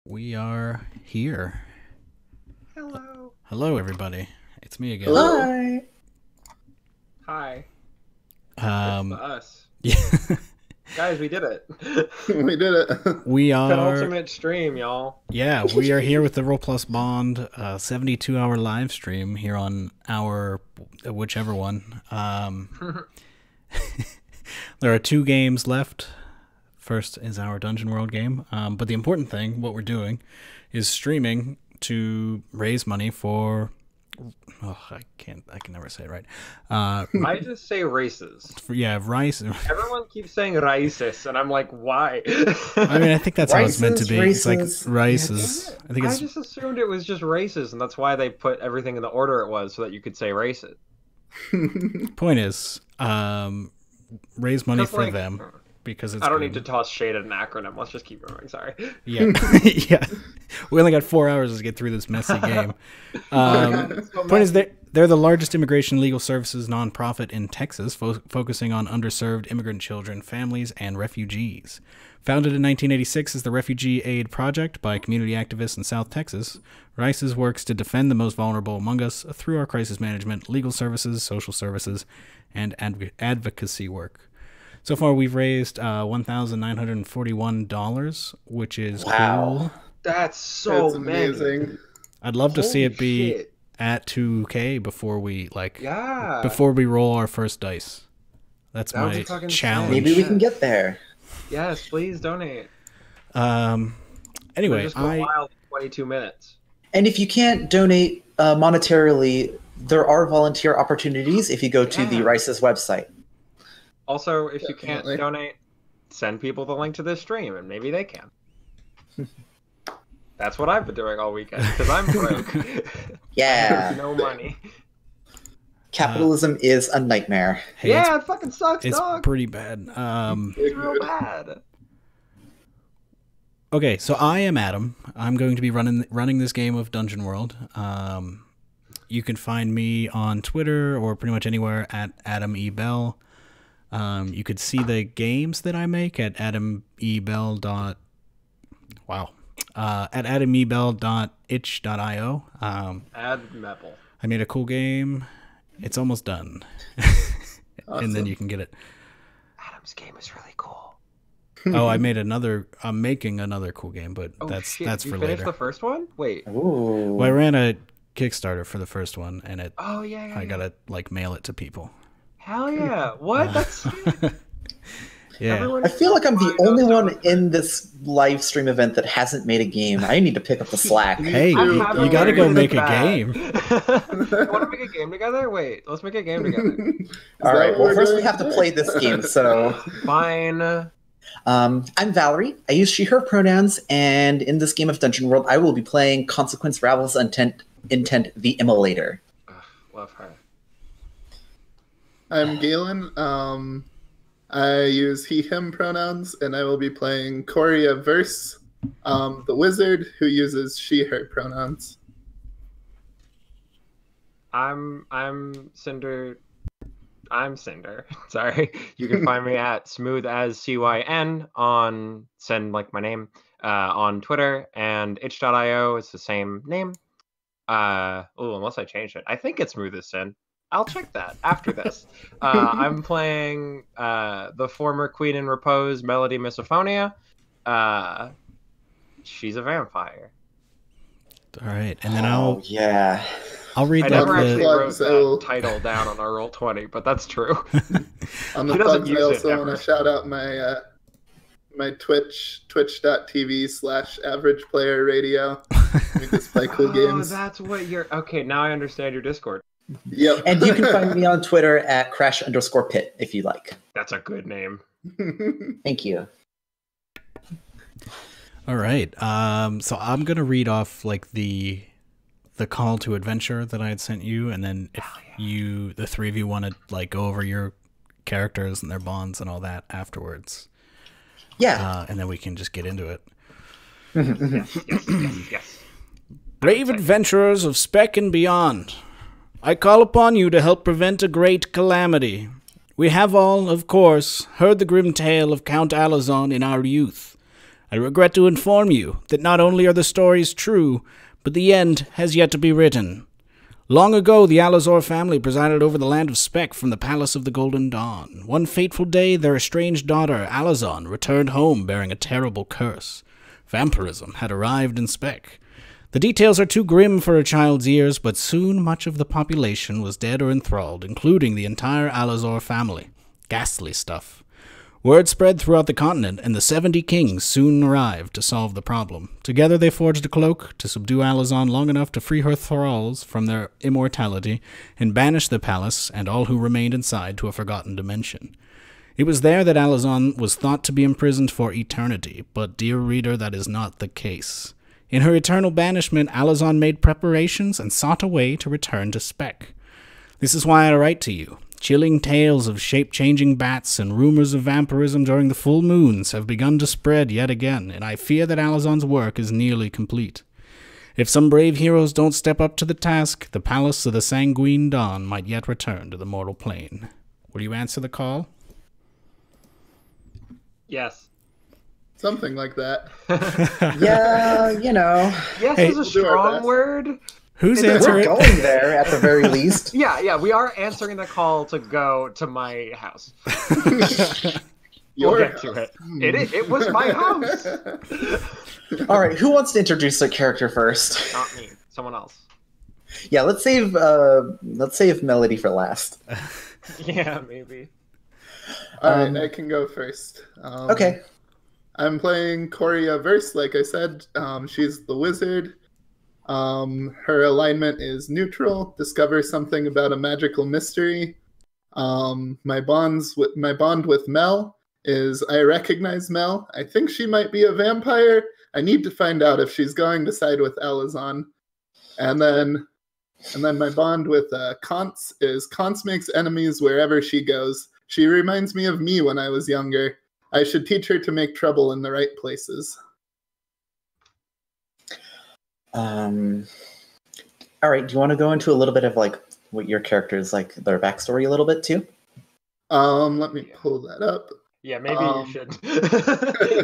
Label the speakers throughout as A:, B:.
A: We are here.
B: Hello.
A: Hello, everybody. It's me again.
C: Hi.
B: Hi.
A: Um,
B: It's us.
A: yeah,
B: Guys, we did it.
C: We did it.
A: we are.
B: Penultimate stream, y'all.
A: Yeah, we are here with the Roll Plus Bond 72-hour live stream here on our whichever one. There are 2 games left. First is our Dungeon World game, but the important thing, what we're doing, is streaming to raise money for. Oh, I can never say it right.
B: I just say races.
A: Rice.
B: Everyone keeps saying races, and I'm like, why?
A: I mean, I think that's how it's meant to be.
C: Rices.
A: It's like rices. I think
B: I
A: it's.
B: just assumed it was just races, and that's why they put everything in the order it was, so that you could say races.
A: Point is, raise money
B: Just
A: for
B: like-
A: them because it's.
B: I don't
A: good.
B: need to toss shade at an acronym. Let's just keep going. Sorry.
A: Yeah, yeah. We only got 4 hours to get through this messy game. Point is, they're the largest immigration legal services nonprofit in Texas, focusing on underserved immigrant children, families, and refugees. Founded in 1986 as the Refugee Aid Project by community activists in South Texas, RICE's works to defend the most vulnerable among us through our crisis management, legal services, social services, and advocacy work. So far, we've raised $1,941, which is cool.
B: That's so
C: That's
B: many.
C: amazing.
A: I'd love to see
B: Holy
A: it be
B: shit.
A: at 2K before we
B: Yeah.
A: before we roll our first dice. That's
B: That would
A: my
B: be fucking
A: challenge.
B: sick.
D: Maybe we can get there.
B: Yes, please donate.
A: Anyway,
B: Just go wild in 22 minutes.
D: And if you can't donate monetarily, there are volunteer opportunities if you go to the
B: Yeah.
D: RICE's website.
B: Also, if you can't
C: Definitely.
B: donate, send people the link to this stream, and maybe they can. That's what I've been doing all weekend, because I'm broke.
D: Yeah.
B: No money.
D: Capitalism is a nightmare.
A: hey,
B: Yeah, it fucking sucks,
A: it's
B: dog.
A: pretty bad.
B: It's real bad.
A: Okay, so I am Adam. I'm going to be running this game of Dungeon World. You can find me on Twitter or pretty much anywhere at Adam E. Bell. You could see the games that I make at adamebell. At adamebell.itch.io.
B: Add Meppel.
A: I made a cool game. It's almost done. And then you can get it.
B: Adam's game is really cool.
A: Oh, I'm making another cool game, but
B: Oh,
A: that's
B: shit.
A: that's
B: you
A: for
B: finished
A: later.
B: the first one? Wait.
D: Ooh.
A: Well, I ran a Kickstarter for the first one, and
B: Oh, yeah.
A: I gotta mail it to people.
B: Hell yeah. What? That's sick.
A: Yeah.
B: Everyone
D: I feel like I'm the
B: find
D: only
B: us
D: one
B: on-
D: in this live stream event that hasn't made a game. I need to pick up the slack.
A: Hey,
B: I
A: you
B: haven't
A: gotta go
B: learned
A: make a
B: that.
A: game.
B: You want to make a game together? Wait, let's make a game together.
D: All right.
C: what
D: Well,
C: we're
D: first we
C: doing
D: have to
C: today?
D: play this game. So,
B: Fine.
D: I'm Valorie. I use she/her pronouns, and in this game of Dungeon World, I will be playing Consequence Ravels Intent the Immolator.
B: Ugh, love her.
C: I'm Galen. I use he/him pronouns, and I will be playing Coria Verse, the wizard who uses she/her pronouns.
B: I'm Cinder. I'm Cinder. Sorry. You can find me at smooth as CYN on send like my name on Twitter and itch.io. It's the same name. Unless I changed it. I think it's smooth as sin. I'll check that after this. I'm playing the former Queen in Repose, Melody Misophonia. She's a vampire.
A: All right, and then
D: Oh, yeah.
A: I'll read
B: I
A: that.
B: never actually
C: the-
B: wrote
C: so-
B: that title down on our Roll20, but that's true.
C: On the
B: She doesn't
C: plugs,
B: use
C: I
B: it
C: also
B: ever.
C: want to shout out my my twitch.tv/averagePlayerRadio. We just play cool games.
B: That's what you're. Okay, now I understand your Discord.
C: Yep.
D: And you can find me on Twitter at crash_pit if you like.
B: That's a good name.
D: Thank you.
A: All right. So I'm gonna read off the call to adventure that I had sent you, and then if the 3 of you want to go over your characters and their bonds and all that afterwards,
D: Yeah.
A: and then we can just get into it.
B: Yes.
A: Brave adventurers of Spec and beyond, I call upon you to help prevent a great calamity. We have all, of course, heard the grim tale of Count Alazon in our youth. I regret to inform you that not only are the stories true, but the end has yet to be written. Long ago, the Alazor family presided over the land of Spec from the Palace of the Golden Dawn. One fateful day, their estranged daughter, Alazon, returned home bearing a terrible curse. Vampirism had arrived in Spec. The details are too grim for a child's ears, but soon much of the population was dead or enthralled, including the entire Alazor family. Ghastly stuff. Word spread throughout the continent, and the 70 kings soon arrived to solve the problem. Together they forged a cloak to subdue Alazon long enough to free her thralls from their immortality and banish the palace and all who remained inside to a forgotten dimension. It was there that Alazon was thought to be imprisoned for eternity, but dear reader, that is not the case. In her eternal banishment, Alazon made preparations and sought a way to return to Spec. This is why I write to you. Chilling tales of shape-changing bats and rumors of vampirism during the full moons have begun to spread yet again, and I fear that Alazon's work is nearly complete. If some brave heroes don't step up to the task, the Palace of the Sanguine Dawn might yet return to the mortal plane. Will you answer the call?
B: Yes.
C: Something like that.
D: Yeah, you know.
B: Yes
A: Hey,
B: is a
C: we'll do our
B: strong
C: best.
B: word.
A: Who's
B: We're
A: answering?
D: We're going there at the very least.
B: Yeah, we are answering the call to go to my house. We'll
C: Your
B: get to it. It was my house.
D: All right, who wants to introduce a character first?
B: Not me. Someone else.
D: Yeah, let's save Melody for last.
B: Yeah, maybe.
C: Alright, I can go first.
D: Okay.
C: I'm playing Coria Verse, like I said. She's the wizard. Her alignment is neutral. Discover something about a magical mystery. My bond with Mel is I recognize Mel. I think she might be a vampire. I need to find out if she's going to side with Alazon. And then my bond with Conce is Conce makes enemies wherever she goes. She reminds me of me when I was younger. I should teach her to make trouble in the right places.
D: All right, do you want to go into a little bit of like what your characters like their backstory a little bit too?
C: Let me pull that up.
B: Yeah, maybe you should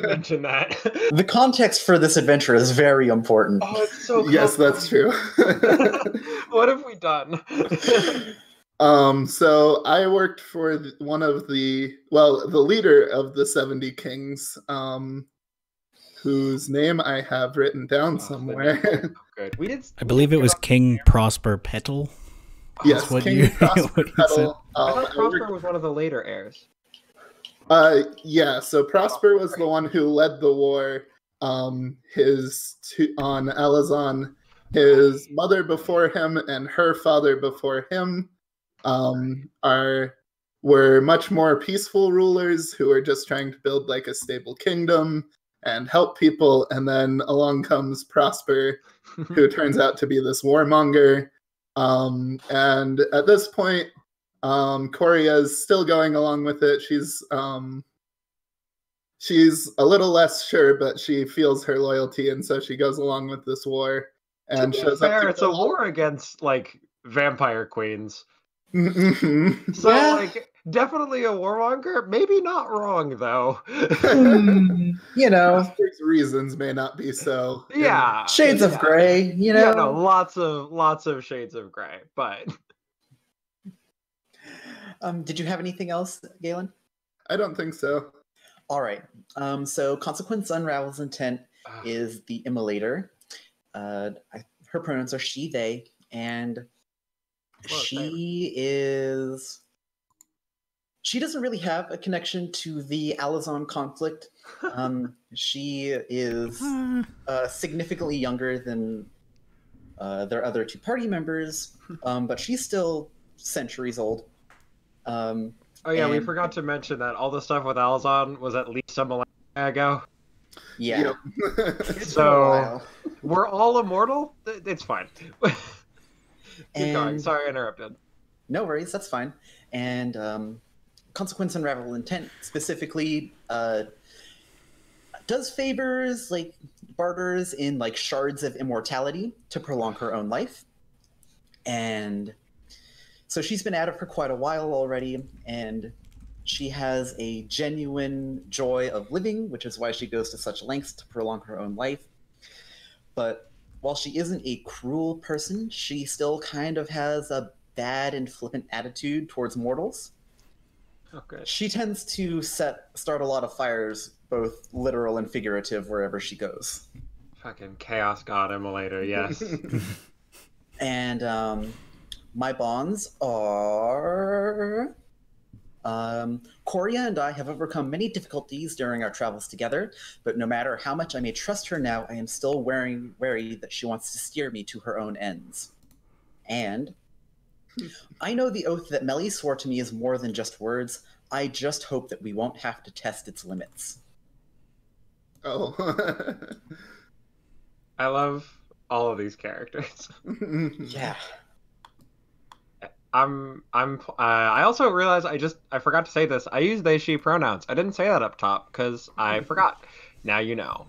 B: mention that.
D: The context for this adventure is very important.
B: Oh, it's so
C: Yes, that's true.
B: What have we done?
C: So I worked for the leader of the 70 Kings, whose name I have written down somewhere.
B: Good. We did.
A: I believe it was King Prosper Petal.
C: Yes,
A: what
C: King
A: you-
C: Prosper
A: what you said.
C: Petal.
B: I thought Prosper was one of the later heirs.
C: Yeah, so Prosper was the one who led the war. On Alazon. His mother before him and her father before him were much more peaceful rulers who were just trying to build like a stable kingdom and help people. And then along comes Prosper, who turns out to be this warmonger. And at this point, Coria's still going along with it. She's a little less sure, but she feels her loyalty, and so she goes along with this war and shows up.
B: Fair, it's a war against like vampire queens.
C: Mm-hmm.
B: So
D: Yeah.
B: like definitely a warmonger. Maybe not wrong though.
D: You know,
C: Prosper's reasons may not be so.
B: Yeah.
D: shades of gray, you know.
B: Yeah, no, lots of shades of gray, but
D: Did you have anything else, Galen?
C: I don't think so.
D: All right. So Consequence Unravels Intent is the immolator. Her pronouns are she, they, and she doesn't really have a connection to the Alazon conflict. She is significantly younger than their other two party members, but she's still centuries old.
B: oh yeah, we
D: and-
B: forgot to mention that all the stuff with Alazon was at least some millennia ago.
D: Yeah.
C: Yep.
D: It's been a
B: So
D: while.
B: we're all immortal. It's fine. Keep going.
D: And-
B: Sorry, I interrupted.
D: No worries, that's fine. And Consequence Unravel Intent specifically does favors, like, barters in, like, shards of immortality to prolong her own life. And so she's been at it for quite a while already, and She has a genuine joy of living, which is why she goes to such lengths to prolong her own life. But while she isn't a cruel person, she still kind of has a bad and flippant attitude towards mortals.
B: Okay.
D: She tends to start a lot of fires, both literal and figurative, wherever she goes.
B: Fucking chaos god immolator, yes.
D: And my bonds are... Coria and I have overcome many difficulties during our travels together, but no matter how much I may trust her now, I am still wary that she wants to steer me to her own ends. And I know the oath that Melly swore to me is more than just words. I just hope that we won't have to test its limits.
C: Oh.
B: I love all of these characters.
D: Yeah.
B: I also realized I forgot to say this. I use they, she pronouns. I didn't say that up top because I forgot. Now you know.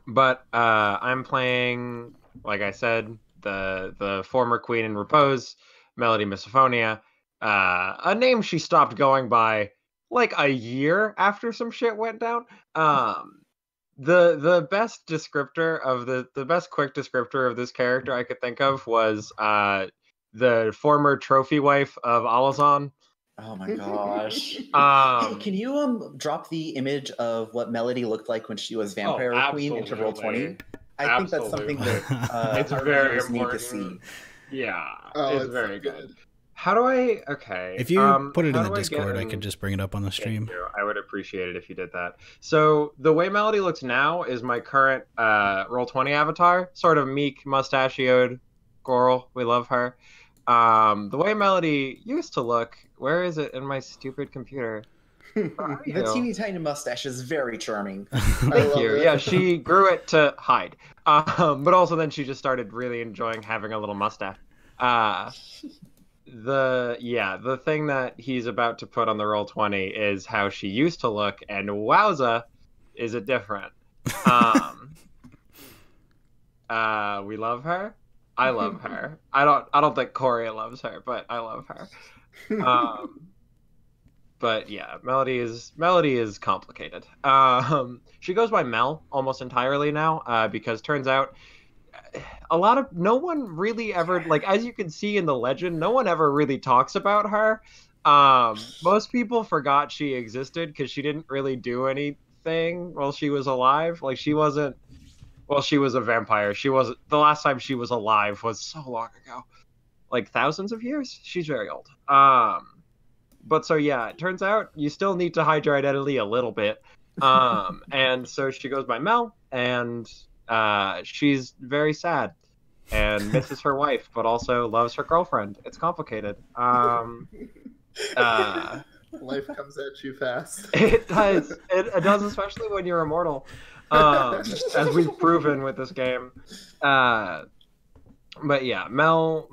B: But I'm playing, like I said, the former queen in repose, Melody Misophonia, a name she stopped going by like a year after some shit went down. The best descriptor of the best quick descriptor of this character I could think of was the former trophy wife of Alazan.
D: Oh my gosh.
B: Hey,
D: can you drop the image of what Melody looked like when she was Vampire Queen into Roll 20? I think that's something that
B: it's
D: our
B: very
D: viewers need to
B: important.
D: see.
B: Yeah,
C: Oh,
B: it's very good. How do I? Okay.
A: If you put it in the Discord, I could just bring it up on the stream.
B: I would appreciate it if you did that. So the way Melody looks now is my current Roll20 avatar, sort of meek, mustachioed girl. We love her. The way Melody used to look. Where is it in my stupid computer?
D: The teeny tiny mustache is very charming.
B: Thank you. Yeah, she grew it to hide. But also then she just started really enjoying having a little mustache. The thing that he's about to put on the Roll20 is how she used to look, and wowza, is it different. We love her. I love her. I don't think Coria loves her, but I love her. But yeah, Melody is complicated. She goes by Mel almost entirely now, because turns out no one really ever, like, as you can see in the legend, no one ever really talks about her. Most people forgot she existed because she didn't really do anything while she was alive. Like, she was a vampire. The last time she was alive was so long ago, like thousands of years. She's very old. But so yeah, it turns out you still need to hide your identity a little bit. And so she goes by Mel, and she's very sad and misses her wife, but also loves her girlfriend. It's complicated.
C: Life comes at you fast.
B: It does. It does, especially when you're immortal, as we've proven with this game. But yeah, Mel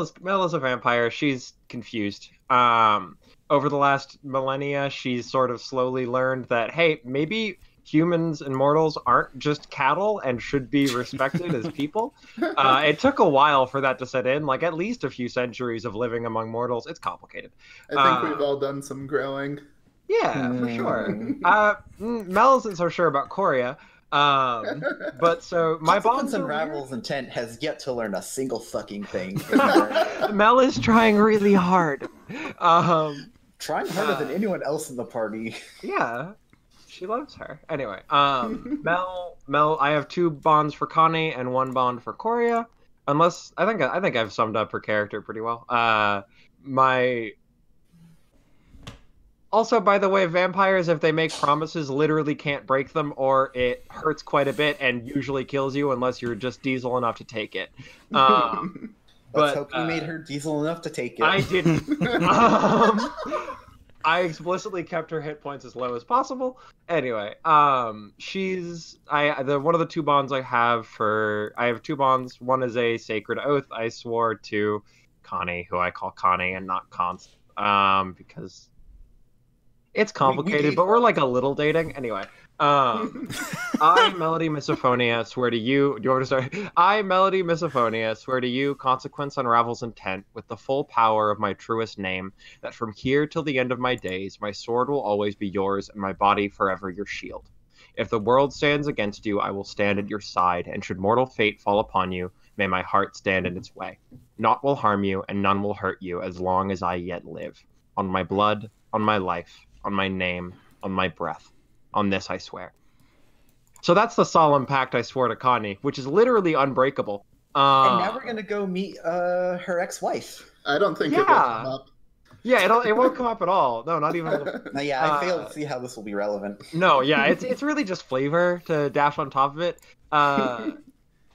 B: is a vampire. She's confused. Over the last millennia, she's sort of slowly learned that, hey, maybe humans and mortals aren't just cattle and should be respected as people. It took a while for that to set in, like at least a few centuries of living among mortals. It's complicated.
C: I think we've all done some growing.
B: Yeah, for sure. Mel isn't so sure about Coria. But so my bonds
D: Unravel's intent has yet to learn a single fucking thing.
B: Mel is trying really hard.
D: Trying harder than anyone else in the party.
B: Yeah. She loves her. Anyway, Mel, I have 2 bonds for Connie and 1 bond for Coria. Unless I think I've summed up her character pretty well. Also, by the way, vampires, if they make promises, literally can't break them, or it hurts quite a bit and usually kills you unless you're just diesel enough to take it.
D: Let's hope you made her diesel enough to take it.
B: I didn't. I explicitly kept her hit points as low as possible. Anyway, one of the 2 bonds I have 2 bonds. One is a sacred oath I swore to Connie, who I call Connie and not Const, because it's complicated, but we're like a little dating. Anyway, I, Melody Misophonia, swear to you. Do you want me to start? I, Melody Misophonia, swear to you, consequence unravels intent, with the full power of my truest name, that from here till the end of my days, my sword will always be yours, and my body forever your shield. If the world stands against you, I will stand at your side, and should mortal fate fall upon you, may my heart stand in its way. Naught will harm you, and none will hurt you, as long as I yet live. On my blood, on my life, on my name, on my breath. On this I swear. So that's the solemn pact I swore to Connie, which is literally unbreakable.
D: And now we're gonna go meet her ex-wife.
C: I don't think it will come up.
B: Yeah, it won't come up at all. No, not even.
D: Yeah, I fail to see how this will be relevant.
B: No, yeah, it's really just flavor to dash on top of it.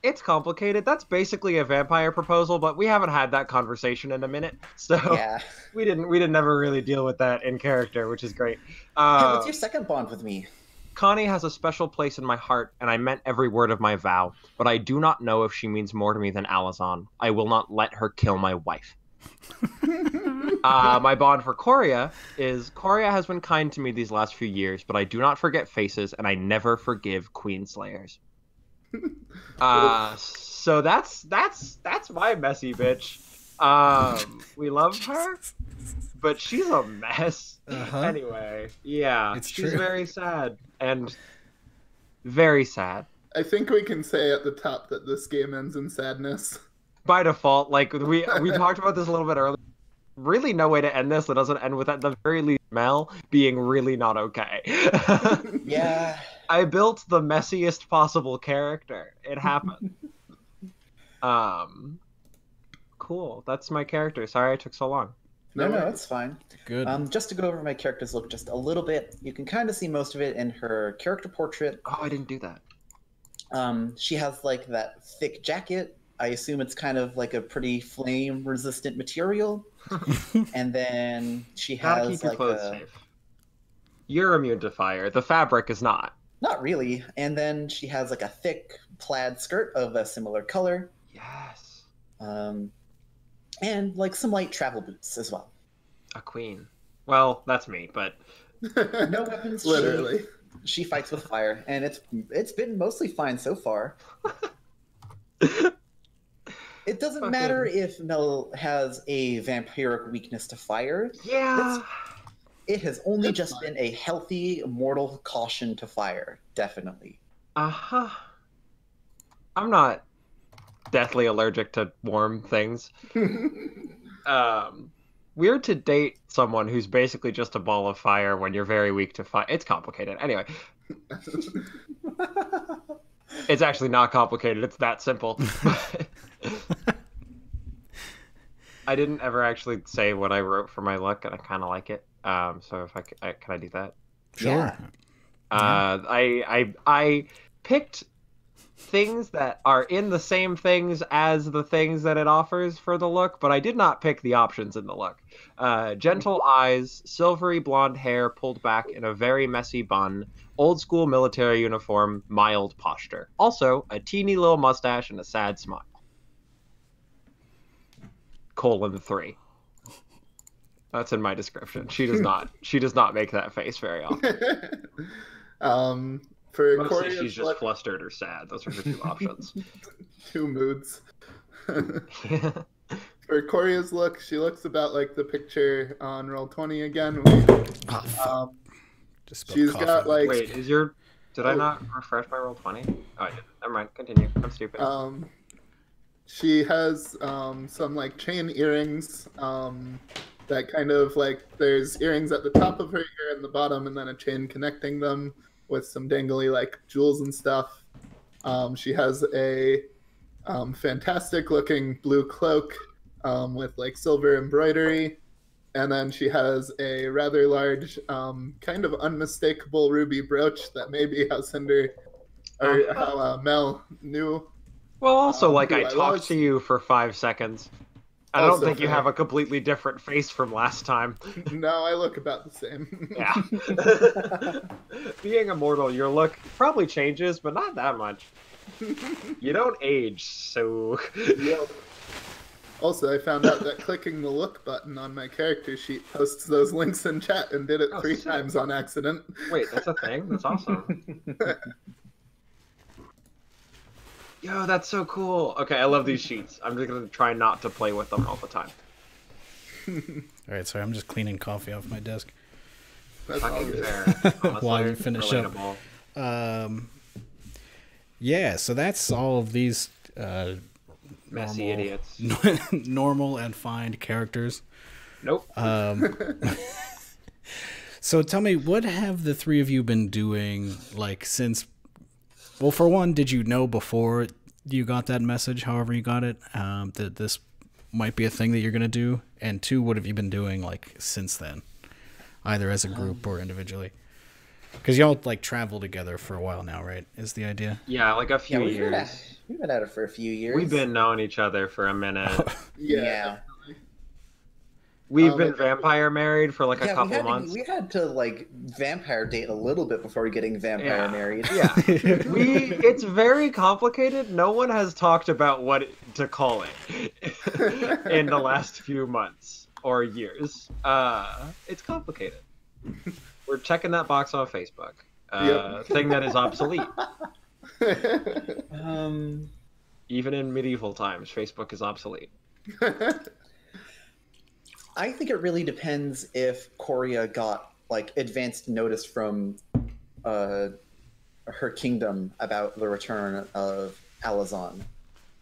B: It's complicated. That's basically a vampire proposal, but we haven't had that conversation in a minute, so
D: yeah.
B: we didn't ever really deal with that in character, which is great.
D: Hey, what's your second bond with me?
B: Connie has a special place in my heart, and I meant every word of my vow, but I do not know if she means more to me than Alazan. I will not let her kill my wife. My bond for Coria is Coria has been kind to me these last few years, but I do not forget faces, and I never forgive Queenslayers. So that's my messy bitch. We love her, but she's a mess. Anyway, yeah, she's very sad and very sad.
C: I think we can say at the top that this game ends in sadness.
B: By default, like we talked about this a little bit earlier. Really, no way to end this that doesn't end with at the very least Mel being really not okay.
D: Yeah.
B: I built the messiest possible character. It happened. Cool. That's my character. Sorry I took so long.
D: No, that's fine.
A: Good.
D: Just to go over my character's look just a little bit, you can kind of see most of it in her character portrait.
B: Oh, I didn't do that.
D: She has like that thick jacket. I assume it's kind of like a pretty flame-resistant material. And then she has
B: keep your
D: like
B: clothes safe. You're immune to fire. The fabric is not.
D: Not really. And then she has like a thick plaid skirt of a similar color.
B: Yes.
D: And like some light travel boots as well.
B: A queen. Well, that's me, but
D: no weapons.
C: Literally.
D: She fights with fire, and it's been mostly fine so far. It doesn't matter if Mel has a vampiric weakness to fire.
B: Yeah.
D: It has only just been a healthy mortal caution to fire, definitely.
B: I'm not deathly allergic to warm things. Weird to date someone who's basically just a ball of fire when you're very weak to fire. It's complicated. Anyway. It's actually not complicated. It's that simple. I didn't ever actually say what I wrote for my look, and I kind of like it. So if can I do that?
A: Sure.
B: I picked things that are in the same things as the things that it offers for the look, but I did not pick the options in the look. Gentle eyes, silvery blonde hair pulled back in a very messy bun, old school military uniform, mild posture. Also, a teeny little mustache and a sad smile. :3. That's in my description. She does not make that face very often.
C: For
B: Mostly
C: Coria's
B: she's just
C: look,
B: flustered or sad. Those are her two options.
C: two moods. For Coria's look, she looks about like the picture on Roll20 again. She's got like.
B: Wait, did I not refresh my Roll20? Oh, I did. Never mind. Continue. I'm stupid.
C: She has some like chain earrings. That kind of like there's earrings at the top of her ear and the bottom, and then a chain connecting them with some dangly like jewels and stuff. She has a fantastic looking blue cloak with like silver embroidery, and then she has a rather large kind of unmistakable ruby brooch that maybe how Cinder or how Mel knew.
B: Well, also like I talked to you for 5 seconds. I don't think you have a completely different face from last time.
C: No, I look about the same.
B: Yeah. Being immortal, your look probably changes, but not that much. You don't age, so...
C: Yep. Also, I found out that clicking the look button on my character sheet posts those links in chat and did it 3
B: sick.
C: times on accident.
B: Wait, that's a thing? That's awesome. Yo, that's so cool. Okay, I love these sheets. I'm just gonna try not to play with them all the time.
A: All right, sorry, I'm just cleaning coffee off my desk.
C: That's all
B: Fucking
C: good.
B: fair.
A: While
B: Honestly,
A: you finish up.
B: relatable.
A: Yeah, so that's all of these
B: Messy idiots.
A: normal and fine characters.
B: Nope.
A: So tell me, what have the three of you been doing, like, since... Well, for one, did you know before you got that message, however you got it, that this might be a thing that you're going to do? And two, what have you been doing, like, since then? Either as a group or individually? Because y'all, like, travel together for a while now, right? Is the idea?
B: Yeah, like a few
D: Yeah,
B: years.
D: we've been at it for a few years.
B: We've been knowing each other for a minute.
C: Yeah.
B: We've been vampire married for like a
D: Yeah,
B: couple months.
D: We had to like vampire date a little bit before getting vampire married.
B: Yeah. It's very complicated. No one has talked about what to call it in the last few months or years. It's complicated. We're checking that box on Facebook. Thing that is obsolete. Even in medieval times, Facebook is obsolete.
D: I think it really depends if Coria got like advanced notice from her kingdom about the return of Alazon.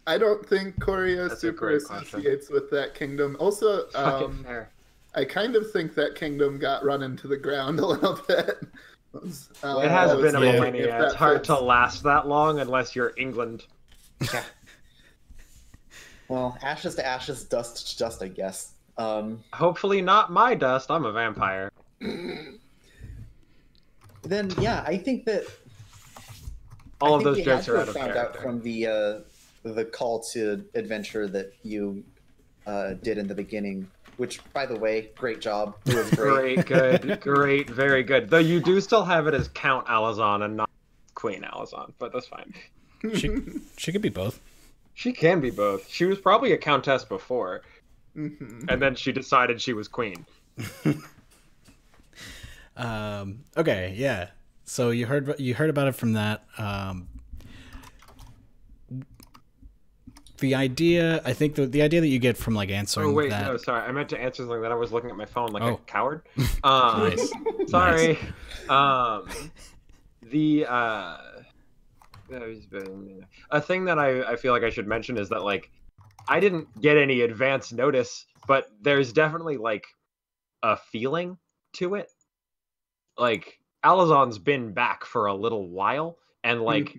C: I don't think Coria
B: That's a
C: super
B: great question.
C: associates with that kingdom. Also,
B: Fucking fair.
C: I kind of think that kingdom got run into the ground a little bit.
B: It has been a millennia. It's hard to last that long unless you're England.
D: Yeah. Well, ashes to ashes, dust to dust, I guess.
B: Hopefully not my dust. I'm a vampire.
D: Then yeah, I think that
B: All
D: I
B: of
D: think
B: those
D: we
B: jokes
D: had
B: are
D: to
B: out
D: have
B: of
D: found
B: character.
D: out from the call to adventure that you did in the beginning. Which, by the way, great job. It was great.
B: Great, very good. Though you do still have it as Count Alazon and not Queen Alazon, but that's fine.
A: She could be both.
B: She can be both. She was probably a countess before, and then she decided she was queen.
A: Okay, yeah. So you heard about it from that. The idea, I think the idea that you get from like answering
B: Oh wait,
A: that.
B: no, sorry. I meant to answer something that I was looking at my phone like a
A: Oh.
B: coward.
A: Nice.
B: Sorry. A thing that I feel like I should mention is that like I didn't get any advance notice, but there's definitely like a feeling to it. Like Alazon's been back for a little while, and like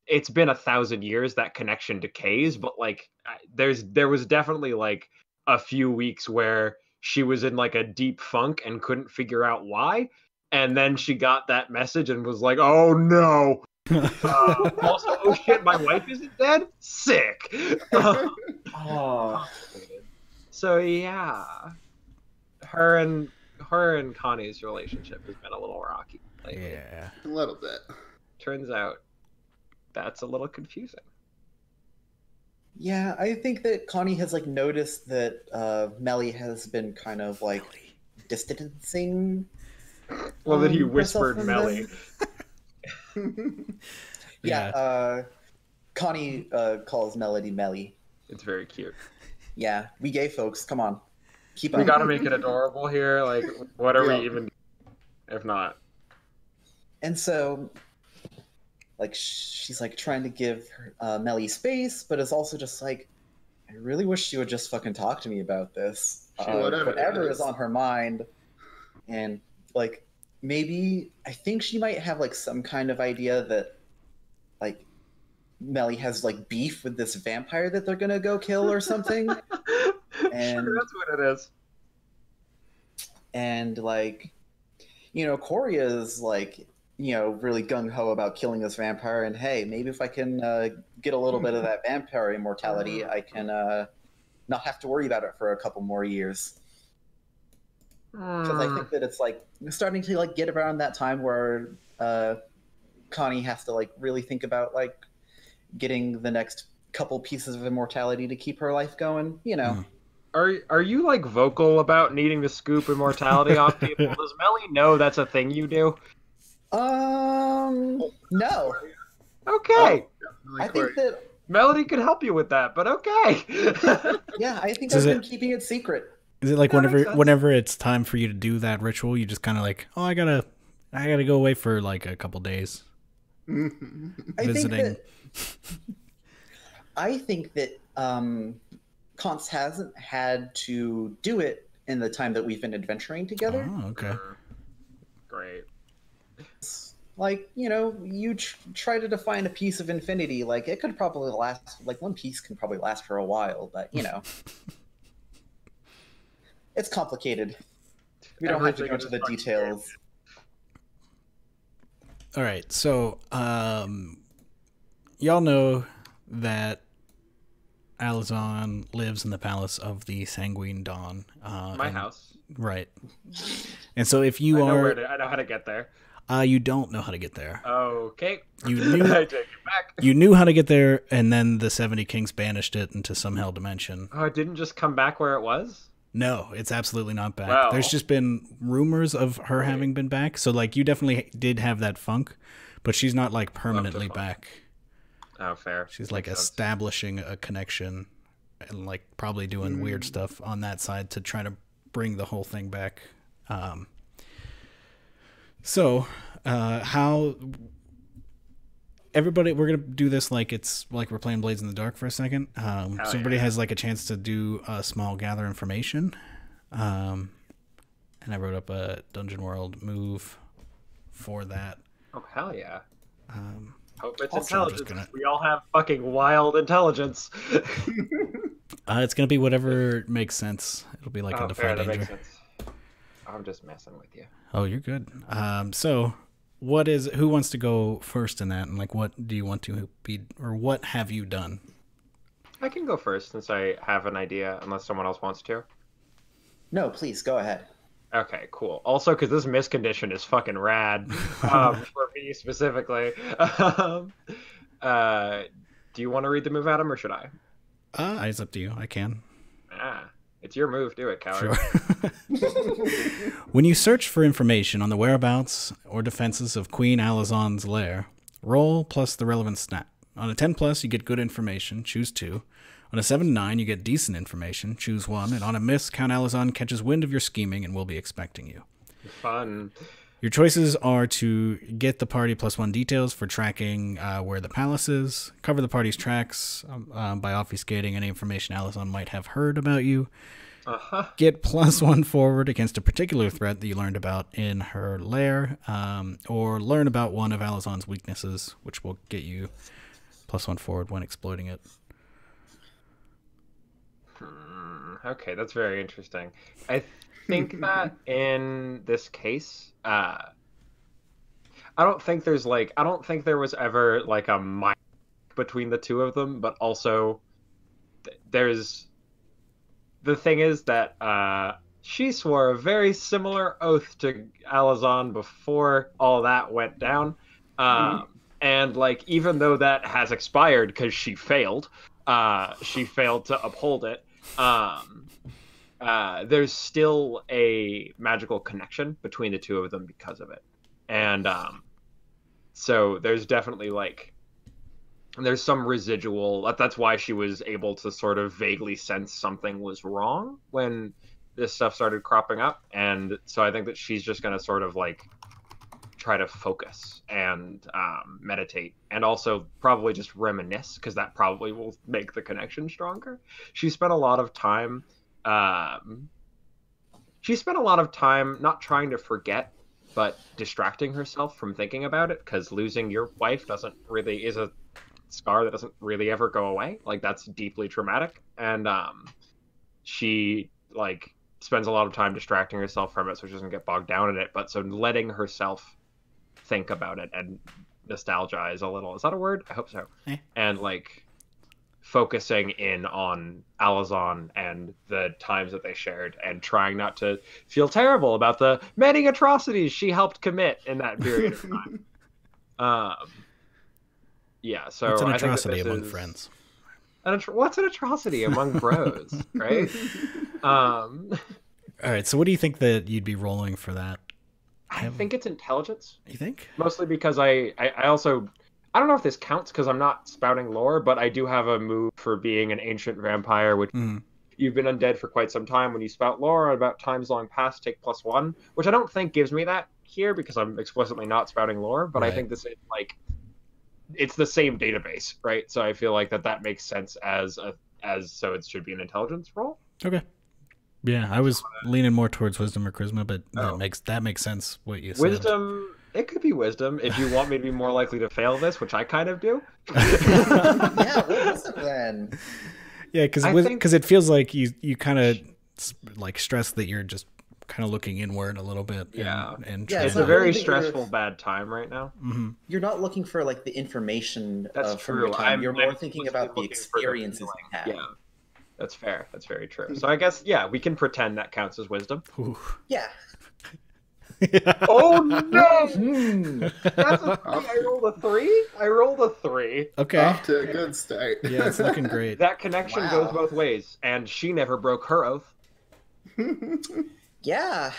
B: it's been 1,000 years. That connection decays, but like there was definitely like a few weeks where she was in like a deep funk and couldn't figure out why, and then she got that message and was like, "Oh no." Also, oh shit, my wife isn't dead? Sick.
D: Oh.
B: So yeah, her and Connie's relationship has been a little rocky lately.
A: Yeah.
C: A little bit.
B: Turns out that's a little confusing.
D: Yeah, I think that Connie has like noticed that Melly has been kind of like distancing.
B: Well, that he
D: herself
B: whispered
D: from
B: Melly.
D: them.
A: Yeah.
D: Yeah, Connie calls Melody Melly.
B: It's very cute.
D: Yeah, we gay folks, come on. Keep
B: We
D: up.
B: gotta make it adorable here. Like, what are
C: Yeah.
B: we even? If not,
D: And so, like, she's like trying to give Melly space, but is also just like, I really wish she would just fucking talk to me about this.
C: Whatever it
D: is
C: is.
D: on her mind. And, like, maybe, I think she might have, like, some kind of idea that, like, Melly has, like, beef with this vampire that they're gonna go kill or something. And-
B: sure, that's what it is.
D: And, like, you know, Coria is, like, you know, really gung-ho about killing this vampire, and hey, maybe if I can get a little bit of that vampire immortality, I can not have to worry about it for a couple more years. Because I think that it's, like, starting to, like, get around that time where Connie has to, like, really think about, like, getting the next couple pieces of immortality to keep her life going. You know.
B: Are you like vocal about needing to scoop immortality off people? Does Melly know that's a thing you do?
D: No.
B: Okay.
D: I think that
B: Melody could help you with that, but okay.
D: yeah, I think I've been keeping it secret.
A: Is it like whenever it's time for you to do that ritual, you just kind of like, oh, I gotta go away for like a couple days, visiting.
D: I think that Const hasn't had to do it in the time that we've been adventuring together.
A: Oh, okay.
B: Great.
D: Like, you know, you try to define a piece of infinity. Like, it could probably last, like, one piece can probably last for a while, but, you know. It's complicated. We don't have to go into the details.
A: All right, so y'all know that Alazon lives in the palace of the Sanguine Dawn.
B: My house.
A: Right. And so if you
B: I know how to get there.
A: You don't know how to get there.
B: Okay.
A: You knew,
B: I take it back.
A: You knew how to get there, and then the 70 Kings banished it into some hell dimension.
B: Oh, it didn't just come back where it was?
A: No, it's absolutely not back.
B: Wow.
A: There's just been rumors of her having been back. So, like, you definitely did have that funk, but she's not, like, permanently back.
B: Oh, fair.
A: She's, like, establishing a connection and, like, probably doing weird stuff on that side to try to bring the whole thing back. So, how... Everybody, we're going to do this like it's like we're playing Blades in the Dark for a second. So everybody has like a chance to do a small gather information. And I wrote up a Dungeon World move for that.
B: Oh, hell yeah. Hope it's
A: also
B: intelligence. We all have fucking wild intelligence.
A: It's going to be whatever makes sense. It'll be like a Defy Danger.
B: Makes sense. I'm just messing with you.
A: Oh, you're good. So... who wants to go first in that, and like what do you want to be, or what have you done?
B: I can go first since I have an idea, unless someone else wants to.
D: No, please go ahead.
B: Okay, cool. Also, because this miss condition is fucking rad for me specifically. Do you want to read the move, Adam, or should I?
A: It's up to you. I can.
B: It's your move. Do it, coward.
A: Sure. When you search for information on the whereabouts or defenses of Queen Alazon's lair, roll plus the relevant stat. On a 10+, you get good information. Choose 2. On a 7-9, you get decent information. Choose 1. And on a miss, Count Alazon catches wind of your scheming and will be expecting you.
B: Fun.
A: Your choices are to get the party +1 details for tracking where the palace is, cover the party's tracks by obfuscating any information Alazon might have heard about you, get +1 forward against a particular threat that you learned about in her lair, or learn about one of Alazon's weaknesses, which will get you +1 forward when exploiting it.
B: Okay, that's very interesting. I think that in this case, I don't think there was ever like a mind between the two of them, but also the thing is that she swore a very similar oath to Alazon before all that went down, and like even though that has expired because she failed to uphold it. There's still a magical connection between the two of them because of it. And so there's definitely there's some residual, that's why she was able to sort of vaguely sense something was wrong when this stuff started cropping up. And so I think that she's just going to sort of try to focus and meditate, and also probably just reminisce, because that probably will make the connection stronger. She spent a lot of time not trying to forget, but distracting herself from thinking about it, because losing your wife is a scar that doesn't really ever go away. Like, that's deeply traumatic, and she spends a lot of time distracting herself from it so she doesn't get bogged down in it, but so letting herself think about it and nostalgize a little. Is that a word? I hope so. And focusing in on Alazon and the times that they shared, and trying not to feel terrible about the many atrocities she helped commit in that period of time. Yeah, so
A: it's an atrocity among friends.
B: What's an atrocity among bros, right?
A: All right, so what do you think that you'd be rolling for that?
B: I think it's intelligence.
A: You think?
B: Mostly because I also, I don't know if this counts because I'm not spouting lore, but I do have a move for being an ancient vampire, which you've been undead for quite some time. When you spout lore about times long past, take +1, which I don't think gives me that here because I'm explicitly not spouting lore, but I think this is like, it's the same database, right? So I feel like that makes sense so it should be an intelligence roll.
A: Okay. Yeah, I was leaning more towards wisdom or charisma, but that makes sense what you said.
B: Wisdom, it could be wisdom if you want me to be more likely to fail this, which I kind of do.
D: Yeah, wisdom then.
A: Yeah, because it feels like you kind of like stress that you're just kind of looking inward a little bit. And
B: it's a very stressful bad time right now.
D: You're not looking for like the information
B: That's
D: from
B: true.
D: your time. You're more thinking about the experiences you had.
B: Yeah, that's fair. That's very true. So I guess we can pretend that counts as wisdom.
A: Ooh.
D: Yeah.
B: Oh no! That's a 3. I rolled a 3. I rolled a 3.
A: Okay.
C: Off to a good start.
A: Yeah, it's looking great.
B: That connection goes both ways, and she never broke her oath.
D: Yeah.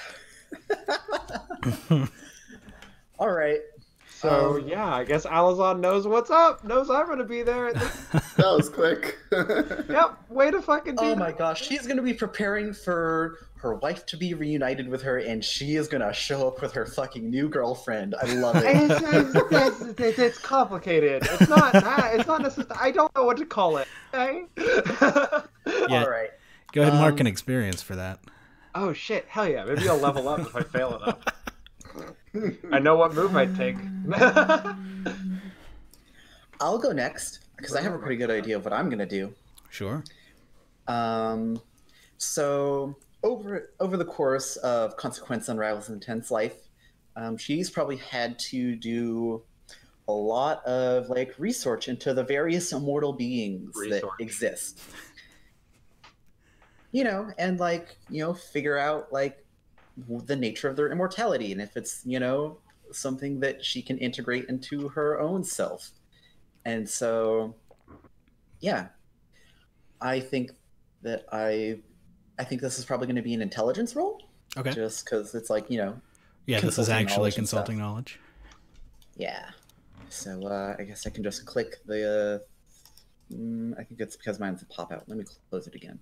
D: All right.
B: So I guess Alazon knows what's up. Knows I'm gonna be there.
C: That was quick.
B: Yep. Way to fucking be.
D: Oh my gosh, she's gonna be preparing for her wife to be reunited with her, and she is gonna show up with her fucking new girlfriend. I love it.
B: It's complicated. It's not that. It's not necessarily. I don't know what to call it. Okay?
A: Yeah.
D: All right.
A: Go ahead and mark an experience for that.
B: Oh shit! Hell yeah! Maybe I'll level up if I fail enough. I know what move I'd take.
D: I'll go next because I have a pretty good idea of what I'm gonna do.
A: Sure.
D: So over the course of Consequence Unravels Intense Life, she's probably had to do a lot of like research into the various immortal beings that exist. And like, figure out like the nature of their immortality and if it's, something that she can integrate into her own self. And so, yeah, I think that I think this is probably going to be an intelligence roll.
A: Okay.
D: Just because it's like,
A: yeah, this is actually consulting knowledge.
D: Yeah. So I guess I can just click the. I think it's because mine's a pop out. Let me close it again.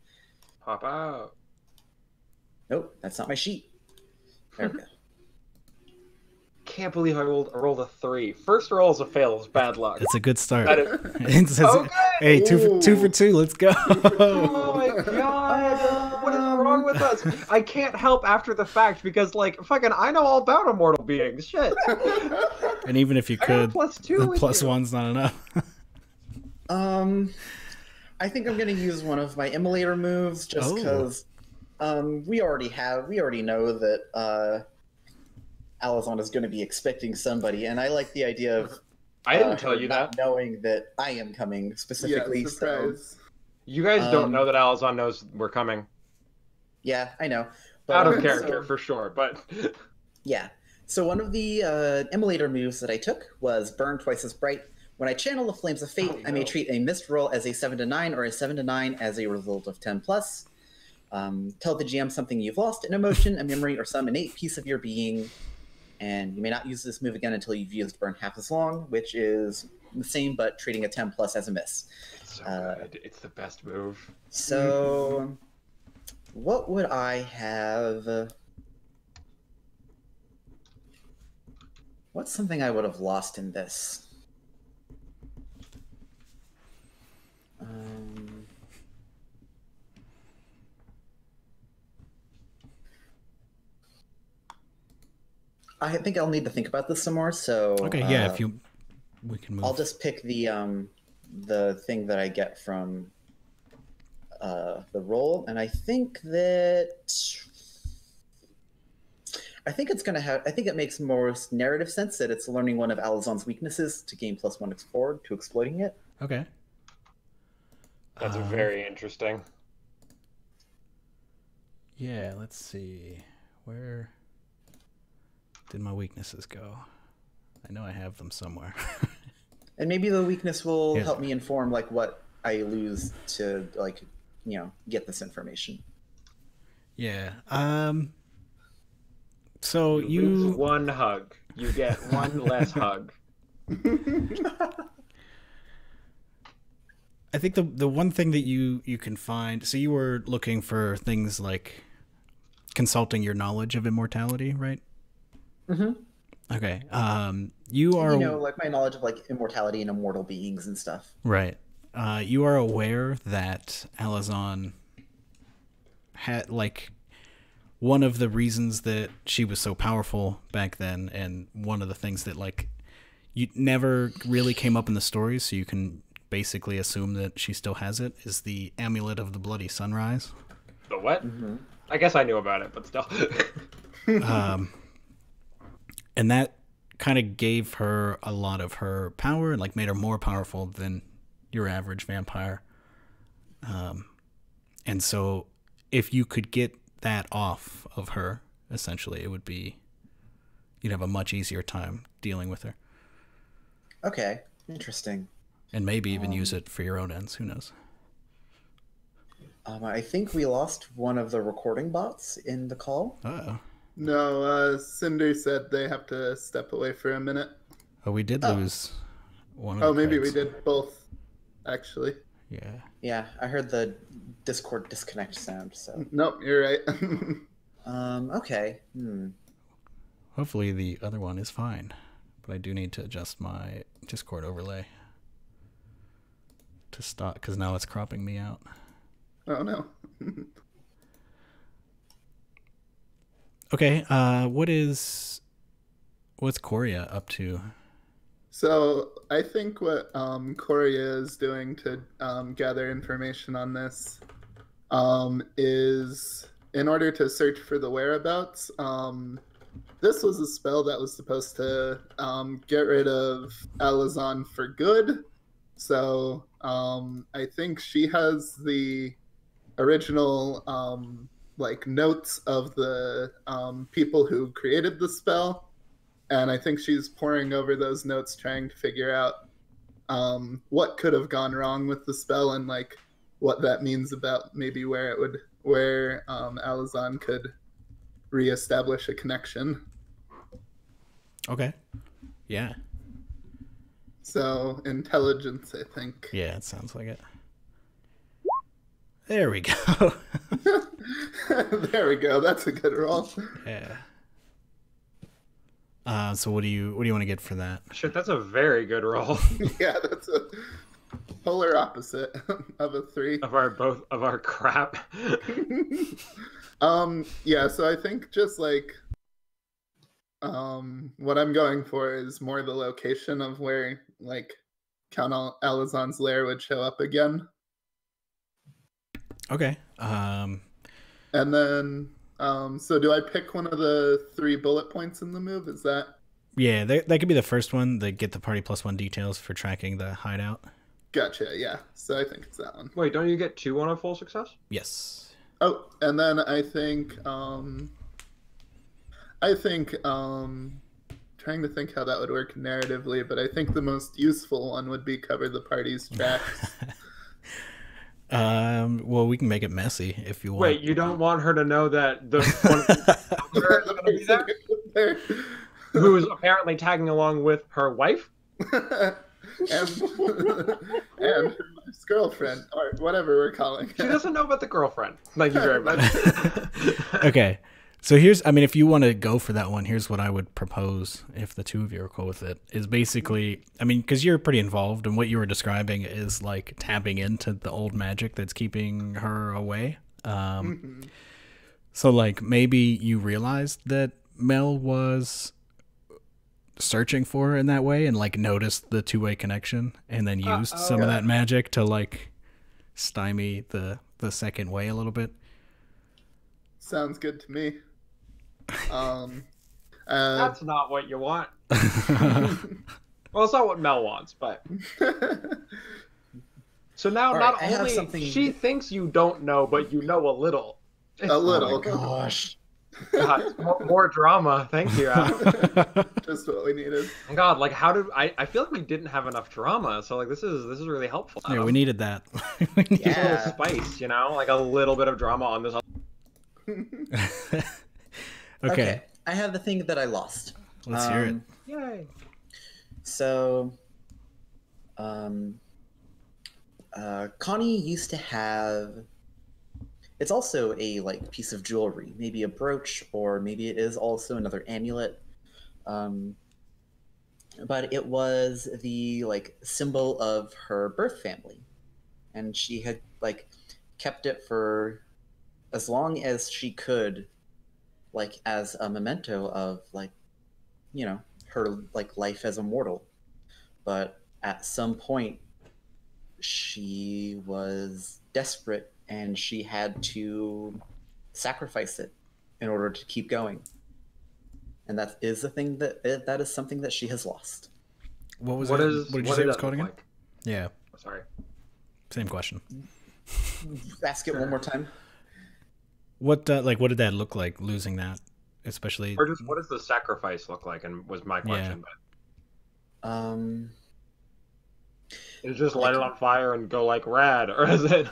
B: Pop out.
D: Nope, that's not my sheet. There we go.
B: Can't believe I rolled a 3. First roll is a fail. It's bad luck.
A: It's a good start.
B: Okay.
A: Hey, two for two. Let's go.
B: Oh my god! What is wrong with us? I can't help after the fact because, like, fucking, I know all about immortal beings. Shit.
A: And even if you could,
B: +2
A: the +1's not enough.
D: I think I'm going to use one of my immolator moves just because we already know that Alazon is going to be expecting somebody, and I like the idea of
B: I didn't tell you
D: not
B: that.
D: knowing that I am coming specifically.
C: Yeah, surprise.
B: You guys don't know that Alazon knows we're coming.
D: Yeah, I know. But,
B: Out of character for sure, but
D: yeah. So one of the immolator moves that I took was Burn Twice as Bright. When I channel the Flames of Fate, I may treat a missed roll as a 7 to 9 or a 7 to 9 as a result of 10+. Tell the GM something you've lost, an emotion, a memory, or some innate piece of your being. And you may not use this move again until you've used Burn half as long, which is the same, but treating a 10+ as a miss.
B: So good. It's the best move.
D: So, what would I have? What's something I would have lost in this? I think I'll need to think about this some more. So
A: okay, yeah, we can move.
D: I'll just pick the thing that I get from the roll, and I think it's gonna have. I think it makes more narrative sense that it's learning one of Alazon's weaknesses to gain +1 explore to exploiting it.
A: Okay.
B: That's very interesting.
A: Yeah, let's see. Where did my weaknesses go? I know I have them somewhere.
D: And maybe the weakness will help me inform like what I lose to like, get this information?
A: Yeah. So
B: You lose one hug. You get one less hug.
A: I think the one thing that you can find, so you were looking for things like consulting your knowledge of immortality, right?
D: Mm-hmm.
A: Okay. You are,
D: like my knowledge of like immortality and immortal beings and stuff.
A: right. You are aware that Alazan had like one of the reasons that she was so powerful back then, and one of the things that like you never really came up in the stories, so you can basically assume that she still has it, is the amulet of the bloody sunrise.
B: The what? Mm-hmm. I guess I knew about it, but still.
A: And that kind of gave her a lot of her power and like made her more powerful than your average vampire. And so if you could get that off of her, essentially, it would be, you'd have a much easier time dealing with her.
D: Okay, interesting.
A: And maybe even use it for your own ends. Who knows?
D: I think we lost one of the recording bots in the call.
A: Uh-oh.
C: No, Cinder said they have to step away for a minute.
A: Oh, we did lose one of the
C: maybe
A: creds.
C: we did both, actually.
A: Yeah.
D: Yeah, I heard the Discord disconnect sound, so...
C: Nope, you're right.
D: Okay.
A: Hopefully the other one is fine. But I do need to adjust my Discord overlay to stop, because now it's cropping me out.
C: Oh, no.
A: Okay, what's Korea up to?
C: So I think what Korea is doing to gather information on this is, in order to search for the whereabouts, this was a spell that was supposed to get rid of Alazan for good. So I think she has the original like notes of the people who created the spell, and I think she's poring over those notes trying to figure out what could have gone wrong with the spell and like what that means about maybe where Alazan could reestablish a connection.
A: Okay. Yeah.
C: So intelligence, I think.
A: Yeah, it sounds like it. There we go.
C: There we go. That's a good roll.
A: Yeah. So what do you want to get for that?
B: Shit, that's a very good roll.
C: Yeah, that's a polar opposite of a 3.
B: of our crap.
C: Yeah, so I think just like what I'm going for is more the location of where like Count Alazan's lair would show up again.
A: Okay.
C: And then so do I pick one of the 3 bullet points in the move? Is that...
A: Yeah, that could be the first one, that get the party +1 details for tracking the hideout.
C: Gotcha, yeah. So I think it's that one.
B: Wait, don't you get 2 on a full success?
A: Yes.
C: Oh, and then I think trying to think how that would work narratively, but I think the most useful one would be cover the party's tracks.
A: Well, we can make it messy if you want.
B: Wait, you don't want her to know that the one is going to be there? Who is apparently tagging along with her wife?
C: and her girlfriend, or whatever we're calling her.
B: She doesn't know about the girlfriend. Thank you very much.
A: Okay. So if you want to go for that one, here's what I would propose, if the two of you are cool with it, is basically, because you're pretty involved, and what you were describing is like tapping into the old magic that's keeping her away. So like maybe you realized that Mel was searching for her in that way and like noticed the two-way connection and then used some of that magic to like stymie the second way a little bit.
C: Sounds good to me.
B: That's not what you want. Well, it's not what Mel wants, but... So now,
D: right,
B: not only she thinks you don't know, but you know a little.
C: A little.
D: Oh my gosh.
B: God, more drama. Thank you, Adam.
C: Just what we needed.
B: God, like how did I feel like we didn't have enough drama, so like this is really helpful.
A: Yeah, we needed that. We needed
B: Just a little spice, you know, like a little bit of drama on this.
A: Okay.
D: I have the thing that I lost.
A: Let's hear it.
B: Yay.
D: So, Connie used to have. It's also a like piece of jewelry, maybe a brooch, or maybe it is also another amulet. But it was the like symbol of her birth family, and she had like kept it for as long as she could, like as a memento of like, you know, her like life as a mortal. But at some point, she was desperate and she had to sacrifice it in order to keep going. And that is the thing that is something that she has lost.
A: What did you say it was called again?
B: Like?
A: Yeah.
B: Sorry.
A: Same question.
D: Ask it one more time.
A: What what did that look like, losing that, especially?
B: Or just what does the sacrifice look like? And was my question.
A: Yeah.
B: But... Is it just light it on fire and go like rad, or is it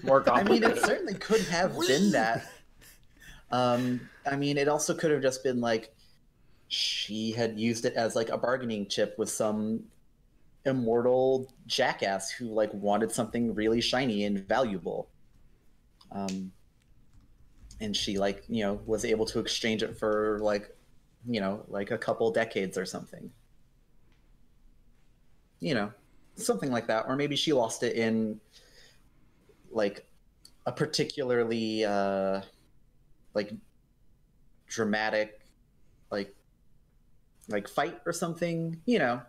B: more complicated?
D: I mean, it certainly could have been that. I mean, it also could have just been like she had used it as like a bargaining chip with some immortal jackass who like wanted something really shiny and valuable. And she like, you know, was able to exchange it for like, you know, like a couple decades or something. You know, something like that. Or maybe she lost it in like a particularly like dramatic like fight or something, you know.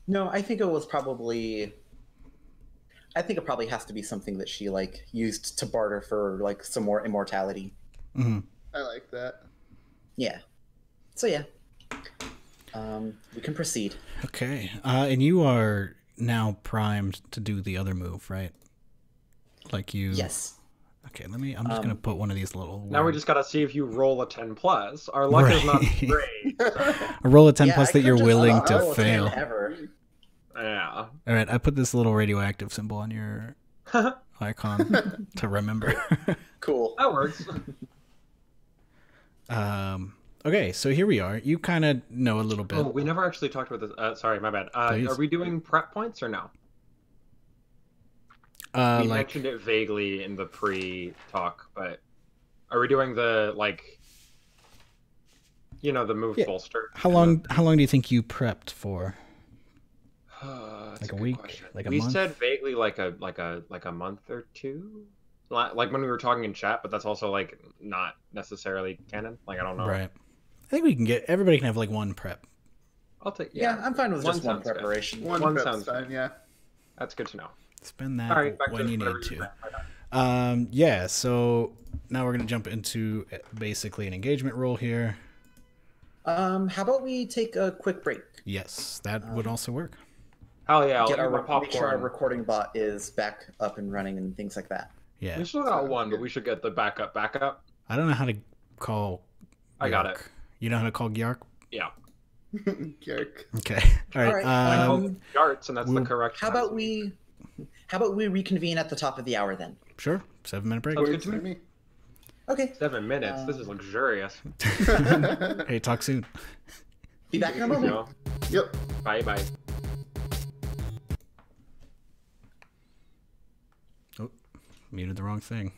D: No, I think it was probably I think it probably has to be something that she like used to barter for like some more immortality.
A: Mm-hmm.
C: I like that.
D: Yeah. So yeah. We can proceed.
A: Okay. And you are now primed to do the other move, right? Like you.
D: Yes.
A: Okay. I'm just gonna put one of these little.
B: Now we just gotta see if you roll a 10+. Our luck is not great. So.
A: A roll of 10 plus
D: I
A: that you're
D: could just
A: willing to
D: roll a 10
A: fail.
D: ever.
B: Yeah.
A: All right. I put this little radioactive symbol on your icon to remember.
D: Cool.
B: That works.
A: Okay, so here we are. You kind of know a little bit.
B: Oh, we never actually talked about this. Sorry, my bad. Are we doing prep points or no? We mentioned it vaguely in the pre-talk, but are we doing the like, you know, the move bolster?
A: How long do you think you prepped for?
B: Like
A: a week, like a
B: month?
A: We said
B: vaguely like a month or two. Like when we were talking in chat, but that's also like not necessarily canon. Like I don't know.
A: Right. I think we can get everybody can have like one prep.
B: I'll take
D: yeah. I'm fine with just one preparation.
C: One sounds fine. Yeah.
B: That's good to know.
A: Spend that when you need to. Yeah. So now we're gonna jump into basically an engagement roll here.
D: How about we take a quick break?
A: Yes, that would also work.
B: Oh yeah,
D: make sure our recording bot is back up and running and things like that.
A: Yeah.
B: We still got one, but we should get the backup.
A: I don't know how to call.
B: I got it.
A: You know how to call Gyark?
B: Yeah.
C: Gyark.
A: Okay. All right.
B: Yarts, and that's the correct.
D: How about we reconvene at the top of the hour then?
A: Sure. 7-minute break.
B: Sounds good to me.
D: Okay.
B: 7 minutes. This is luxurious.
A: Hey, talk soon.
D: Be back in a moment.
C: Yep.
B: Bye.
A: Oh, muted the wrong thing.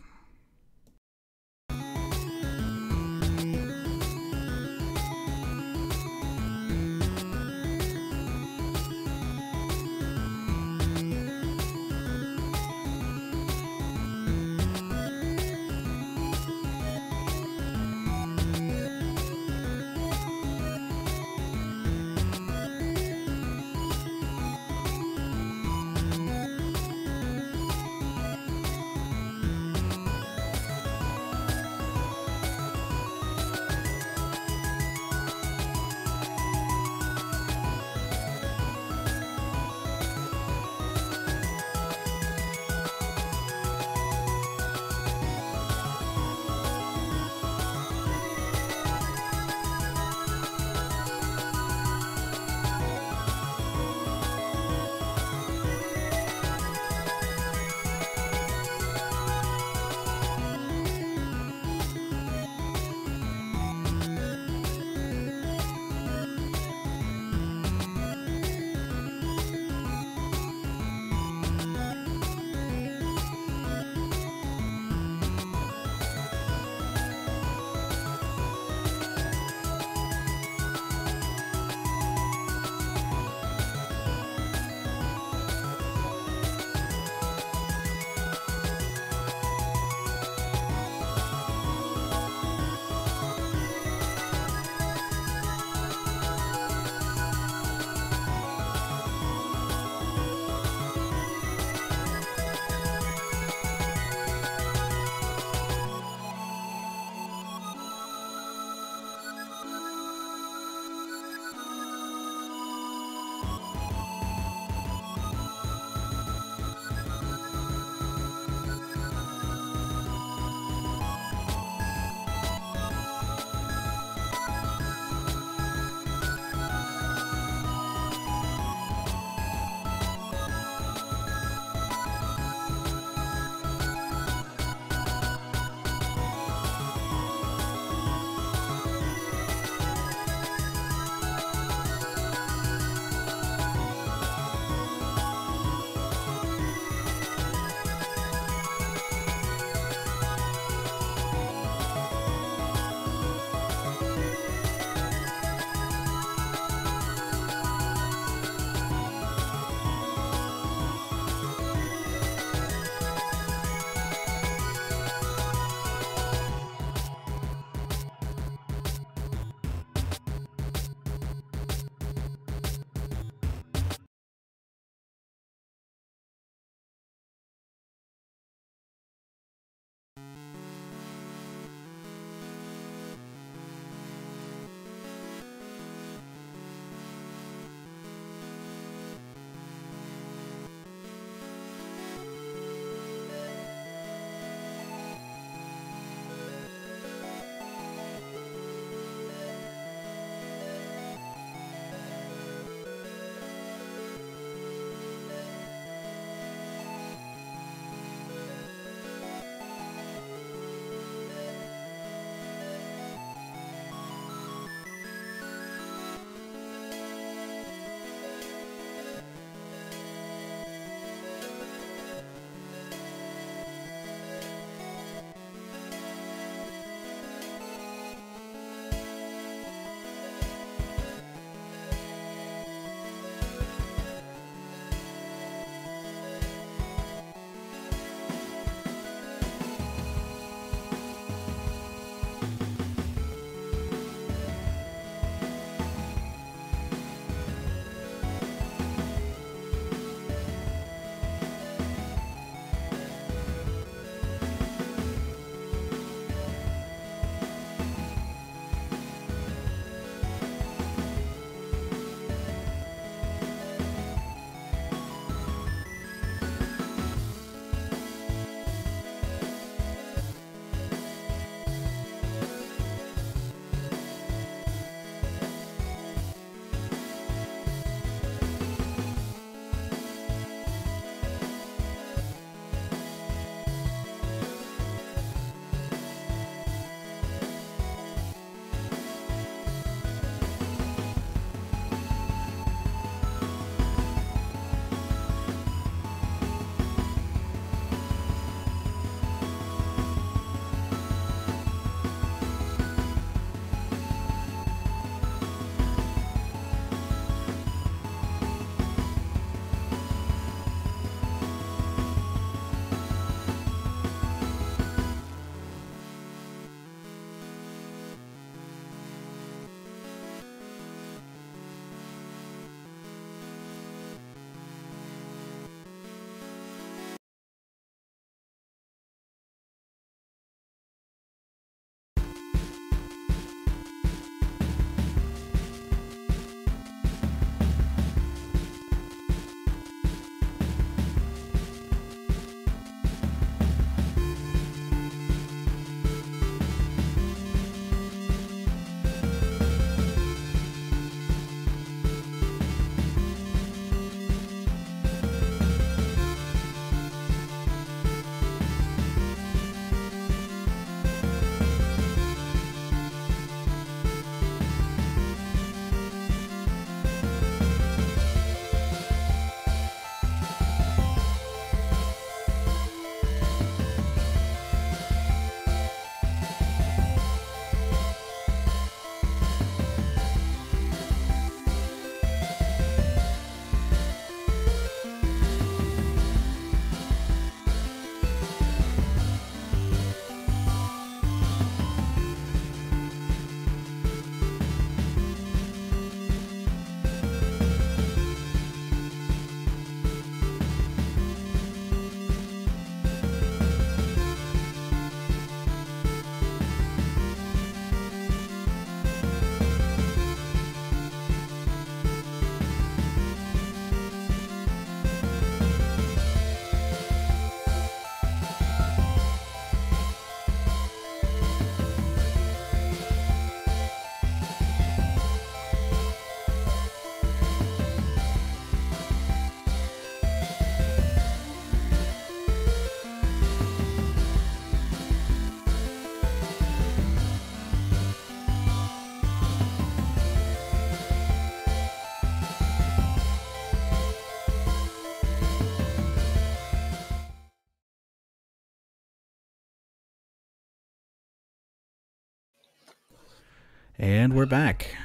A: And we're back.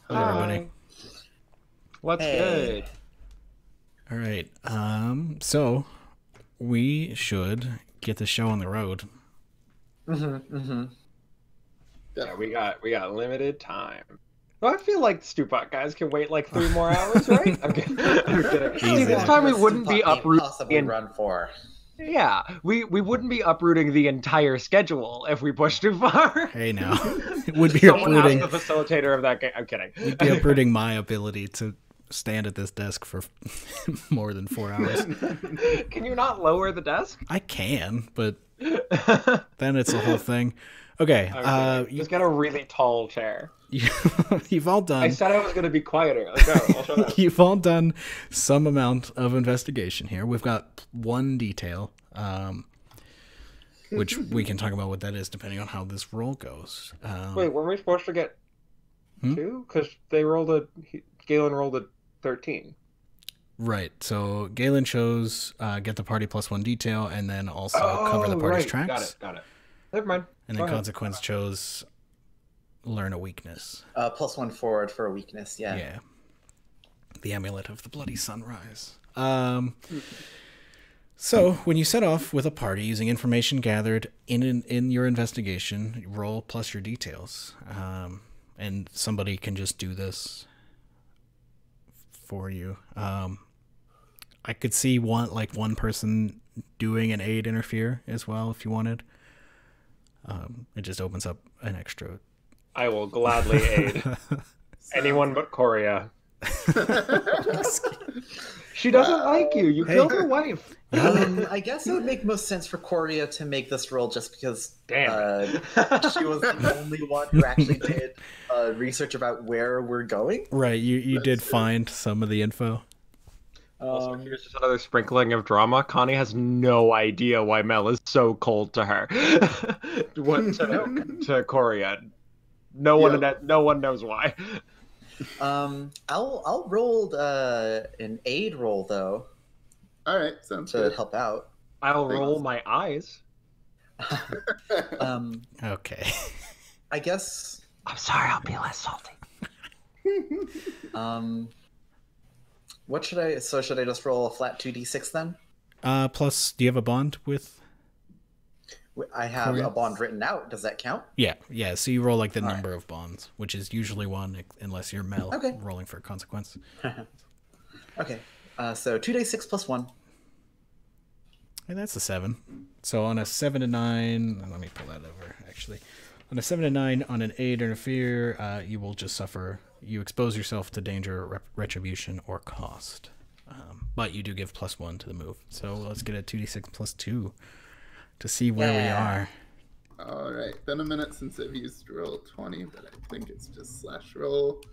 A: Hello, everybody.
B: What's good?
A: All right. So we should get the show on the road.
B: Yeah, we got limited time. Well, I feel like the Stupot guys can wait like 3 more hours, right? I'm kidding. See, this time we wouldn't be uprooting.
D: Run for.
B: Yeah, we wouldn't be uprooting the entire schedule if we pushed too far.
A: Hey, now. It would be
B: Someone
A: uprooting.
B: ask the facilitator of that game. I'm kidding.
A: It'd be uprooting my ability to stand at this desk for more than 4 hours.
B: Can you not lower the desk?
A: I can, but then it's a whole thing. Okay.
B: Just get a really tall chair.
A: You've all done.
B: I said I was going to be quieter. Let's go. I'll show that.
A: You've all done some amount of investigation here. We've got one detail, which we can talk about what that is depending on how this roll goes.
B: Wait, weren't we supposed to get 2? Because Galen rolled a 13.
A: Right. So Galen chose get the party +1 detail, and then also cover the party's tracks.
B: Got it. Never mind.
A: And then Consequence chose learn a weakness.
D: +1 forward for a weakness, yeah.
A: Yeah. The Amulet of the Bloody Sunrise. So when you set off with a party using information gathered in your investigation, you roll plus your details. And somebody can just do this for you. I could see one person doing an aid interfere as well if you wanted. It just opens up an extra.
B: I will gladly aid anyone but Coria. She doesn't like you. You killed her wife.
D: I guess it would make most sense for Coria to make this roll just because she was the only one who actually did research about where we're going.
A: Right, you did find some of the info.
B: Also, here's just another sprinkling of drama. Connie has no idea why Mel is so cold to her. To Coria. No one knows why.
D: I'll roll an aid roll though.
C: All right, sounds
D: to
C: good.
D: help out.
B: I'll roll my eyes.
A: Okay.
D: I guess.
B: I'm sorry. I'll be less salty.
D: What should I? So should I just roll a flat 2d6 then?
A: Plus, do you have a bond with?
D: I have a bond written out. Does that count?
A: Yeah. So you roll like the number of bonds, which is usually 1, unless you're Mel rolling for a consequence.
D: Okay. So 2d6 plus 1.
A: And that's a 7. So on a 7 to 9, let me pull that over. Actually, on a 7 to 9, on an aid interfere, you will just suffer. You expose yourself to danger, retribution, or cost. But you do give +1 to the move. So let's get a 2d6 plus 2 to see where we are.
C: All right. Been a minute since I've used roll 20, but I think it's just /roll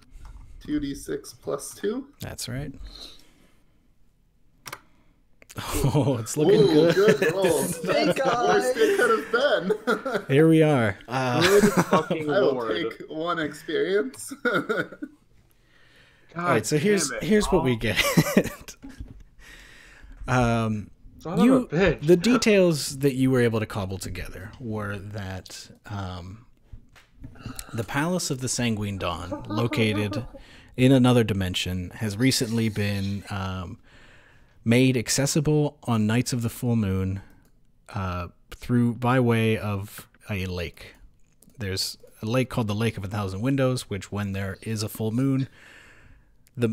C: 2d6 plus 2.
A: That's right. Oh, it's looking good.
C: Good roll. Thank God. Worst it could have been.
A: Here we are.
B: Good fucking
C: I will
B: lord.
C: take 1 experience.
A: All right, so here's what we get. The details that you were able to cobble together were that the Palace of the Sanguine Dawn, located in another dimension, has recently been made accessible on nights of the full moon by way of a lake. There's a lake called the Lake of 1,000 Windows, which when there is a full moon,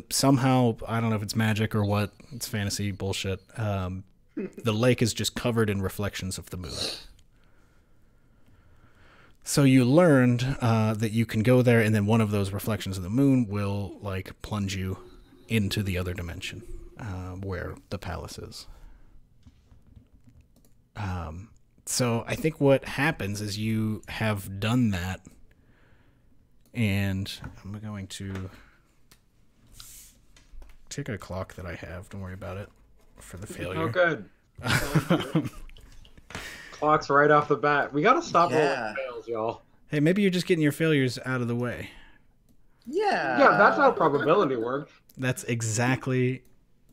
A: somehow, I don't know if it's magic or what, it's fantasy bullshit, the lake is just covered in reflections of the moon. So you learned that you can go there, and then one of those reflections of the moon will plunge you into the other dimension where the palace is. So I think what happens is you have done that, and I'm going to take a clock that I have. Don't worry about it for the failure.
B: Oh, good. Clock's right off the bat. We gotta stop rolling fails, y'all.
A: Hey, maybe you're just getting your failures out of the way.
D: Yeah.
B: Yeah, that's how probability works.
A: That's exactly.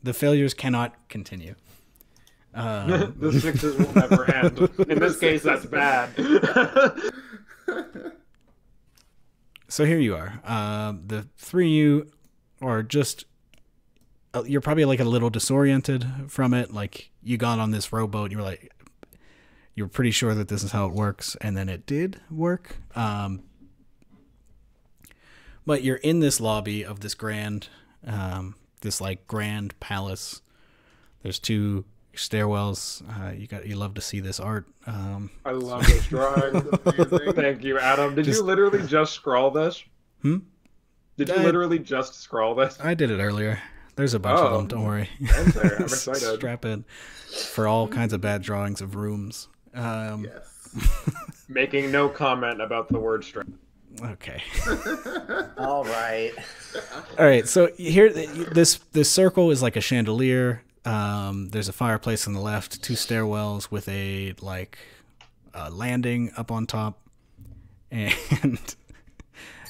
A: The failures cannot continue.
B: The 6s will never end. In this case, that's bad.
A: So here you are. The three of you are just... you're probably like a little disoriented from it. Like you got on this rowboat, you were like... You're pretty sure that this is how it works, and then it did work. But you're in this lobby of this grand... this like grand palace. There's 2 stairwells. You love to see this art.
B: I love this drawing. Thank you, Adam. Did you literally just scroll this? Did you literally just scroll this?
A: I did it earlier. There's a bunch of them. Don't worry.
B: I'm excited.
A: Strap in for all kinds of bad drawings of rooms.
C: Yes.
B: Making no comment about the word strap.
A: Okay.
D: All right.
A: All right. So here, this circle is like a chandelier. There's a fireplace on the left, 2 stairwells with a landing up on top, and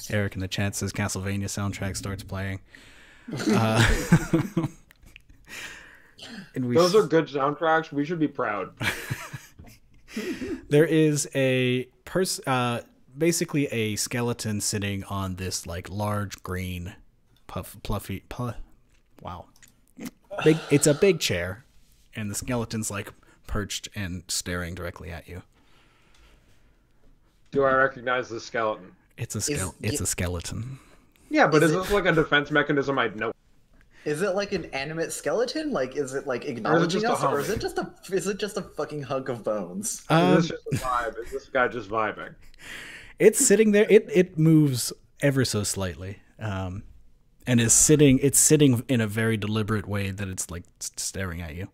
A: Eric in the chat says Castlevania soundtrack starts playing. And
B: Those are good soundtracks. We should be proud.
A: There is basically a skeleton sitting on this like large green wow. It's a big chair, and the skeleton's like perched and staring directly at you.
B: Do I recognize the skeleton?
A: It's a skeleton.
B: Yeah, but is this like a defense mechanism I'd know?
D: Is it like an animate skeleton? Like, is it like acknowledging us, or is it just a fucking hunk of bones?
B: Is this just a vibe? Is this guy just vibing?
A: It's sitting there. It moves ever so slightly, and it's sitting in a very deliberate way that it's like staring at you.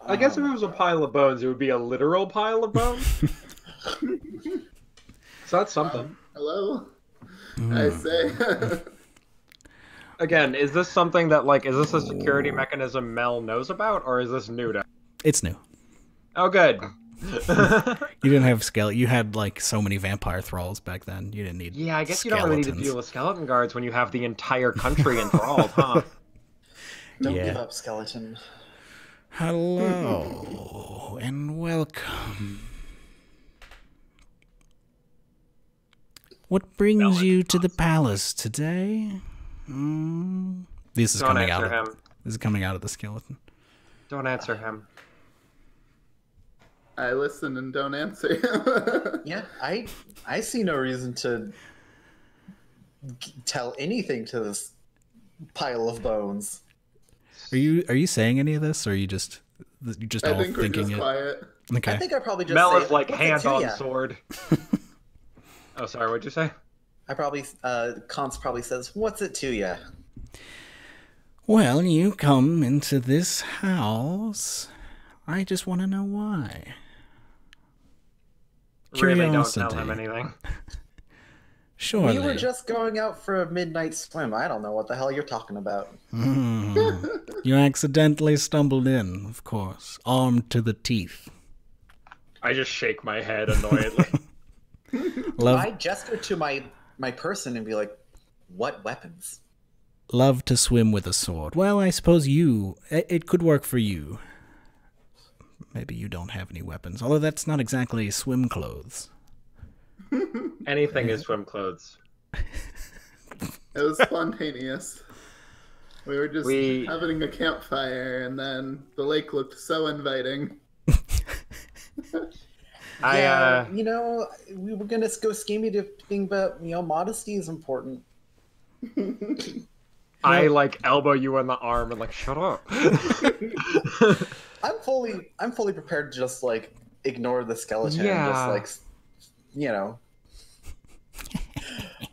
B: I guess if it was a pile of bones, it would be a literal pile of bones. So that's something.
C: Hello. I say.
B: Again, is this something that is this a security mechanism Mel knows about, or is this new to?
A: It's new.
B: Oh, good.
A: You didn't have skeleton. You had like so many vampire thralls back then. You didn't need.
B: Yeah, I guess you don't really need to deal with skeleton guards when you have the entire country enthralled, huh?
D: Don't give up, skeleton.
A: Hello and welcome. What brings you to the palace today? This is coming out. This is coming out of the skeleton.
B: Don't answer him.
C: I listen and don't answer.
D: Yeah, I see no reason to tell anything to this pile of bones.
A: Are you saying any of this, or are you just all
C: think we're
A: thinking
C: just
A: it?
C: quiet.
A: Okay.
D: I think I probably just
B: Mel
D: say,
B: is like hand on
D: ya?
B: sword. Oh, sorry. What'd you say?
D: I probably Kantz probably says, "What's it to ya?"
A: Well, you come into this house. I just want to know why.
B: Really don't
A: Curiosity.
B: tell him anything.
A: Surely.
D: We were just going out for a midnight swim. I don't know what the hell you're talking about.
A: You accidentally stumbled in, of course, armed to the teeth.
B: I just shake my head annoyedly.
D: I gesture to my person and be like, "What weapons?"
A: Love to swim with a sword. Well, I suppose it could work for you. Maybe you don't have any weapons, although that's not exactly swim clothes.
B: Anything is swim clothes.
C: It was spontaneous. We were just having a campfire, and then the lake looked so inviting.
D: We were gonna go scheming to thing, but modesty is important.
B: I elbow you in the arm and shut up.
D: I'm fully prepared to just ignore the skeleton and just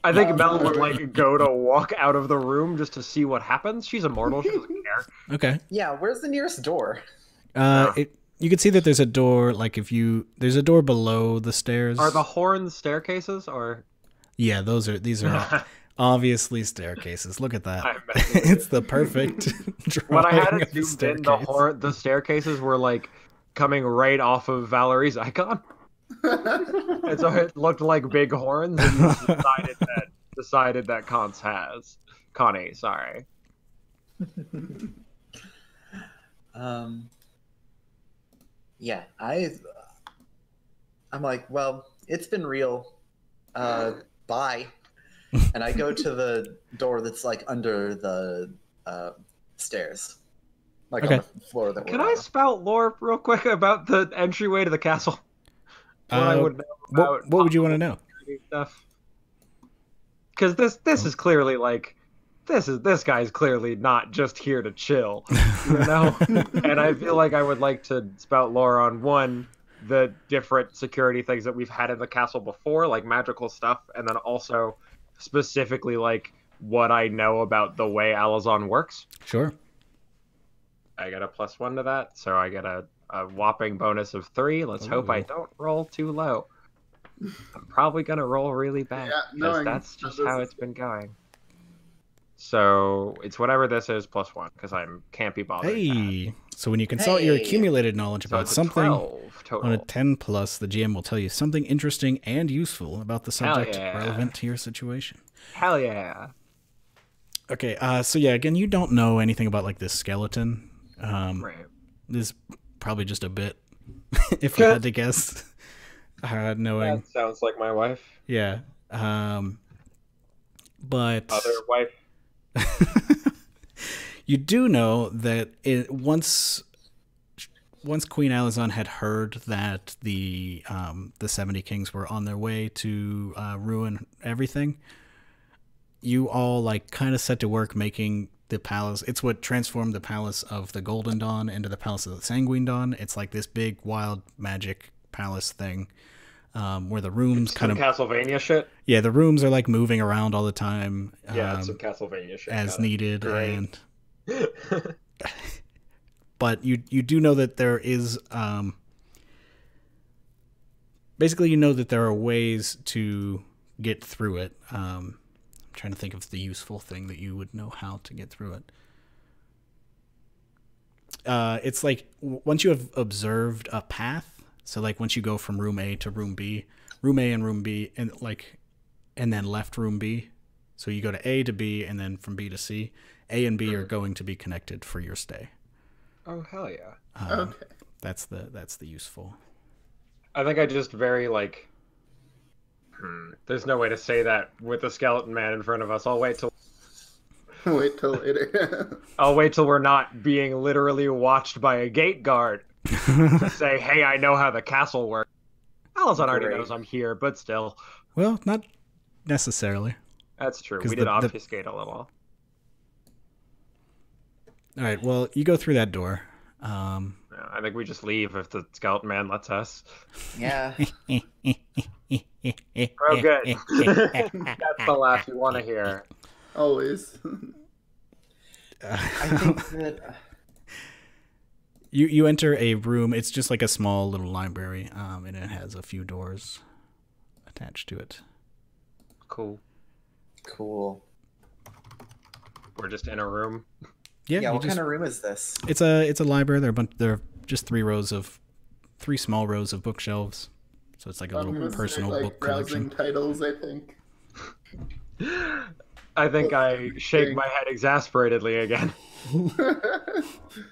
B: I think Mel would go to walk out of the room just to see what happens. She's immortal. She doesn't care.
A: Okay.
D: Yeah, where's the nearest door?
A: You can see that there's a door. There's a door below the stairs.
B: Are the horns staircases or?
A: Yeah, these are obviously staircases. Look at that. It's the perfect drawing.
B: When I had it
A: of the
B: zoomed in, the staircases were coming right off of Valerie's icon. And so it looked like big horns, and you decided that Connie, sorry.
D: Yeah, I'm like, well, it's been real. Bye. and I go to the door that's like under the stairs, like
A: Okay.
D: on the floor that
B: Can
D: we're
B: I
D: on.
B: spout lore real quick about the entryway to the castle? What I would know about
A: what would you want to know?
B: stuff. Because this is clearly like this guy's clearly not just here to chill, you know. And I feel like I would like to spout lore on one, the different security things that we've had in the castle before, like magical stuff, and then also specifically like what I know about the way Alazon works.
A: Sure.
B: I get a +1 to that, so I get a whopping bonus of 3. Let's hope I don't roll too low. I'm probably gonna roll really bad because that's just how it's been going. So it's whatever this is +1 because I can't be bothered.
A: Hey, so when you consult your accumulated knowledge
B: So
A: about
B: it's a
A: something
B: 12 total.
A: on a 10 plus, the GM will tell you something interesting and useful about the subject
B: yeah.
A: relevant to your situation.
B: Hell yeah!
A: Okay, so yeah, again, you don't know anything about like this skeleton.
B: Right.
A: This is probably just a bit, if you had to guess. Knowing,
B: That sounds like my wife.
A: yeah, but
B: Other wife.
A: you do know that once Queen Alazon had heard that the 70 Kings were on their way to ruin everything, you all like kind of set to work making the palace. It's what transformed the palace of the Golden Dawn into the palace of the Sanguine Dawn. It's like this big wild magic palace thing, where the rooms
B: Some Castlevania shit.
A: yeah, the rooms are like moving around all the time.
B: Yeah, it's some Castlevania shit.
A: as needed.
B: Great.
A: And but you do know that there is basically you know that there are ways to get through it. I'm trying to think of the useful thing that you would know how to get through it. It's like once you have observed a path, so like once you go from room A to room B, room A and room B, and then left room B, so you go to A to B and then from B to C, A and B are going to be connected for your stay.
B: Oh hell yeah!
C: Okay.
A: That's the useful.
B: I think I just very like. There's no way to say that with the skeleton man in front of us. I'll wait till.
C: Wait till later.
B: I'll wait till we're not being literally watched by a gate guard to say, "Hey, I know how the castle works." Alazon already knows I'm here, but still.
A: Well, not necessarily.
B: That's true.
A: 'Cause
B: We did
A: the-
B: obfuscate a little.
A: All right. Well, you go through that door.
B: Yeah, I think we just leave if the skeleton man lets us.
D: Yeah.
B: Oh, good. That's the laugh you want to hear.
C: Always.
D: I think that
A: You enter a room. It's just like a small little library, and it has a few doors attached to it.
B: Cool.
D: cool.
B: We're just in a room.
D: Yeah, what kind of room is this?
A: It's a library. There are just three small rows of bookshelves. So it's like a little personal
C: like
A: book
C: browsing
A: collection.
C: titles, I think.
B: I think I shake my head exasperatedly again.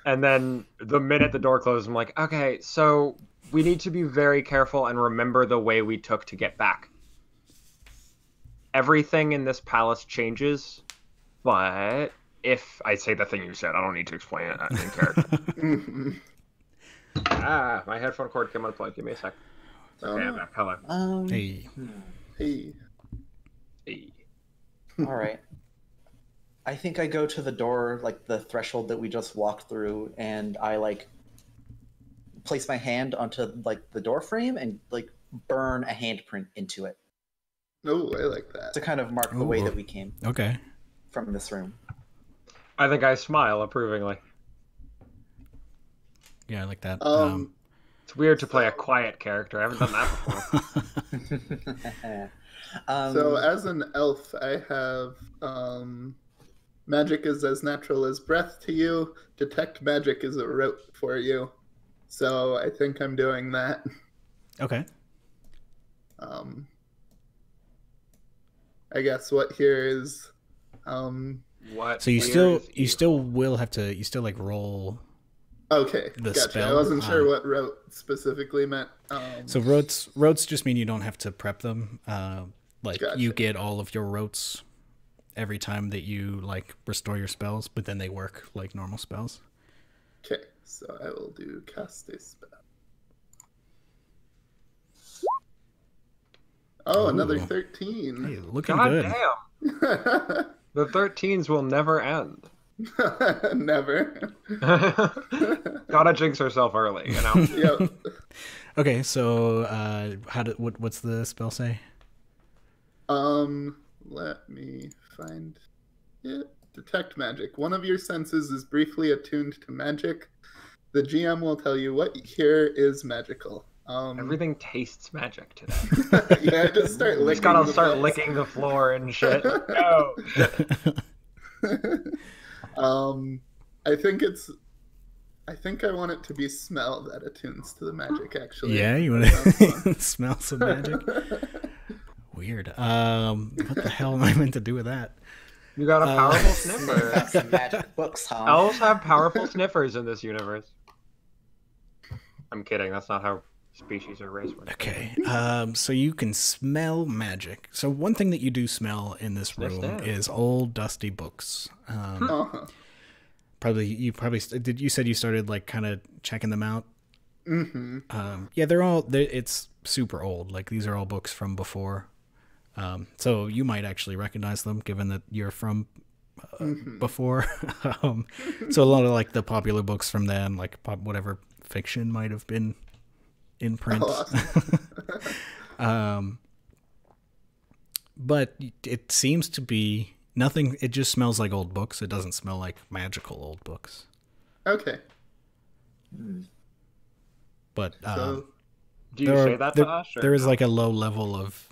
B: And then the minute the door closes, I'm like, okay, so we need to be very careful and remember the way we took to get back. Everything in this palace changes, but if I say the thing you said, I don't need to explain it in character. My headphone cord came unplugged. Give me a sec. Okay, I'm back. Hello.
A: Hey.
C: Hey.
B: Hey.
D: All right. I think I go to the door, like the threshold that we just walked through, and I like place my hand onto like the door frame and like burn a handprint into it
C: Oh, I like that.
D: to kind of mark the way that we came
A: Okay.
D: from this room.
B: I think I smile approvingly.
A: Yeah, I like that.
B: It's weird to play a quiet character. I haven't done that before.
C: So as an elf, I have magic is as natural as breath to you. Detect magic is a rote for you. So I think I'm doing that.
A: Okay.
C: I guess what here is
B: What?
A: So you
B: weird
A: still will have to like roll.
C: okay.
A: The
C: Gotcha.
A: spell,
C: I wasn't sure what rote specifically meant.
A: So rotes just mean you don't have to prep them. Like
C: Gotcha.
A: you get all of your rotes every time that you like restore your spells, but then they work like normal spells.
C: Okay, so I will do cast a spell. Oh, another
A: Ooh.
C: 13.
A: Hey, looking
B: God
A: good.
B: damn. The 13s will never end.
C: Never.
B: Gotta jinx herself early, you know?
C: Yep.
A: Okay, so what's the spell say?
C: Let me find it. Detect magic. One of your senses is briefly attuned to magic. The GM will tell you what here is magical.
B: Everything tastes magic today.
C: Yeah, just start licking.
B: Just gotta
C: the
B: start
C: books.
B: licking the floor and shit. No.
C: I think I want it to be smell that attunes to the magic, actually.
A: Yeah, you want to smell some magic? Weird. What the hell am I meant to do with that?
B: You got a powerful
D: Sniff
B: sniffer.
D: out some magic books, huh?
B: Elves have powerful sniffers in this universe. I'm kidding. That's not how species or race works.
A: Okay. So you can smell magic. So one thing that you do smell in this
B: Sniff
A: room
B: down.
A: is old dusty books.
C: Uh-huh.
A: You said you started like kind of checking them out.
C: Mm-hmm.
A: Yeah, it's super old. Like these are all books from before. So you might actually recognize them given that you're from before. So a lot of like the popular books from then, like whatever fiction might have been in print.
C: Oh, awesome.
A: But it seems to be nothing. It just smells like old books. It doesn't smell like magical old books.
C: Okay.
A: But
C: So,
B: Do you say that to us? Or
A: there is
B: no?
A: like a low level of.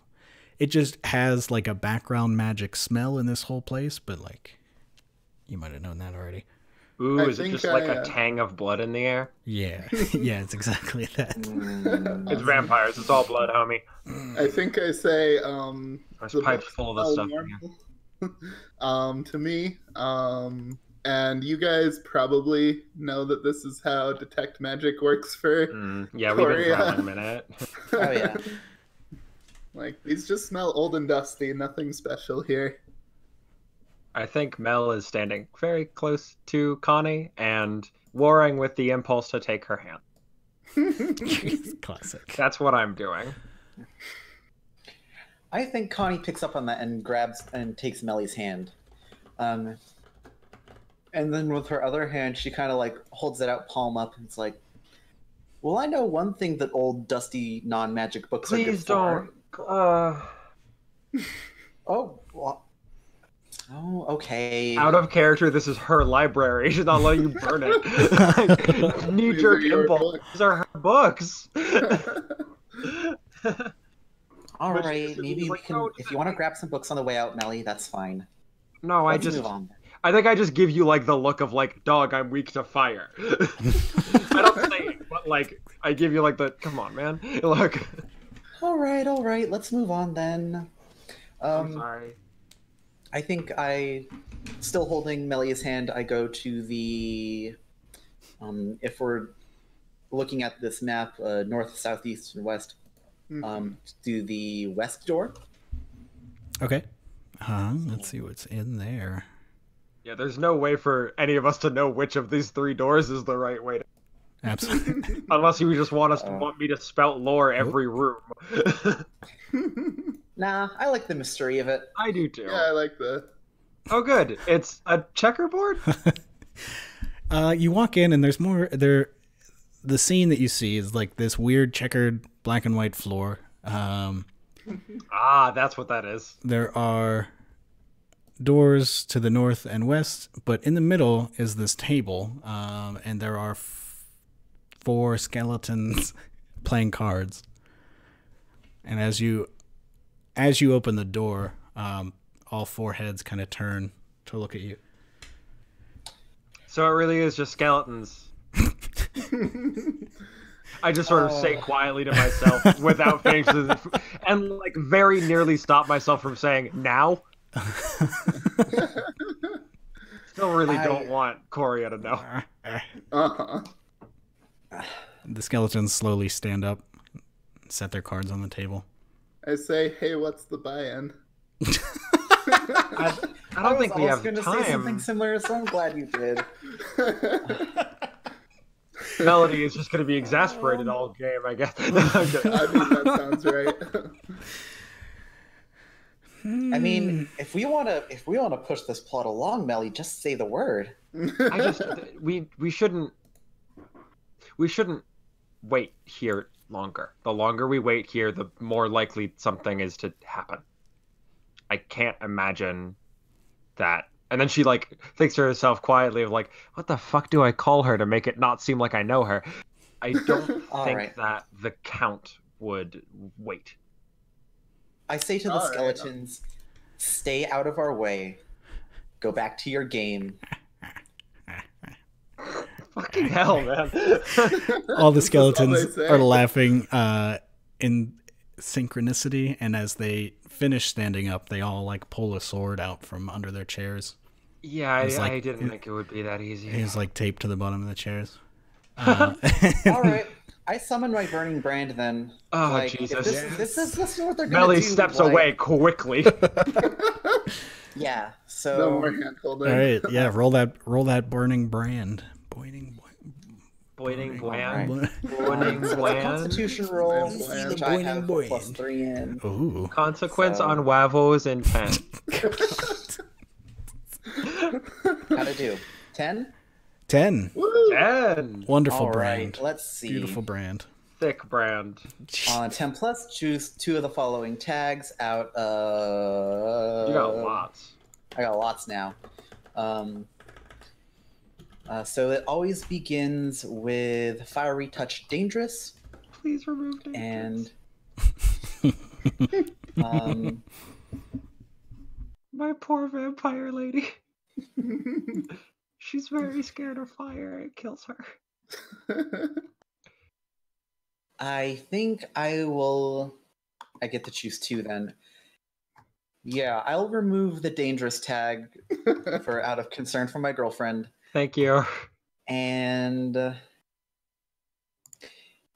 A: It just has like a background magic smell in this whole place, but like, you might have known that already.
B: Ooh,
C: I
B: is it
C: think
B: just like
C: I,
B: a tang of blood in the air?
A: Yeah, yeah, it's exactly that.
B: It's vampires. It's all blood, homie.
C: I think I say
B: There's
C: the
B: pipes
C: books
B: full of this
C: smell
B: stuff.
C: normal, to me. And you guys probably know that this is how detect magic works for
B: Yeah, we've been
C: Korea.
B: growling a minute.
D: Oh yeah.
C: Like, these just smell old and dusty, nothing special here.
B: I think Mel is standing very close to Connie and warring with the impulse to take her hand.
A: Classic.
B: That's what I'm doing.
D: I think Connie picks up on that and grabs and takes Melly's hand. And then with her other hand, she kind of like holds it out, palm up, and it's like, well, I know one thing that old, dusty, non-magic books are good
B: Please
D: for.
B: don't.
D: Oh, well, oh, okay.
B: Out of character, this is her library. She's not letting you burn it. Knee-jerk
C: These are your
B: impulse.
C: books.
B: These are her books.
D: All
B: But
D: right,
B: she's
D: maybe we
B: like,
D: can.
B: "No,
D: If you want to grab some books on the way out, Melly, that's fine.
B: No,
D: Let's move on.
B: I think I just give you like the look of like, dog, I'm weak to fire. I don't say it, but like I give you like the come on, man. Look.
D: All right. Let's move on then.
B: I'm sorry.
D: I think still holding Melia's hand, I go to the, if we're looking at this map, north, south, east, and west, to the west door.
A: Okay. Let's see what's in there.
B: Yeah, there's no way for any of us to know which of these three doors is the right way to
A: Absolutely.
B: unless you just want me to spout lore every room.
D: Nah, I like the mystery of it.
B: I do too.
C: Yeah, I like that.
B: Oh good. It's a checkerboard?
A: You walk in and there's more there. The scene that you see is like this weird checkered black and white floor.
B: That's what that is.
A: There are doors to the north and west, but in the middle is this table, and there are 4 skeletons playing cards. And as you open the door, all 4 heads kind of turn to look at you.
B: So it really is just skeletons. I just sort of say quietly to myself without finishing and like very nearly stop myself from saying now. Still really don't want Korea to know.
C: Uh-huh.
A: The skeletons slowly stand up, set their cards on the table.
C: I say, hey, what's the buy-in?
B: I don't think we have
D: going to say something
B: time.
D: similar, so I'm glad you did.
B: Melody is just going to be exasperated all game, I guess. I'm kidding.
C: I mean, that sounds right.
D: I mean, if we want to push this plot along, Melly, just say the word.
B: I just we shouldn't wait here longer. The longer we wait here, the more likely something is to happen. I can't imagine that. And then she like thinks to herself quietly of like, what the fuck do I call her to make it not seem like I know her? I don't think that the Count would wait.
D: I say to the skeletons, stay out of our way. Go back to your game.
B: Fucking hell, man.
A: All the skeletons are laughing in synchronicity, and as they finish standing up, they all like pull a sword out from under their chairs.
B: Yeah, I didn't think it would be that easy.
A: He's like taped to the bottom of the chairs.
D: All right. I summon my burning brand then.
B: Oh,
D: like,
B: Jesus.
D: This is what they're going to do.
B: Melly steps away quickly.
D: Yeah, so...
C: No more hand holding.
A: All right, yeah, roll that burning brand.
B: Boining
D: Right.
B: bland.
D: Constitution roll,
C: Bland.
D: which I have
A: Boing.
D: +3 in.
A: Ooh.
B: Consequence on Wavo's intent.
D: How'd I do? 10?
A: 10.
C: Woo!
B: 10.
A: Wonderful
D: All
A: brand.
D: right, let's see.
A: Beautiful brand.
B: Thick brand.
D: On 10 plus, choose 2 of the following tags out of...
B: You got lots.
D: I got lots now. So it always begins with Fiery Touch Dangerous.
B: Please remove dangerous.
D: And...
B: My poor vampire lady. She's very scared of fire. It kills her.
D: I think I get to choose 2 then. Yeah, I'll remove the dangerous tag out of concern for my girlfriend.
B: Thank you.
D: And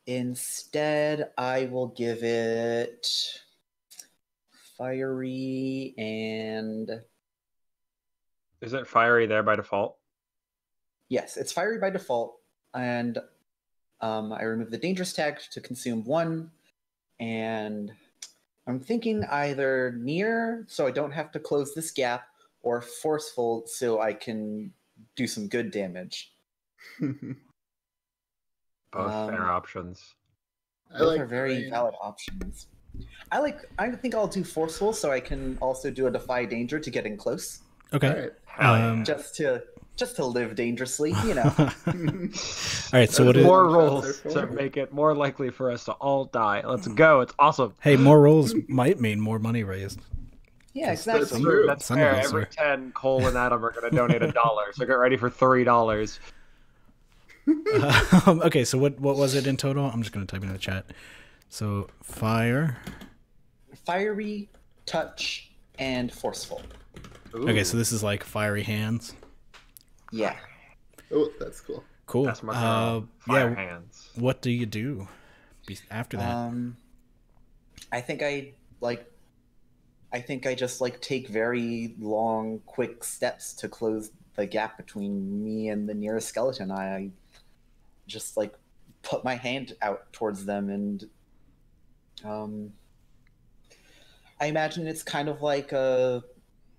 D: instead, I will give it fiery and...
B: Is it fiery there by default?
D: Yes, it's fiery by default. And I remove the dangerous tag to consume 1. And I'm thinking either near, so I don't have to close this gap, or forceful, so I can do some good damage.
B: Both fair options.
D: Those are very valid options. I think I'll do forceful, so I can also do a defy danger to get in close.
A: Okay.
C: Right.
D: Just to live dangerously, you know.
A: All right, so what is
B: more rolls to make it more likely for us to all die. Let's go. It's awesome.
A: Hey, more rolls might mean more money raised.
D: Yeah, exactly.
B: That's
A: Some
B: fair.
A: of us
B: Every
A: are.
B: 10, Cole and Adam are going to donate $1. So get ready for $3.
A: Okay, so what was it in total? I'm just going to type it in the chat. So fiery,
D: touch, and forceful.
B: Ooh,
A: okay, so this is like fiery hands.
D: Yeah.
C: Oh, that's cool.
A: Cool.
B: that's my girl. Fire hands.
A: What do you do after that?
D: I think I just like take very long, quick steps to close the gap between me and the nearest skeleton. I just like put my hand out towards them, and I imagine it's kind of like the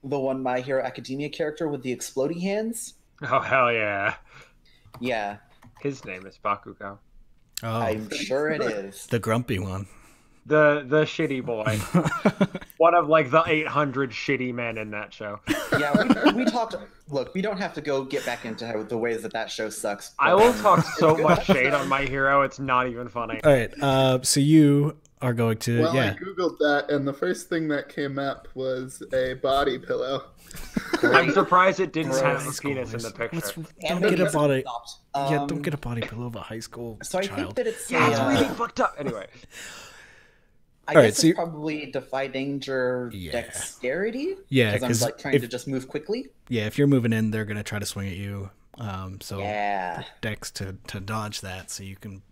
D: one My Hero Academia character with the explodey hands.
B: Oh, hell yeah.
D: Yeah,
B: His name is Bakugo.
A: Oh,
D: I'm sure it is.
A: the grumpy one.
B: The shitty boy. One of like the 800 shitty men in that show.
D: Yeah, we talked. Look, we don't have to go get back into the ways that show sucks.
B: I will talk so much shade on My Hero, it's not even funny.
A: All right, so you are going to
C: Well, I googled that, and the first thing that came up was a body pillow.
B: I'm surprised it didn't have a
A: Gross.
B: penis in the picture.
A: Don't get a body.
D: Yeah,
A: Don't get a body pillow of a high school
D: So I
A: child.
D: think that it's
B: Yeah, it's really fucked up. Anyway.
D: I
A: All right,
D: guess
A: so
D: it's probably defy danger
A: Yeah.
D: dexterity.
A: Yeah,
D: because I'm
A: 'cause
D: like trying
A: if-
D: to just move quickly.
A: Yeah, if you're moving in, they're gonna try to swing at you. So
D: Yeah.
A: Dex to dodge that, so you can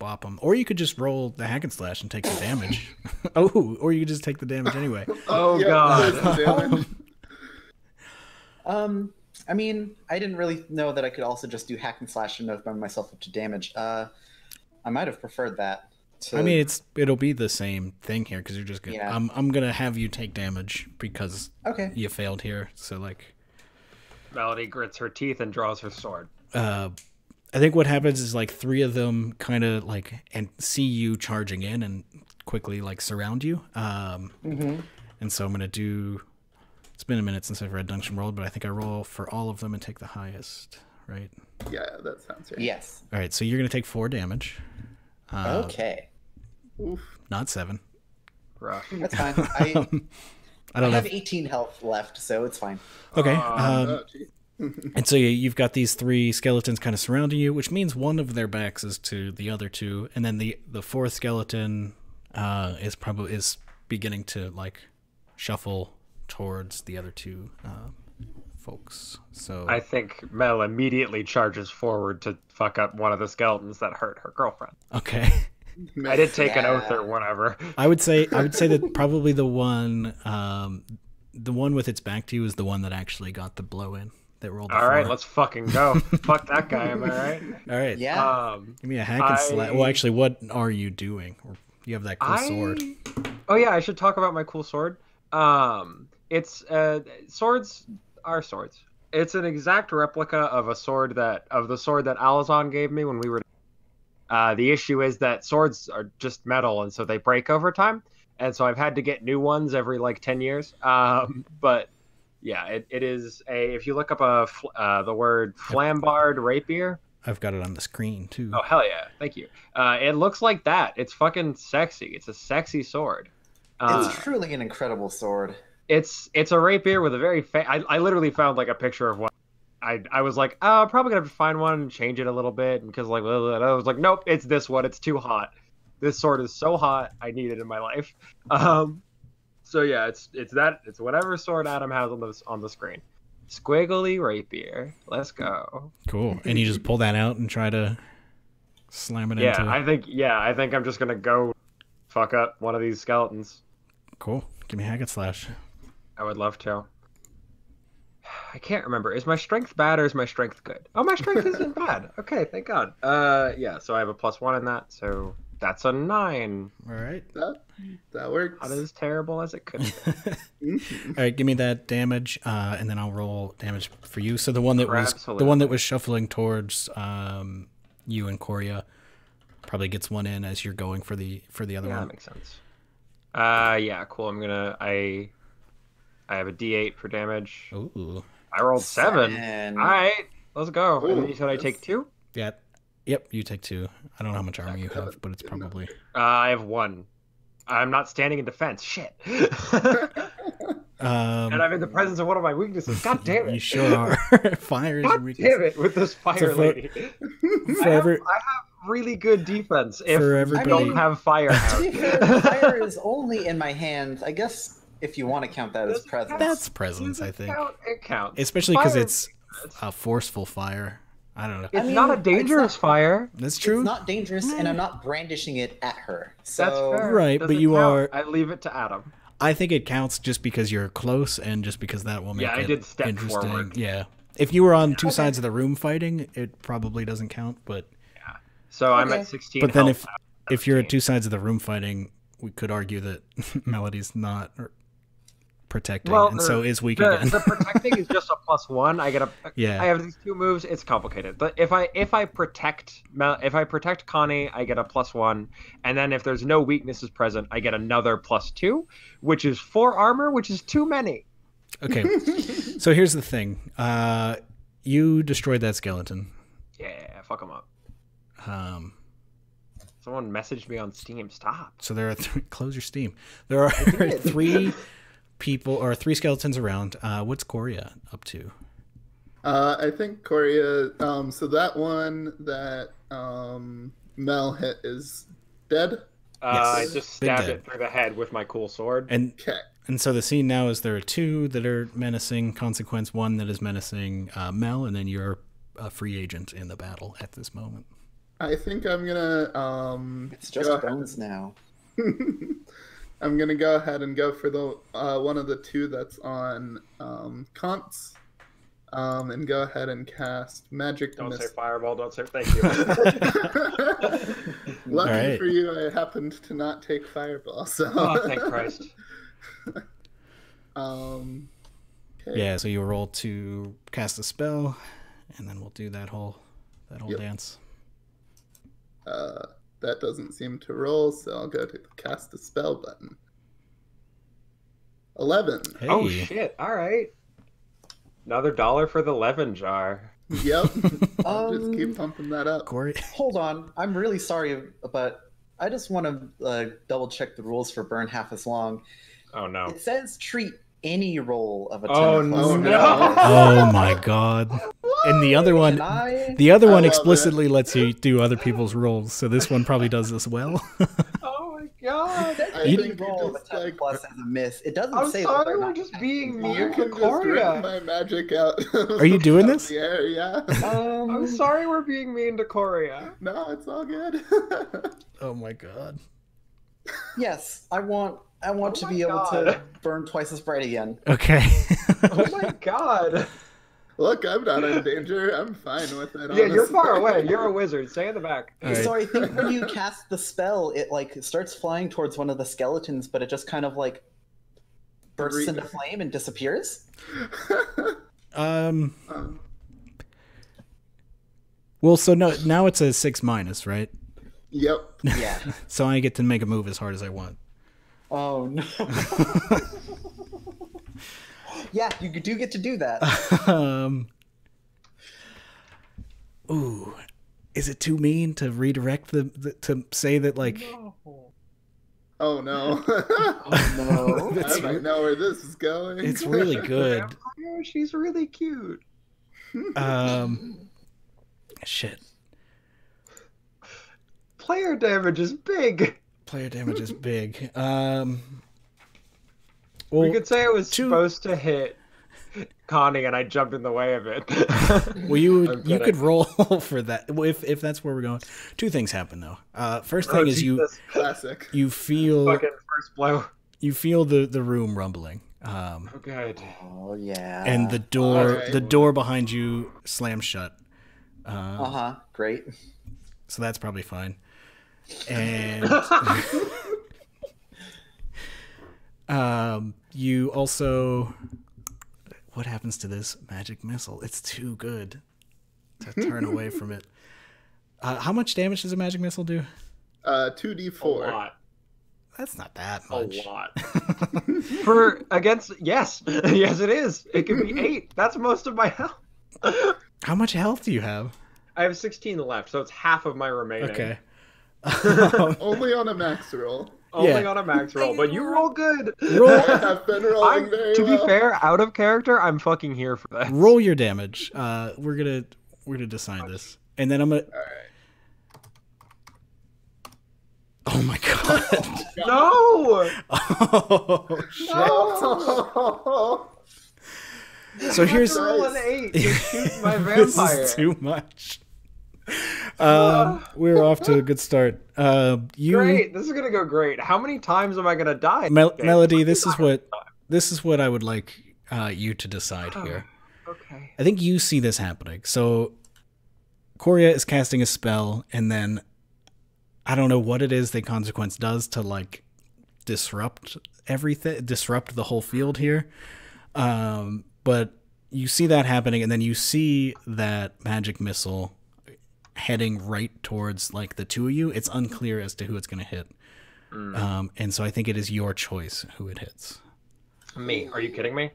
A: bop them. Or you could just roll the hack and slash and take the damage. Oh, or you could just take the damage anyway.
B: Oh,
C: Yeah,
B: God.
C: that's the damage.
D: I mean, I didn't really know that I could also just do hack and slash and open myself up to damage. I might have preferred that.
A: I mean, it'll be the same thing here because you're just gonna.
D: Yeah.
A: I'm gonna have you take damage because you failed here. So like,
B: Melody grits her teeth and draws her sword.
A: I think what happens is like 3 of them kind of like and see you charging in and quickly like surround you. And so I'm gonna do. It's been a minute since I've read Dungeon World, but I think I roll for all of them and take the highest, right?
C: Yeah, that sounds right.
D: Yes.
A: All right, so you're gonna take 4 damage.
D: Okay.
C: Oof.
A: Not 7.
B: Rough.
D: That's fine. I
A: I don't
D: have
A: have.
D: 18 health left, so it's fine.
A: Okay.
C: Oh, gee.
A: And so you've got these 3 skeletons kind of surrounding you, which means one of their backs is to the other 2, and then the 4th skeleton is beginning to like shuffle towards the other 2 folks. So
B: I think Mel immediately charges forward to fuck up one of the skeletons that hurt her girlfriend.
A: okay.
B: I did take an oath or whatever.
A: I would say that probably the one with its back to you is the one that actually got the blow in. That rolled.
B: All right, let's fucking go. Fuck that guy. Am I right?
A: All right.
D: Yeah.
A: Give me a hack and slash. Well, actually, what are you doing? You have that cool sword.
B: Oh yeah, I should talk about my cool sword. It's swords are swords. It's an exact replica of the sword that Alazan gave me when we were. The issue is that swords are just metal, and so they break over time. And so I've had to get new ones every like 10 years. But yeah, it is a. If you look up the word flambard rapier.
A: I've got it on the screen too.
B: Oh hell yeah! Thank you. It looks like that. It's fucking sexy. It's a sexy sword.
D: It's truly an incredible sword.
B: It's a rapier with a very. I literally found like a picture of one. I was like, oh, I'm probably gonna have to find one and change it a little bit because like I was like, nope, it's this one. It's too hot. This sword is so hot. I need it in my life. So yeah, it's whatever sword Adam has on the screen. Squiggly rapier. Let's go.
A: Cool. And you just pull that out and try to slam it into.
B: I think I'm just gonna go fuck up one of these skeletons.
A: Cool. Give me hack and slash.
B: I would love to. I can't remember. Is my strength bad or is my strength good? Oh, my strength isn't bad. Okay, thank God. Yeah, so I have a +1 in that, so that's a 9.
A: All right.
C: That works.
B: Not as terrible as it could be.
A: All right, give me that damage, and then I'll roll damage for you. So the one that was shuffling towards you and Korea probably gets one in as you're going for the other one.
B: That makes sense. Yeah, cool. I have a D8 for damage.
A: Ooh.
B: I rolled 7. All right, let's go. And then you said I take 2?
A: Yeah. Yep, you take 2. I don't know how much armor you have, but it's probably...
B: I have 1. I'm not standing in defense. Shit. And I'm in the presence of one of my weaknesses. God damn it.
A: You sure are. Fire is
B: God
A: weakness.
B: damn it, with this fire lady. I have really good defense if I don't have fire.
D: Fire is only in my hand. I guess if you want to count that as presence.
A: That's presence, I think.
B: It counts.
A: Especially because it's a forceful fire. I don't know.
B: It's not a dangerous fire.
A: That's true.
D: It's not dangerous, and I'm not brandishing it at her. So
B: that's fair.
A: Right, but you are.
B: I leave it to Adam.
A: I think it counts just because you're close, and just because that will make it
B: I did step
A: interesting.
B: Forward.
A: Yeah. If you were on two sides of the room fighting, it probably doesn't count. But
B: yeah. So I'm at 16.
A: But then if you're at two sides of the room fighting, we could argue that Melody's not protecting, and so is weak again.
B: The protecting is just a +1. I get I have these 2 moves. It's complicated. But if I protect Connie, I get a +1, and then if there's no weaknesses present, I get another +2, which is 4 armor, which is too many.
A: Okay, so here's the thing. You destroyed that skeleton.
B: Yeah, fuck them up. Someone messaged me on Steam. Stop.
A: So there are close your Steam. There are 3 people or 3 skeletons around. What's Korea up to?
C: I think Korea. So that one that Mel hit is dead.
B: I just stabbed it through the head with my cool sword.
A: And so the scene now is there are 2 that are menacing Consequence, 1 that is menacing Mel, and then you're a free agent in the battle at this moment.
C: I think I'm gonna
D: It's just bones now.
C: I'm gonna go ahead and go for the one of the two that's on Kant's, and go ahead and cast Magic
B: Don't
C: Missile.
B: say fireball. Don't say thank you.
C: Lucky
A: Alright.
C: for you, I happened to not take fireball. So.
B: Oh, thank Christ.
C: Okay.
A: Yeah, so you roll to cast a spell, and then we'll do that whole
C: Yep.
A: dance.
C: That doesn't seem to roll, so I'll go to the cast a spell button. 11.
A: Hey.
B: Oh, shit. All right. Another $1 for the 11 jar.
C: Yep. I'll just keep pumping that up.
A: Corey.
D: Hold on. I'm really sorry, but I just want to double check the rules for burn half as long.
B: Oh, no.
D: It says treat any roll of a 10
B: Oh,
D: plus
C: no.
D: damage.
A: Oh my god. And the other one,
D: Can I?
A: the other
C: I
A: one
C: love
A: explicitly lets you do other people's rolls, so this one probably does as well.
B: Oh, my God.
C: I
D: Any
C: think you
D: roll of a
C: just
D: 10
C: like
D: plus as a miss. It doesn't
B: I'm
D: say
B: sorry,
D: whether or
B: we're
D: not
B: just
D: you
B: being
D: can
B: mean
C: you
B: to
C: can just rip
B: Coria.
C: my magic out.
A: Are you doing this?
C: The air, yeah.
B: I'm sorry we're being mean to Coria.
C: No, it's all good.
A: Oh my god.
D: Yes, I want
B: Oh
D: to
B: my
D: be able
B: God.
D: to burn twice as bright again.
A: Okay.
B: Oh, my God.
C: Look, I'm not in danger. I'm fine with it.
B: Yeah, you're
C: honestly.
B: far away. You're a wizard. Stay in the back.
A: All right.
D: So I think when you cast the spell, it like starts flying towards one of the skeletons, but it just kind of like bursts into flame and disappears.
A: Well, so no, now it's a 6-, right?
C: Yep.
D: Yeah.
A: So I get to make a move as hard as I want.
D: Oh no. Yeah, you do get to do that.
A: Ooh, is it too mean to redirect to say that like?
C: Oh no.
D: No.
C: I might know where this is going.
A: It's really good.
B: Vampire, she's really cute.
A: Shit.
B: Player damage is big.
A: Player damage is big.
B: We
A: Well,
B: could say it was
A: two-
B: supposed to hit Connie, and I jumped in the way of it.
A: well, you
B: I'm
A: you
B: kidding.
A: could roll for that if that's where we're going. Two things happen though. First thing is
B: Jesus.
C: Classic.
A: you feel
B: Fucking first blow.
A: the room rumbling.
B: Oh, good.
D: Oh yeah.
A: And the
C: Alright.
A: door behind you slams shut.
D: Great.
A: So that's probably fine. And you also, what happens to this magic missile? It's too good to turn away from it. How much damage does a magic missile do?
C: 2d4.
B: A lot.
A: That's not that
B: A
A: much.
B: lot. Yes, yes, it is. It can be 8. That's most of my health.
A: How much health do you have?
B: I have 16 left, so it's half of my remaining.
A: Okay.
C: Only on a max roll.
B: Only
A: Yeah.
B: on a max roll, but you roll good.
A: Roll,
C: I have been rolling very
B: to be
C: well.
B: fair, out of character, I'm fucking here for that.
A: roll your damage. We're gonna decide this, and then I'm gonna.
C: All right.
A: Oh my god!
B: No!
A: Oh shit!
C: Oh.
A: So here's
B: roll an 8 to shoot my
A: this
B: vampire.
A: is too much. We're off to a good start. You,
B: Great, this is gonna go great. How many times am I gonna die?
A: Melody. This is what I would like you to decide here.
B: Okay.
A: I think you see this happening. So Coria is casting a spell, and then I don't know what it is that Consequence does to like disrupt everything, disrupt the whole field here. But you see that happening, and then you see that magic missile heading right towards like the two of you. It's unclear as to who it's going to hit. And so I think it is your choice who it hits.
B: Me? Are you kidding me?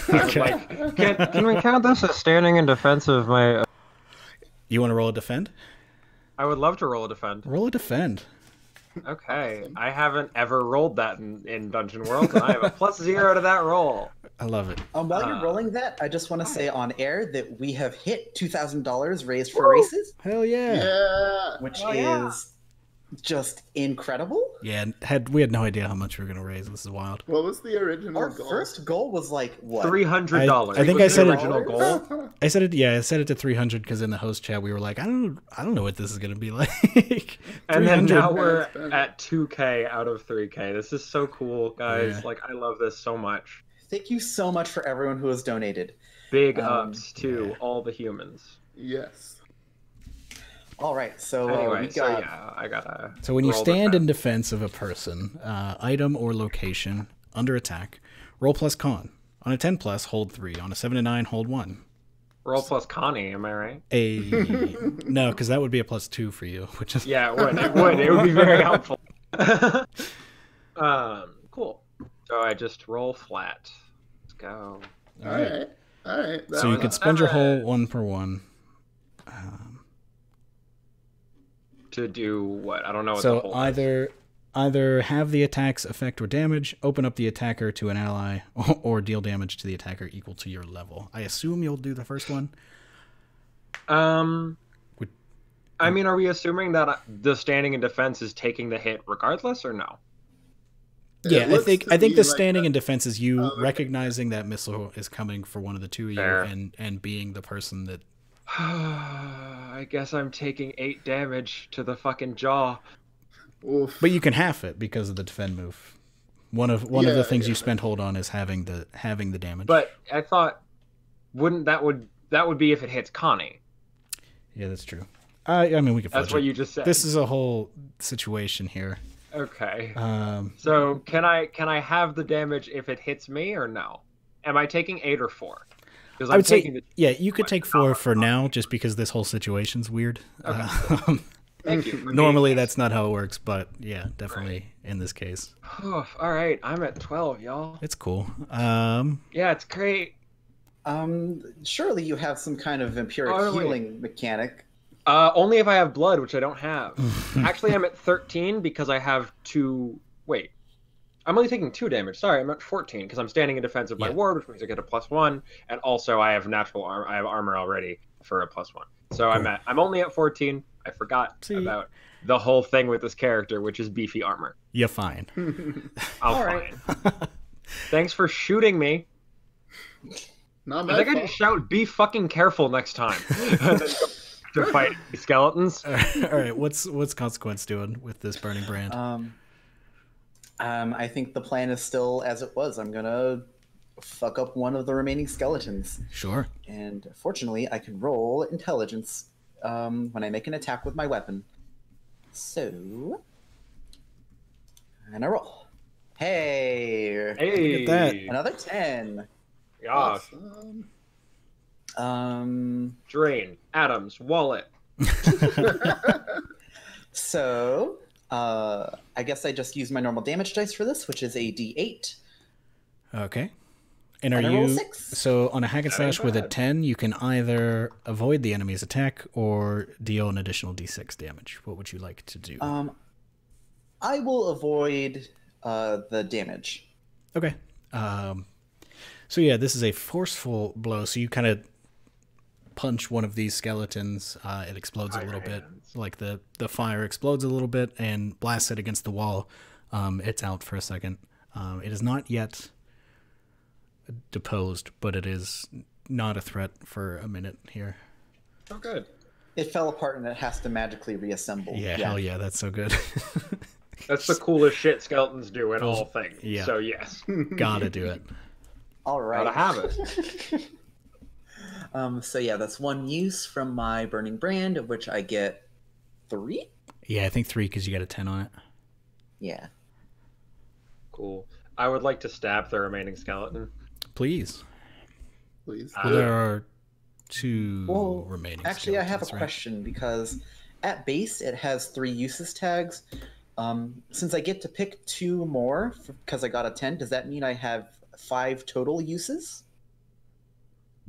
A: Okay.
B: Can we count this as standing in defense of my?
A: You want to roll a defend?
B: I would love to roll a defend.
A: Roll a defend.
B: Okay, I haven't ever rolled that in Dungeon World, and I have a +0 to that roll.
A: I love it.
D: While you're rolling that, I just want to say on air that we have hit $2,000 raised for races,
A: Hell yeah.
C: Yeah.
D: which
B: Oh, yeah.
D: is just incredible.
A: Yeah, we had no idea how much we were going to raise. This is wild.
C: What was the original
D: Our
C: goal?
D: first goal was like what?
B: $300.
A: I think
B: was
A: I said
B: the
A: it-
B: original goal.
A: I said it. Yeah, I said it to 300 because in the host chat we were like, I don't know what this is going to be like.
B: And then
A: 300.
B: now we're at 2K out of 3K. This is so cool, guys.
A: Yeah.
B: Like, I love this so much.
D: Thank you so much for everyone who has donated.
B: Big ups to
A: yeah.
B: all the humans.
C: Yes.
D: All right, so
B: Anyway,
D: we got.
B: so yeah, I gotta.
A: So when you
B: roll
A: stand
B: defense.
A: in defense of a person, item, or location under attack, roll plus con. On a 10 plus, hold 3. On a 7 to 9, hold 1.
B: Roll plus Connie, am I right?
A: No, because that would be a plus 2 for you, which is
B: Yeah, it would. It would. It would be very helpful. Cool. So I just roll flat. Let's go.
A: all right.
C: All right. That
A: So you
C: was
A: could spend your whole 1 per 1.
B: To do what? I don't know what the
A: So
B: whole
A: either have the attacks affect or damage, open up the attacker to an ally, or deal damage to the attacker equal to your level. I assume you'll do the first one.
B: Would- I mean, are we assuming that the standing in defense is taking the hit regardless, or no?
C: It
A: Yeah, I
C: looks
A: think
C: to
A: I think
C: me
A: the
C: like
A: standing
C: that.
A: in defense is you
C: okay.
A: recognizing that missile is coming for one of the two of you,
B: Fair.
A: and being the person that.
B: I guess I'm taking 8 damage to the fucking jaw.
C: Oof.
A: But you can half it because of the defend move. One of the things
C: Yeah.
A: you spend hold on is having the damage.
B: But I thought, wouldn't that would be if it hits Connie?
A: Yeah, that's true. I mean, we can.
B: That's
A: fudge
B: what
A: it.
B: you just said.
A: This is a whole situation here.
B: Okay.
A: Um,
B: So can I have the damage if it hits me or no? Am I taking 8 or 4? Because
A: I
B: I'm
A: would say,
B: taking the.
A: yeah, you could take 4 for now, just because this whole situation's weird.
B: Thank you. for
A: Normally,
B: being-
A: that's not how it works, but yeah, definitely in this case,
B: All right, I'm at 12, y'all.
A: it's cool.
B: Yeah, it's great.
D: Surely you have some kind of empiric
B: Oh, wait.
D: healing mechanic.
B: Only if I have blood, which I don't have. Actually, I'm at 13 because I have 2. Wait, I'm only taking 2 damage. Sorry, I'm at 14 because I'm standing in defense of my
A: Yeah.
B: ward, which means I get a +1, and also I have natural armor. I have armor already for a +1. So I'm only at 14. I forgot
A: See.
B: about the whole thing with this character, which is beefy armor.
A: You're fine.
B: I'll
D: All right.
B: fine. Thanks for shooting me.
C: Not
B: I
C: my
B: think I
C: fault.
B: just shout, "Be fucking careful next time." And then go to fight these skeletons.
A: All right, what's Consequence doing with this burning brand?
D: I think the plan is still as it was. I'm gonna fuck up one of the remaining skeletons,
A: Sure.
D: and fortunately, I can roll intelligence when I make an attack with my weapon. So, and I roll. Hey,
B: Hey,
A: at that.
D: another 10.
B: Yeah,
C: Awesome.
B: drain Adam's wallet.
D: So, I guess I just use my normal damage dice for this, which is a D8.
A: Okay. And are
D: And I roll
A: you
D: 6.
A: so on a hack and
B: That ain't
A: slash with a
B: bad.
A: 10? You can either avoid the enemy's attack or deal an additional d6 damage. What would you like to do?
D: I will avoid the damage.
A: Okay. So yeah, this is a forceful blow. So you kind of punch one of these skeletons. It explodes a little bit. Like the fire explodes a little bit and blasts it against the wall. It's out for a second. It is not yet deposed, but it is not a threat for a minute here.
B: Oh, good.
D: It fell apart and it has to magically reassemble.
A: Yeah, hell yeah, that's so good.
B: That's the coolest shit skeletons do in all things.
A: Yeah.
B: So yes,
A: Gotta do it.
D: All right.
B: gotta have it.
D: So yeah, that's one use from my burning brand, of which I get 3.
A: Yeah, I think 3 because you got a 10 on it.
D: Yeah.
B: Cool. I would like to stab the remaining skeleton.
A: Please.
C: Please.
A: Well, there are 2 remaining.
D: Actually, I have a
A: skeletons, right?
D: question because at base it has 3 uses tags. Since I get to pick 2 more because I got a 10, does that mean I have 5 total uses?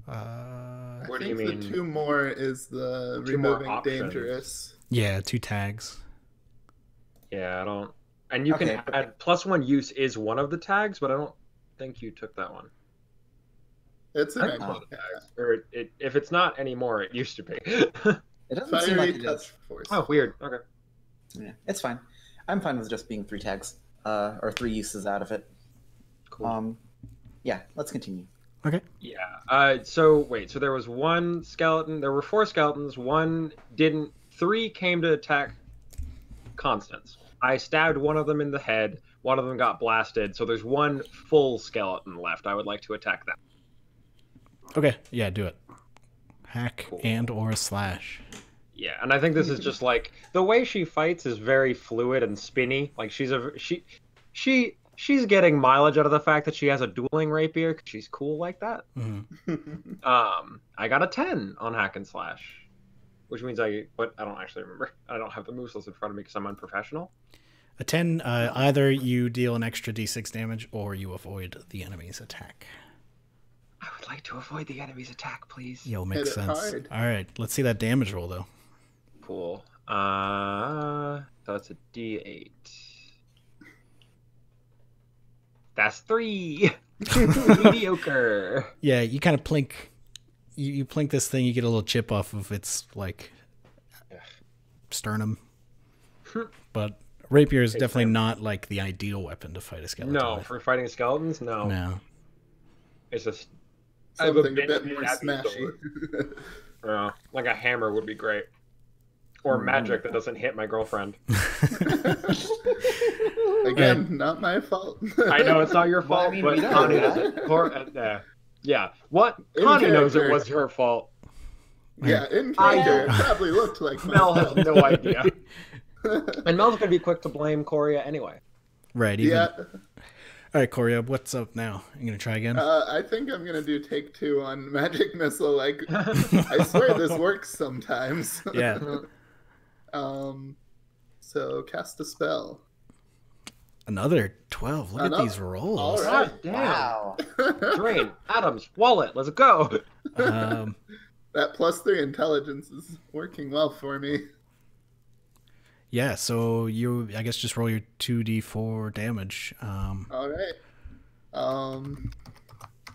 C: I
B: What do
C: think
B: you
C: the
B: mean?
C: 2 more is the
B: 2 more
C: removing
B: options.
C: dangerous.
A: Yeah, 2 tags.
B: Yeah, I don't. And you
D: Okay,
B: can add +1 use is one of the tags, but I don't think you took that one.
C: It's an
B: I
C: actual
B: thought Or if it's not anymore, it used to be.
D: It doesn't seem
C: Fiery
D: like it
C: touch
D: is.
C: force.
B: Oh, weird. Okay.
D: Yeah, it's fine. I'm fine with just being 3 tags, or 3 uses out of it.
B: Cool.
D: Yeah, let's continue.
A: Okay.
B: Yeah. So wait. So there was 1 skeleton. There were 4 skeletons. 1 didn't. 3 came to attack Constance. I stabbed one of them in the head. One of them got blasted. So there's 1 full skeleton left. I would like to attack that.
A: Okay. Yeah, do it. Hack
B: Cool.
A: and or slash.
B: Yeah, and I think this is just like the way she fights is very fluid and spinny. Like she's getting mileage out of the fact that she has a dueling rapier 'cause she's cool like that.
A: Mm-hmm.
B: I got a 10 on hack and slash, which means I don't actually remember. I don't have the moves list in front of me because I'm unprofessional.
A: A 10, either you deal an extra d6 damage or you avoid the enemy's attack.
B: I would like to avoid the enemy's attack, please.
A: Yo, makes
C: Hit it
A: sense.
C: hard.
A: All right, let's see that damage roll, though.
B: Cool. So it's a D8. That's 3. Mediocre.
A: Yeah, you kind of plink. You plink this thing, you get a little chip off of its, like, sternum. But rapier is definitely not, like, the ideal weapon to fight a skeleton
B: No,
A: with.
B: for fighting skeletons, no.
A: No.
B: It's just I have a
C: Something a bit
B: bit
C: more
B: stabby
C: smashy.
B: sword. Like a hammer would be great. Or magic that doesn't hit my girlfriend.
C: Again, not my fault.
B: I know it's not your
D: Well, I
B: fault,
D: mean,
B: but
D: we don't
B: Connie
D: know
B: doesn't. Yeah. What?
C: In
B: Connie knows it
C: character.
B: was her fault.
C: Yeah, in
B: I
C: character, it
B: know.
C: probably looked like my
B: Mel has
C: fault.
B: no idea. And Mel's gonna be quick to blame Coria anyway.
A: Right, even.
C: Yeah,
A: All right, Corey, what's up now? You going to try again?
C: I think I'm gonna do take 2 on magic missile. Like, I swear this works sometimes.
A: Yeah.
C: So cast a spell.
A: Another 12. Look at these rolls.
C: All right.
B: God damn.
D: Wow.
B: Drain, Adams, wallet, let's go.
C: That +3 intelligence is working well for me.
A: Yeah, so you, I guess, just roll your 2d4 damage.
C: All right.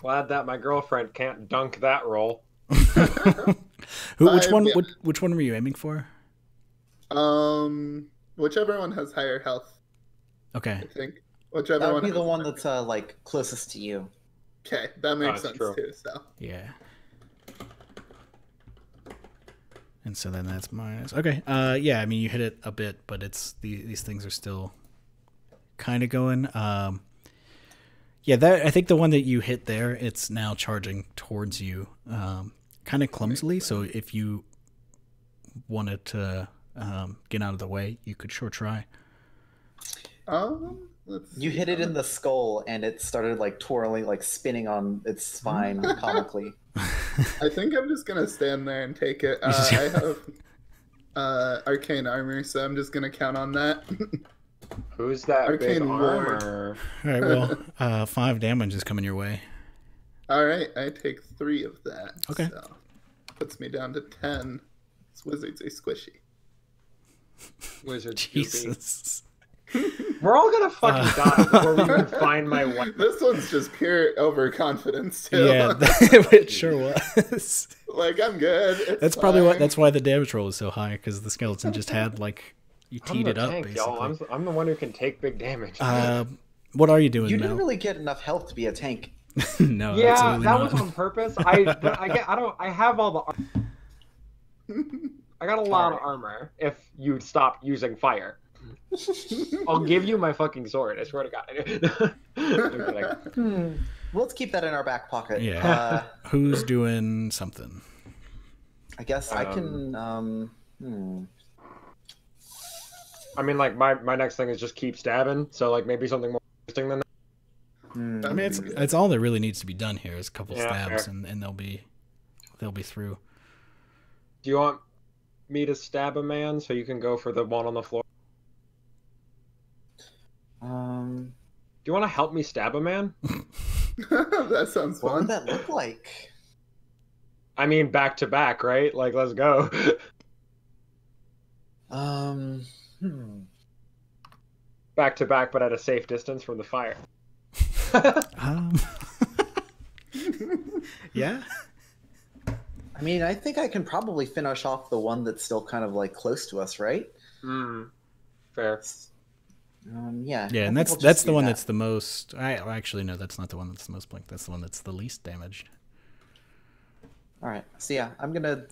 B: Glad that my girlfriend can't dunk that roll.
A: Which one?
C: yeah.
A: Which one were you aiming for?
C: Whichever one has higher health,
A: Okay.
C: I think. Whichever
D: That would
C: one
D: be the
C: has-
D: one that's like closest to you.
C: Okay, that makes
B: That's
C: sense
B: true.
C: too. So
A: Yeah. And so then that's minus. Okay. Yeah. I mean, you hit it a bit, but it's these things are still kind of going. Yeah. That I think the one that you hit there, it's now charging towards you, kind of clumsily. So if you wanted to get out of the way, you could sure try.
C: let's
D: You
C: see.
D: hit it in the skull, and it started like twirling, like spinning on its spine comically.
C: I think I'm just gonna stand there and take it. I have arcane armor, so I'm just gonna count on that.
B: Who's that big
C: Arcane Ward.
B: armor?
A: All right. Well, 5 damage is coming your way.
C: All right, I take 3 of that.
A: Okay.
C: So puts me down to 10. This wizard's a squishy.
B: Wizard
A: Jesus.
B: We're all gonna fucking die before we even find my wife.
C: This one's just pure overconfidence too.
A: Yeah, it sure was.
C: Like I'm good. It's
A: That's probably
C: fine.
A: that's why the damage roll is so high, because the skeleton just had like you
B: I'm
A: teed
B: the
A: it up
B: tank,
A: basically.
B: y'all. I'm the one who can take big damage.
A: What are you doing,
D: You
A: Mel?
D: didn't really get enough health to be a tank.
A: No,
B: yeah,
A: absolutely
B: that
A: not.
B: was on purpose. I have all the. I got a lot of armor. If you stop using fire, I'll give you my fucking sword. I swear to God.
D: Well, let's keep that in our back pocket.
A: Yeah. Who's doing something?
D: I guess I can.
B: I mean, like my next thing is just keep stabbing. So like maybe something more interesting than that.
A: I mean, it's all that really needs to be done here is a couple
B: Yeah,
A: stabs,
B: fair.
A: and they'll be through.
B: Do you want me to stab a man so you can go for the one on the floor? Do you want to help me stab a man?
C: That sounds
D: What would
C: fun.
D: that look like?
B: I mean, back to back, right? Like, let's go. Back to back, but at a safe distance from the fire.
A: Yeah.
D: I mean, I think I can probably finish off the one that's still kind of like close to us, right?
B: Fair.
D: Yeah.
A: Yeah,
D: I
A: and
D: think
A: that's
D: we'll just
A: the
D: do
A: one
D: that.
A: that's the most. Actually no, that's not the one that's the most blink. That's the one that's the least damaged.
D: All right. So yeah, I'm gonna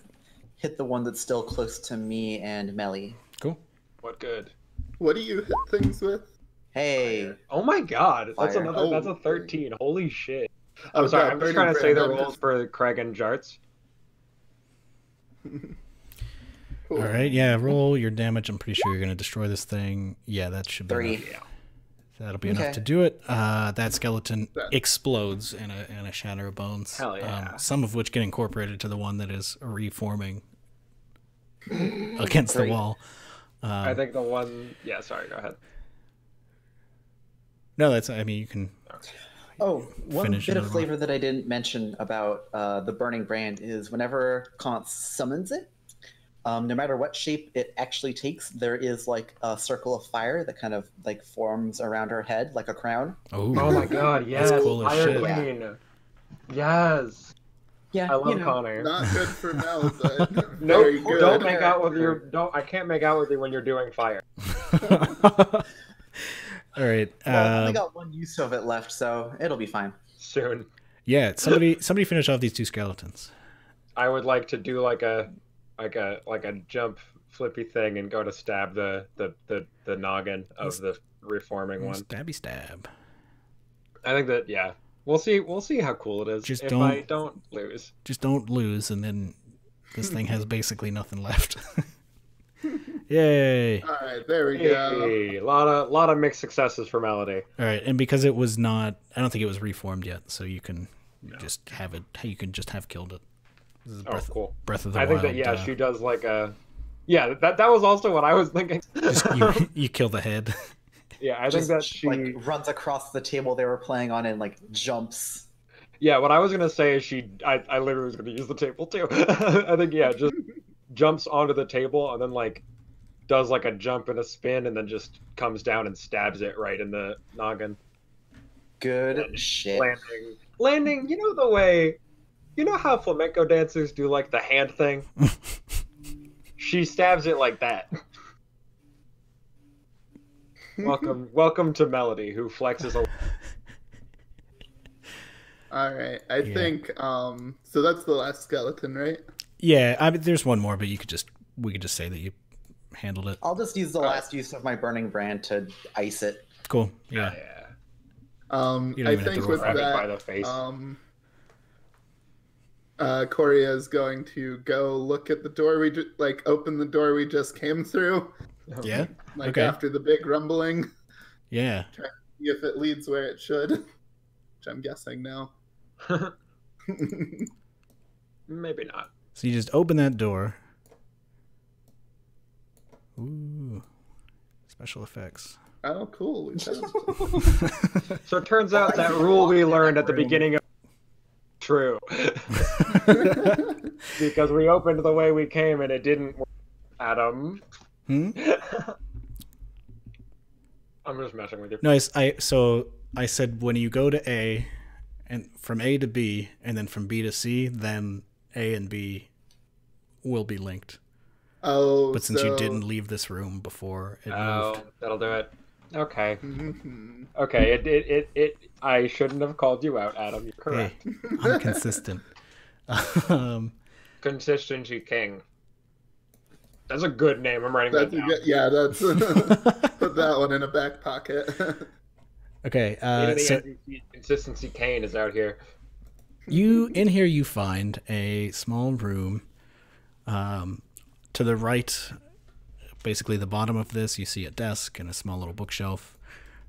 D: hit the one that's still close to me and Melly.
A: Cool.
B: What good?
C: What do you hit things with?
D: Hey.
B: Oh my god, that's
D: Fire.
B: another. That's
C: Oh.
B: a 13. Holy shit!
C: Oh,
B: I'm sorry.
C: no,
B: I'm just
C: Burning
B: trying to say
C: Brand,
B: the
C: I'm
B: rules
C: just-
B: for Craig and Jarts.
C: Cool.
A: All right, yeah, roll your damage. I'm pretty sure you're going to destroy this thing. Yeah, that should be
D: 3.
A: enough.
B: Yeah.
A: That'll be
D: Okay.
A: enough to do it. That skeleton
C: That-
A: explodes in a shatter of bones.
B: Hell yeah.
A: Some of which get incorporated to the one that is reforming against the
D: 3.
A: wall.
B: I think the one. Yeah. Sorry. Go ahead.
A: No, that's. I mean, you can.
D: Oh, one
A: Finish
D: bit of
A: another one.
D: flavor that I didn't mention about the Burning Brand is whenever Kant summons it, no matter what shape it actually takes, there is like a circle of fire that kind of like forms around her head like a crown.
A: Oh,
B: Oh my god. Yes.
A: cool as
B: Fire
A: shit.
B: Queen. Yes.
D: Yeah,
B: I love
D: you know.
B: Connor.
C: Not good for Mel, but
B: No,
C: very good.
B: don't make out with your. Don't. I can't make out with you when you're doing fire.
A: All right.
D: Well, I've only got one use of it left, so it'll be fine.
B: Soon.
A: Yeah, somebody finish off these two skeletons.
B: I would like to do like a jump flippy thing and go to stab the noggin of the reforming one.
A: Stabby stab.
B: I think that yeah. We'll see how cool it is.
A: Just
B: if
A: don't-
B: I don't lose.
A: Just don't lose, and then this thing has basically nothing left. Yay!
C: All right, there we go.
B: Hey, a lot of mixed successes for Melody.
A: All right, and because it was not, I don't think it was reformed yet, so you can just have it. You can just have killed it. This is
B: Oh, cool.
A: Breath of the
B: I
A: Wild.
B: think that yeah, she does like a yeah. That was also what I was thinking.
A: Just, you kill the head.
B: Yeah, I think
D: Just,
B: that she
D: like runs across the table they were playing on and like jumps.
B: yeah. What I was gonna say is I literally was gonna use the table too. I think yeah, just jumps onto the table and then like does like a jump and a spin and then just comes down and stabs it right in the noggin.
D: Good shit.
B: Landing. You know the way, you know how flamenco dancers do like the hand thing. She stabs it like that. Welcome to Melody, who flexes a.
C: All right, I think so. That's the last skeleton, right?
A: Yeah, I mean, there's one more, but we could just say that you handled it.
D: I'll just use the last use of my Burning Brand to ice it.
A: Cool. Yeah. You don't
C: I
A: even have to
C: think
A: roll
C: with
A: for
B: Grab it
C: that,
B: by the face.
C: Korea is going to go look at the door open the door we just came through,
A: Yeah.
C: like
A: Okay.
C: after the big rumbling,
A: Yeah.
C: see if it leads where it should, which I'm guessing now.
B: Maybe not.
A: So you just open that door. Ooh. Special effects.
C: Oh, cool. We found
B: So it turns out that rule we learned at the beginning of true. Because we opened the way we came and it didn't work. Adam.
A: Hmm?
B: I'm just messing with you.
A: No, so I said when you go to A, and from A to B, and then from B to C, then A and B will be linked.
C: Oh,
A: But since you
C: so-
A: didn't leave this room before it
B: Oh,
A: moved.
B: that'll do it. Okay.
C: Mhm.
B: Okay. It. I shouldn't have called you out, Adam. You're
A: Hey,
B: correct.
A: I'm consistent.
B: Consistency King. That's a good name. I'm writing
C: That's
B: that
C: a
B: down.
C: good, yeah. That's put that one in a back pocket.
A: Okay,
B: Maybe
A: so
B: Consistency Kane is out here.
A: in here you find a small room. To the right, basically the bottom of this, you see a desk and a small little bookshelf.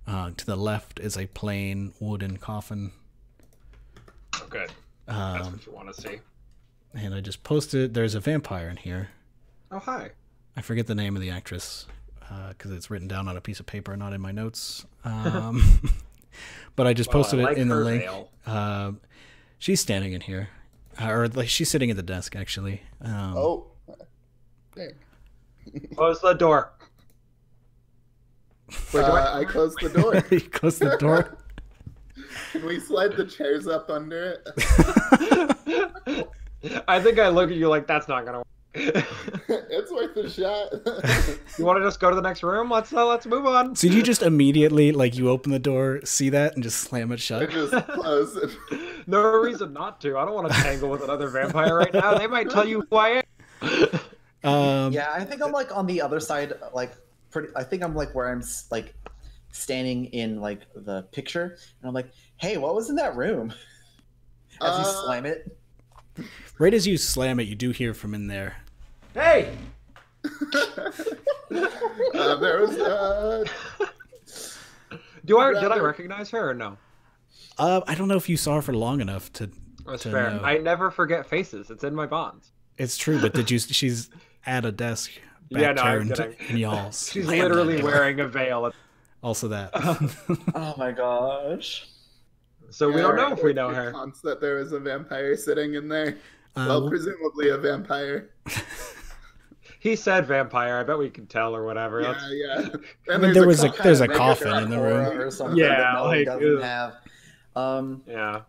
A: To the left is a plain wooden coffin.
B: Oh, good. That's what you want to see.
A: And I just posted, there's a vampire in here.
B: Oh, hi.
A: I forget the name of the actress because it's written down on a piece of paper, not in my notes. But I just posted
B: I
A: it
B: like
A: in the
B: her
A: link.
B: veil.
A: She's standing in here, or like she's sitting at the desk actually.
C: Oh, dang.
B: Close the door. Wait, do
C: I closed the door.
A: You close the door.
C: Can we slide the chairs up under it?
B: I think I look at you like that's not gonna work.
C: It's worth a shot.
B: You want to just go to the next room? Let's move on.
A: So you just immediately, like, you open the door, see that, and just slam it
C: I
A: shut?
C: just close it.
B: No reason not to. I don't want to tangle with another vampire right now. They might tell you who I am.
D: Yeah, I think I'm like on the other side, like I think I'm like where I'm like standing in like the picture, and I'm like, hey, what was in that room? As you slam it.
A: Right as you slam it, you do hear from in there.
B: Hey!
C: There was
B: Did I recognize her or no?
A: I don't know if you saw her for long enough to.
B: That's
A: to
B: fair.
A: know.
B: I never forget faces. It's in my bonds.
A: It's true, but did you? She's at a desk. Back
B: Yeah, no, I'm
A: turned,
B: kidding.
A: and y'all.
B: She's
A: slammed
B: literally
A: it.
B: wearing a veil.
A: Also that.
D: Oh my gosh.
B: So we don't know if we know her.
C: That there was a vampire sitting in there. Well, presumably a vampire.
B: He said vampire. I bet we can tell or whatever.
C: Yeah.
A: I mean, there's a coffin in the room.
D: Or something
B: Yeah,
D: that Melody
B: like,
D: doesn't have.
B: Yeah.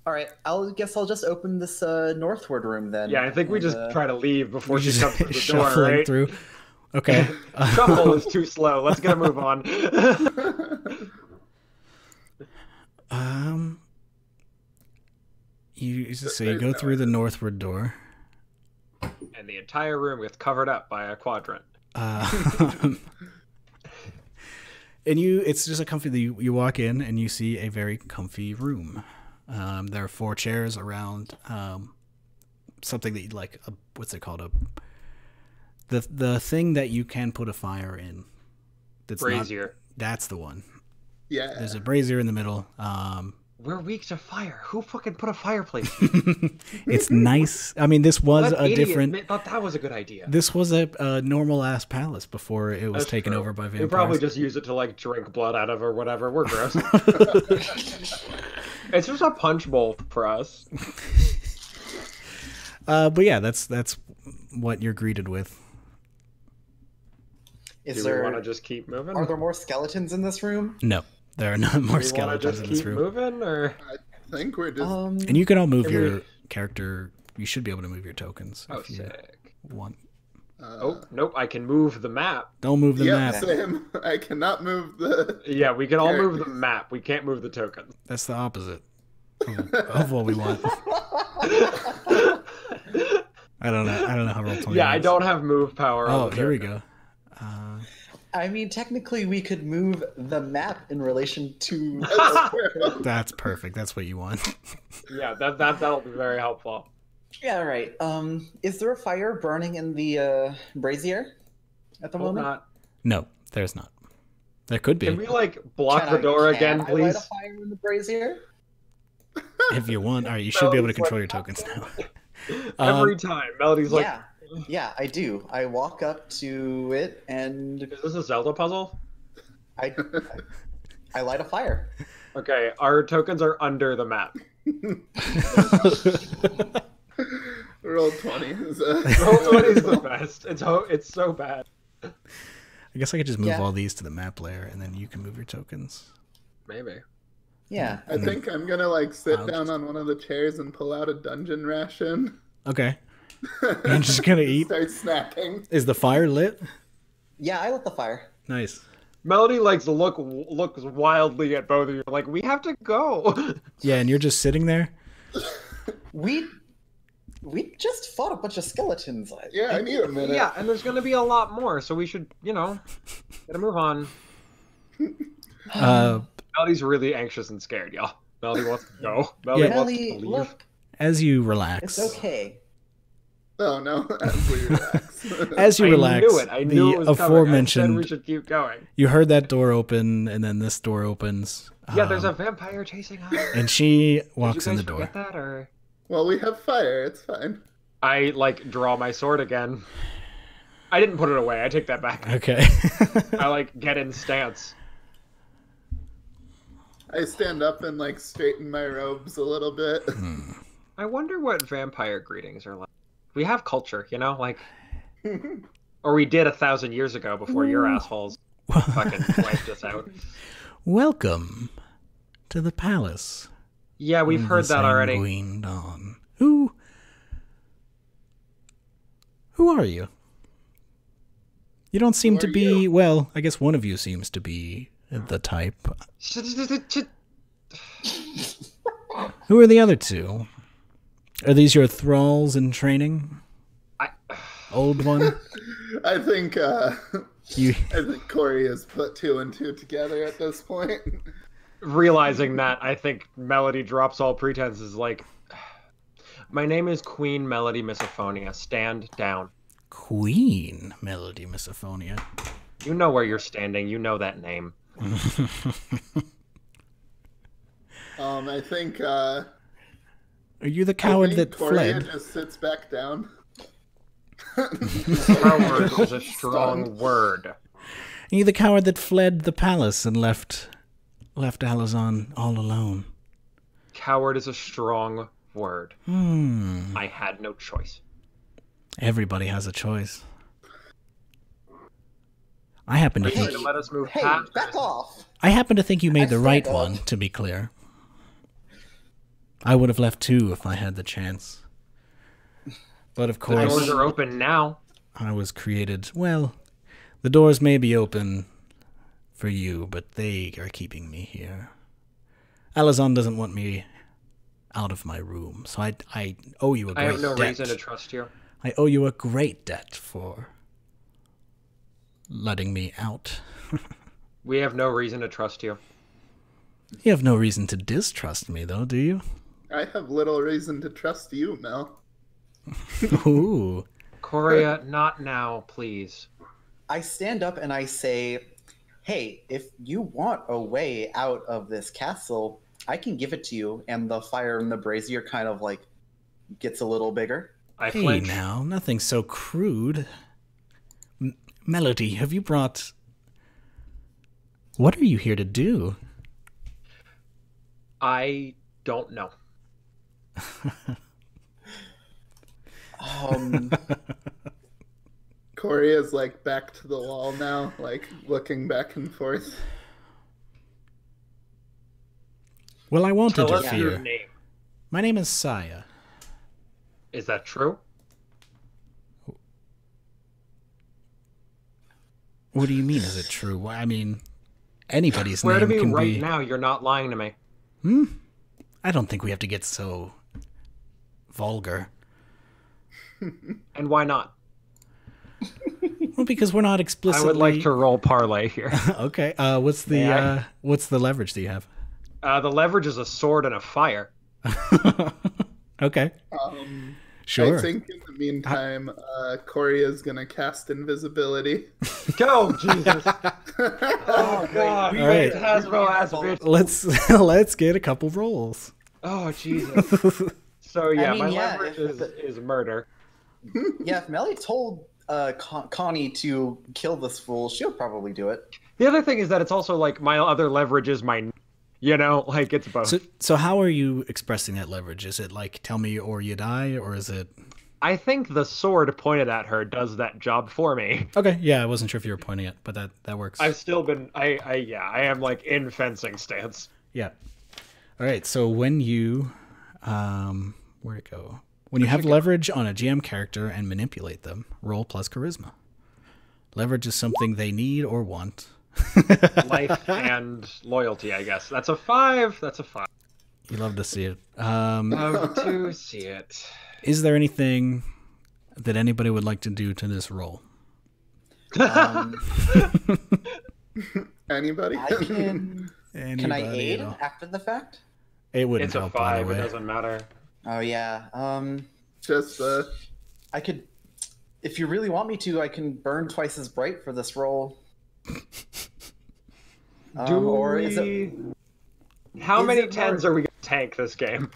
D: All right, I'll just open this northward room then.
B: Yeah, I think we just try to leave before she comes to the door,
A: Shuffling
B: right?
A: through. Okay.
B: Shuffle is too slow. Let's get a move on.
A: You go through the northward door.
B: And the entire room gets covered up by a quadrant.
A: And it's just a comfy. You walk in and you see a very comfy room. There are 4 chairs around something that you like. What's it called? The thing that you can put a fire in. That's
B: Brazier.
A: That's the one.
C: Yeah.
A: There's a brazier in the middle.
B: We're weak to fire. Who fucking put a fireplace?
A: It's nice. I mean, this was
B: That
A: a
B: idiot
A: different.
B: thought that was a good idea.
A: This was a normal ass palace before it was
B: That's
A: taken
B: true.
A: over by vampires.
B: We probably just use it to like drink blood out of or whatever. We're gross. It's just a punch bowl for us.
A: But yeah, that's what you're greeted with.
D: Is
B: Do we
D: there?
B: want to just keep moving?
D: Are there more skeletons in this room?
A: No, there are not more
B: Do we want to
A: skeletons
B: just
A: in this
B: keep
A: room.
B: moving, or?
C: I think we're just.
A: And you can all move
B: Can
A: your
B: we-
A: character. You should be able to move your tokens
B: Oh,
A: if you
B: sick.
A: want.
B: Oh, nope. I can move the map.
A: Don't move the
C: Yeah,
A: map.
C: same. I cannot move the.
B: Yeah, we can all move the
C: Characters.
B: map. We can't move the tokens.
A: That's the opposite of what we want. I don't know how Roll20
B: Yeah, I
A: works.
B: don't have move power.
A: Oh,
B: on the
A: here we
B: token.
A: go.
D: I mean, technically, we could move the map in relation to.
A: That's perfect. That's what you want.
B: Yeah, that'll be very helpful.
D: Yeah, right. Is there a fire burning in the brazier at the
B: Hope
D: moment?
B: not.
A: No, there's not. There could be
B: Can we like block the door again,
D: I light
B: please?
D: a fire in the brazier?
A: if you want. All right, you should be able to control your tokens now.
B: Every time, Melody's like,
D: Yeah, I do. I walk up to it and
B: "Is this a Zelda puzzle?"
D: I light a fire.
B: Okay, our tokens are under the map.
C: Roll 20. Is
B: Roll20 is the best. It's so bad.
A: I guess I could just move
D: Yeah.
A: all these to the map layer, and then you can move your tokens.
B: Maybe.
D: Yeah.
C: I think I'm gonna like sit
A: I'll
C: down
A: just-
C: on one of the chairs and pull out a dungeon ration.
A: Okay. You're just gonna eat.
C: Start snacking.
A: Is the fire lit?
D: Yeah, I lit the fire.
A: Nice.
B: Melody looks wildly at both of you, like, we have to go.
A: Yeah, and you're just sitting there.
D: We just fought a bunch of skeletons.
C: Yeah, I need a minute.
B: Yeah, and there's gonna be a lot more, so we should, get a move on. Melody's really anxious and scared, y'all. Melody wants to go. Melody
A: Yeah.
B: wants to
D: Melly,
B: leave.
D: look,
A: As you relax.
D: it's okay.
C: Oh no, as we relax.
A: As you relax,
B: I knew it. I knew it was
A: the
B: coming. I said
A: aforementioned.
B: we should keep going.
A: You heard that door open, and then this door opens.
B: Yeah, there's a vampire chasing us.
A: And she
B: Did
A: walks
B: you
A: in
B: guys
A: the door.
B: forget that, or?
C: Well, we have fire. It's fine.
B: I draw my sword again. I didn't put it away. I take that back.
A: Okay.
B: I get in stance.
C: I stand up and straighten my robes a little bit.
B: I wonder what vampire greetings are like. We have culture, or we did 1,000 years ago before your assholes fucking wiped us out.
A: Welcome to the palace.
B: Yeah, we've
A: of
B: heard
A: the
B: that already.
A: Sanguine Dawn. Who? Who are you? You don't seem
C: Who
A: to
C: are
A: be,
C: you?
A: well, I guess one of you seems to be the type. Who are the other two? Are these your thralls in training? Old one?
C: I think
A: You
C: I think Corey has put 2 and 2 together at this point.
B: Realizing that, I think Melody drops all pretenses like, my name is Queen Melody Misophonia. Stand down.
A: Queen Melody Misophonia.
B: You know where you're standing. You know that name.
C: I think
A: Are you the coward that
C: Corey
A: fled?
C: just sits back down.
B: Coward is a strong word.
A: Are you the coward that fled the palace and left Alazan all alone?
B: Coward is a strong word. I had no choice.
A: Everybody has a choice. I happen to
B: Are you
A: think
B: going to let us move
D: Hey,
B: past
D: back off.
A: I happen to think you made
D: I
A: the right
D: said that.
A: one, to be clear. I would have left too if I had the chance. But of
B: The doors
A: course,
B: are open now.
A: I was created. Well, the doors may be open for you, but they are keeping me here. Alazan doesn't want me out of my room, so I owe you a great
B: I have no
A: debt.
B: reason to trust you.
A: I owe you a great debt for letting me out.
B: We have no reason to trust you.
A: You have no reason to distrust me, though, do you?
C: I have little reason to trust you, Mel.
A: Ooh.
B: Coria, not now, please.
D: I stand up and I say, hey, if you want a way out of this castle, I can give it to you. And the fire in the brazier kind of like gets a little bigger.
B: I
A: Hey
B: flinch.
A: now, nothing so crude. Melody, have you brought... What are you here to do?
B: I don't know.
C: Corey is like back to the wall now, like looking back and forth.
A: Well, I won't
B: Tell us your
A: interfere.
B: name.
A: My name is Saya.
B: Is that true?
A: What do you mean, is it true? Well, I mean, anybody's
B: Swear to
A: name
B: me
A: can
B: right
A: be...
B: now you're not lying to me.
A: I don't think we have to get so vulgar.
B: And why not?
A: Well, because we're not
B: I
A: explicitly...
B: would like to roll parlay here.
A: Okay, what's the leverage do you have?
B: The leverage is a sword and a fire.
A: Okay,
C: I
A: sure.
C: think in the meantime, Corey is gonna cast invisibility.
B: Go, Jesus! Oh, God.
A: All right.
B: Hasbro ass bitch.
A: Let's get a couple rolls.
B: Oh, Jesus. So, yeah,
D: mean,
B: my
D: yeah,
B: leverage
D: if-
B: is murder.
D: Yeah, if Melly told Connie to kill this fool, she'll probably do it.
B: The other thing is that it's also like my other leverage is my... You know, like it's both.
A: So how are you expressing that leverage? Is it like, tell me or you die, or is it...
B: I think the sword pointed at her does that job for me.
A: Okay, yeah, I wasn't sure if you were pointing it, but that works.
B: I've still been... I am like in fencing stance.
A: Yeah. All right, so when you... where'd it go? When you have leverage on a GM character and manipulate them, roll plus charisma. Leverage is something they need or want.
B: Life and loyalty, I guess. That's a 5. That's a 5.
A: You love to see it.
B: Love to see it.
A: Is there anything that anybody would like to do to this roll?
C: Anybody?
D: I can. Can I
A: Anybody
D: aid
A: at all?
D: after the fact?
A: It wouldn't
B: It's a
A: help, by the
B: 5. It
A: way.
B: doesn't matter.
D: Oh yeah.
C: Just
D: I could. If you really want me to, I can burn twice as bright for this roll. Or is it?
B: How
D: is
B: many
D: it
B: 10s are we going to tank this game?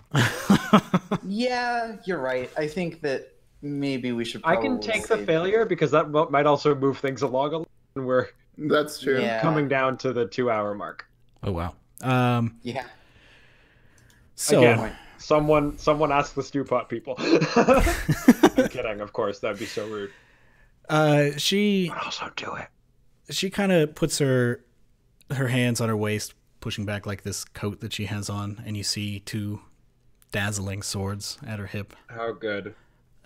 D: Yeah, you're right. I think that maybe we should.
B: I
D: Probably
B: can take the
D: save-
B: failure because that might also move things along a little. And we're
C: that's true.
D: Yeah.
B: coming down to the 2-hour mark.
A: Oh, wow.
D: Yeah.
A: So,
B: Again, someone ask the stew pot people. I'm kidding, of course. That'd be so rude.
A: she
B: But also do it.
A: she kind of puts her hands on her waist, pushing back like this coat that she has on, and you see two dazzling swords at her hip.
B: How good.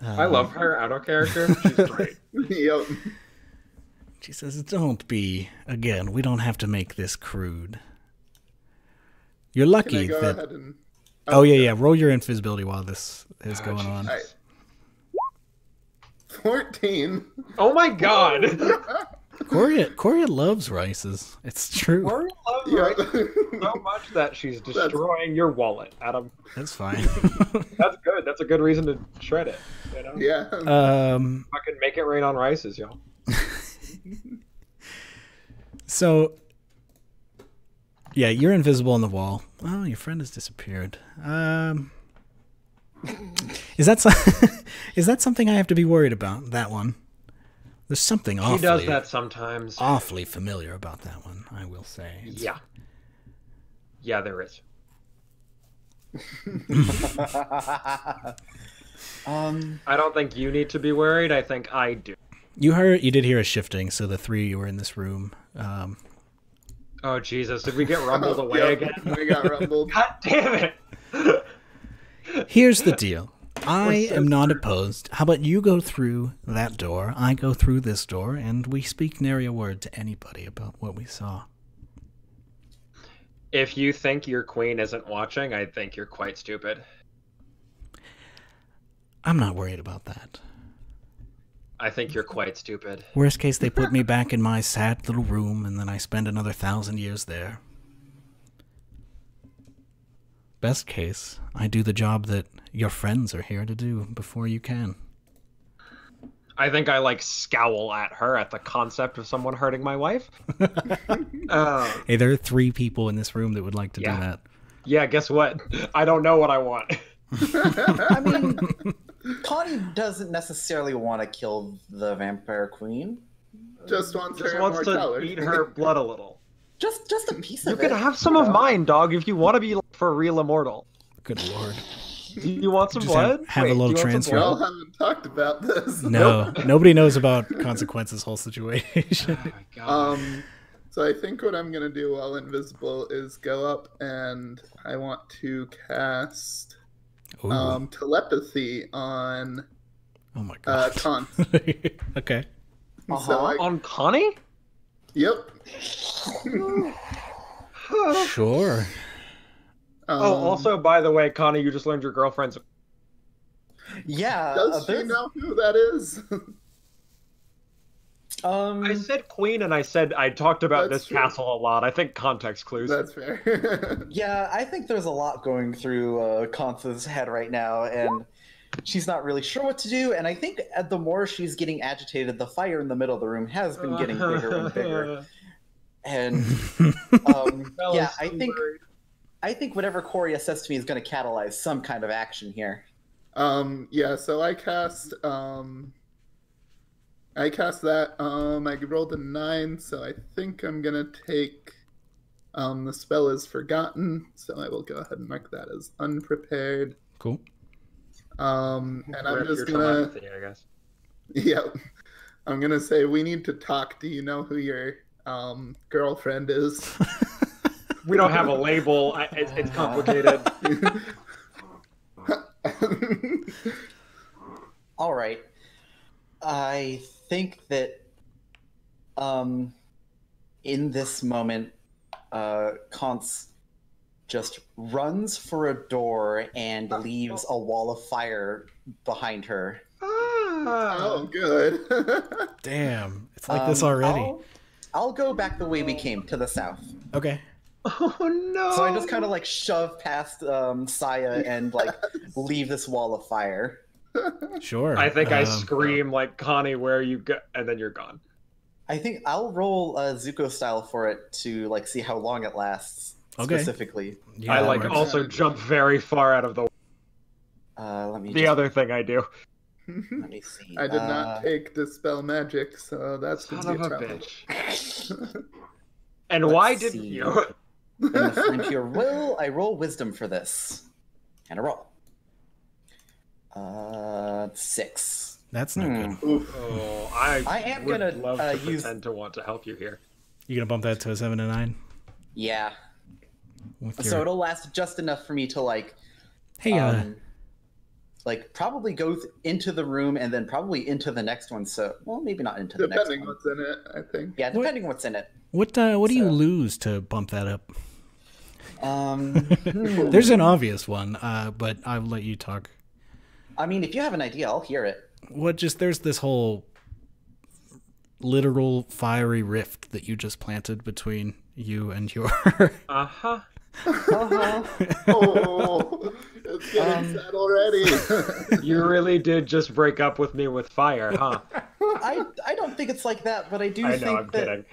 B: I love her out of character. She's great.
C: Yep.
A: She says, "Don't be. Again, we don't have to make this crude. You're
C: Can I
A: lucky
C: go
A: that."
C: ahead and?
A: Oh yeah. Roll your invisibility while this is going on.
C: All right. 14.
B: Oh my god!
A: Coria loves rices. It's true.
B: Rory loves
C: Yeah.
B: rice so much that she's destroying your wallet, Adam.
A: That's fine.
B: That's good. That's a good reason to shred it. You know?
C: Yeah.
B: Fucking make it rain on rices, y'all.
A: So, yeah, you're invisible on the wall. Oh, your friend has disappeared. Is that is that something I have to be worried about? That one. There's something
B: He does that sometimes.
A: awfully familiar about that one, I will say.
B: Yeah. Yeah, there is. I don't think you need to be worried. I think I do.
A: You did hear a shifting, so the three of you were in this room.
B: Oh, Jesus. Did we get rumbled away
C: Yep,
B: again?
C: We got rumbled.
B: God damn it.
A: Here's the deal. I am not opposed. How about you go through that door, I go through this door, and we speak nary a word to anybody about what we saw.
B: If you think your queen isn't watching, I think you're quite stupid.
A: I'm not worried about that.
B: I think you're quite stupid.
A: Worst case, they put me back in my sad little room, and then I spend another 1,000 years there. Best case, I do the job that your friends are here to do before you can.
B: I think I scowl at her at the concept of someone hurting my wife.
A: Hey, there are 3 people in this room that would like to do that.
B: Yeah, guess what? I don't know what I want.
D: I mean, Connie doesn't necessarily want to kill the vampire queen.
C: Just wants
B: Just
C: her
B: wants to
C: immortality.
B: eat her blood a little.
D: Just a piece
B: You
D: of
B: can
D: it.
B: have some of mine, dog, if you want to be for real immortal.
A: Good lord.
B: Do you want some
A: Just
B: blood?
A: have a
B: Wait,
A: little
B: do you want some
A: transfer.
C: We
B: blood?
C: all haven't talked about this.
A: No, nobody knows about Consequence's whole situation.
B: Oh my god.
C: So I think what I'm gonna do while invisible is go up and I want to cast
A: Ooh.
C: telepathy on
A: Oh my god.
C: Con.
A: Okay.
C: So
B: On Connie?
C: yep.
A: Sure.
B: Oh, also, by the way, Connie, you just learned your girlfriend's...
D: Yeah.
C: Does she
D: there's-
C: know who that is?
B: I said queen, and I said I talked about
C: That's
B: this
C: true.
B: castle a lot. I think context clues.
C: That's fair.
D: Yeah, I think there's a lot going through Const's head right now, and she's not really sure what to do. And I think the more she's getting agitated, the fire in the middle of the room has been getting bigger and bigger. And yeah, I think whatever Coria says to me is going to catalyze some kind of action here.
C: Yeah, so I cast that. I rolled a 9, so I think I'm gonna take the spell is forgotten, so I will go ahead and mark that as unprepared.
A: Cool.
C: And I'm
B: Rip
C: just
B: your
C: gonna
B: telepathy, I guess.
C: yeah, I'm gonna say we need to talk. Do you know who your girlfriend is?
B: We don't have a label. It's complicated.
D: All right. I think that in this moment, Const just runs for a door and leaves a wall of fire behind her.
C: Oh, good.
A: Damn. It's like this already.
D: I'll go back the way we came, to the south.
A: Okay.
B: Oh no!
D: So I just kind of shove past Saya and leave this wall of fire.
A: Sure.
B: I think I scream Connie, where you go, and then you're gone.
D: I think I'll roll Zuko style for it to see how long it lasts.
A: Okay.
D: Specifically.
A: Yeah,
B: I
A: that works.
B: also jump very far out of the.
D: Let me.
B: The other thing I do.
D: Let me see.
C: I did not take Dispel Magic, so that's
B: Son
C: gonna
B: of
C: be
B: a
C: a problem.
B: bitch. And
D: Let's
B: why didn't
D: see.
B: you?
D: In the Frontier Will, I roll Wisdom for this, and a roll. 6.
A: That's not good.
C: Oof.
B: Oh, I
D: am
B: would
D: gonna,
B: love to
D: use-
B: pretend to want to help you here.
A: You gonna bump that to a 7 and 9?
D: Yeah.
A: With
D: So it'll last just enough for me to
A: Hey,
D: like probably go into the room and then probably into the next one. So, well, maybe not into the next one.
C: Depending what's in it, I think.
D: Yeah, depending what's in it.
A: What do you lose to bump that up?
D: Hmm.
A: There's an obvious one, but I'll let you talk.
D: I mean, if you have an idea, I'll hear it.
A: There's this whole literal fiery rift that you just planted between you and your
B: Uh-huh.
C: Oh, it's getting sad already.
B: You really did just break up with me with fire, huh?
D: I don't think it's like that, but I do
B: I
D: think
B: know, I'm
D: that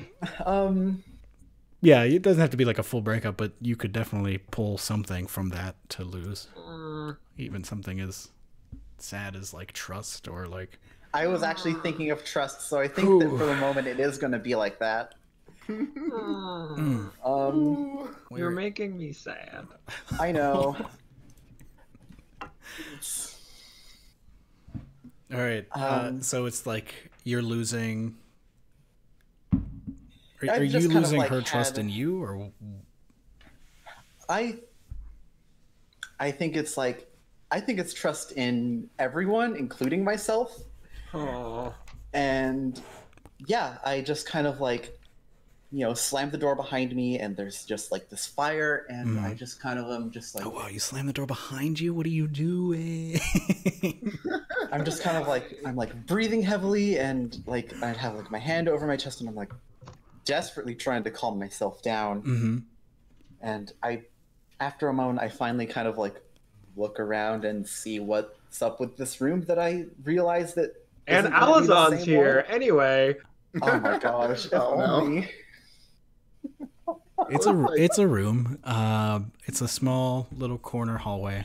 B: kidding.
A: Yeah, it doesn't have to be like a full breakup, but you could definitely pull something from that to lose. Even something as sad as like trust or like.
D: I was actually thinking of trust, so I think that for the moment it is going to be like that.
B: You're making me sad.
D: I know.
A: All right. So it's like you're losing. Are you
D: just kind of,
A: losing
D: like,
A: her trust in you, or?
D: I think it's like I think it's trust in everyone, including myself.
B: Oh.
D: And yeah, I just kind of like, slam the door behind me, and there's just like this fire, and I just kind of am just like,
A: oh wow, you slam the door behind you. What are you doing?
D: I'm just kind of like, I'm like breathing heavily, and like I have like my hand over my chest, and I'm like desperately trying to calm myself down. And after a moment, I finally kind of like look around and see what's up with this room that I realize that.
B: And
D: isn't gonna be the
B: Alazon's
D: same
B: here
D: one.
B: anyway.
D: Oh my gosh! If
C: Oh, no.
D: only.
A: It's a room. It's a small little corner hallway,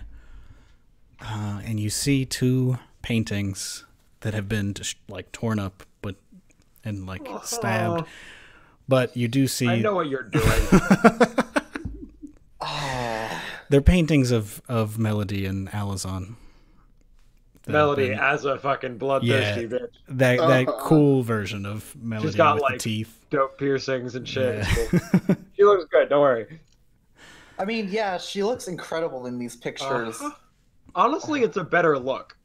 A: and you see two paintings that have been just like torn up, and like stabbed. But you do see.
B: I know what you're doing.
A: They're paintings of Melody and Alazon.
B: Melody as a fucking bloodthirsty bitch.
A: That cool version of Melody
B: She's got
A: with
B: like
A: the teeth.
B: dope piercings and shit.
A: Yeah.
B: It's cool. She looks good. Don't worry.
D: I mean, yeah, she looks incredible in these pictures.
B: Honestly, it's a better look.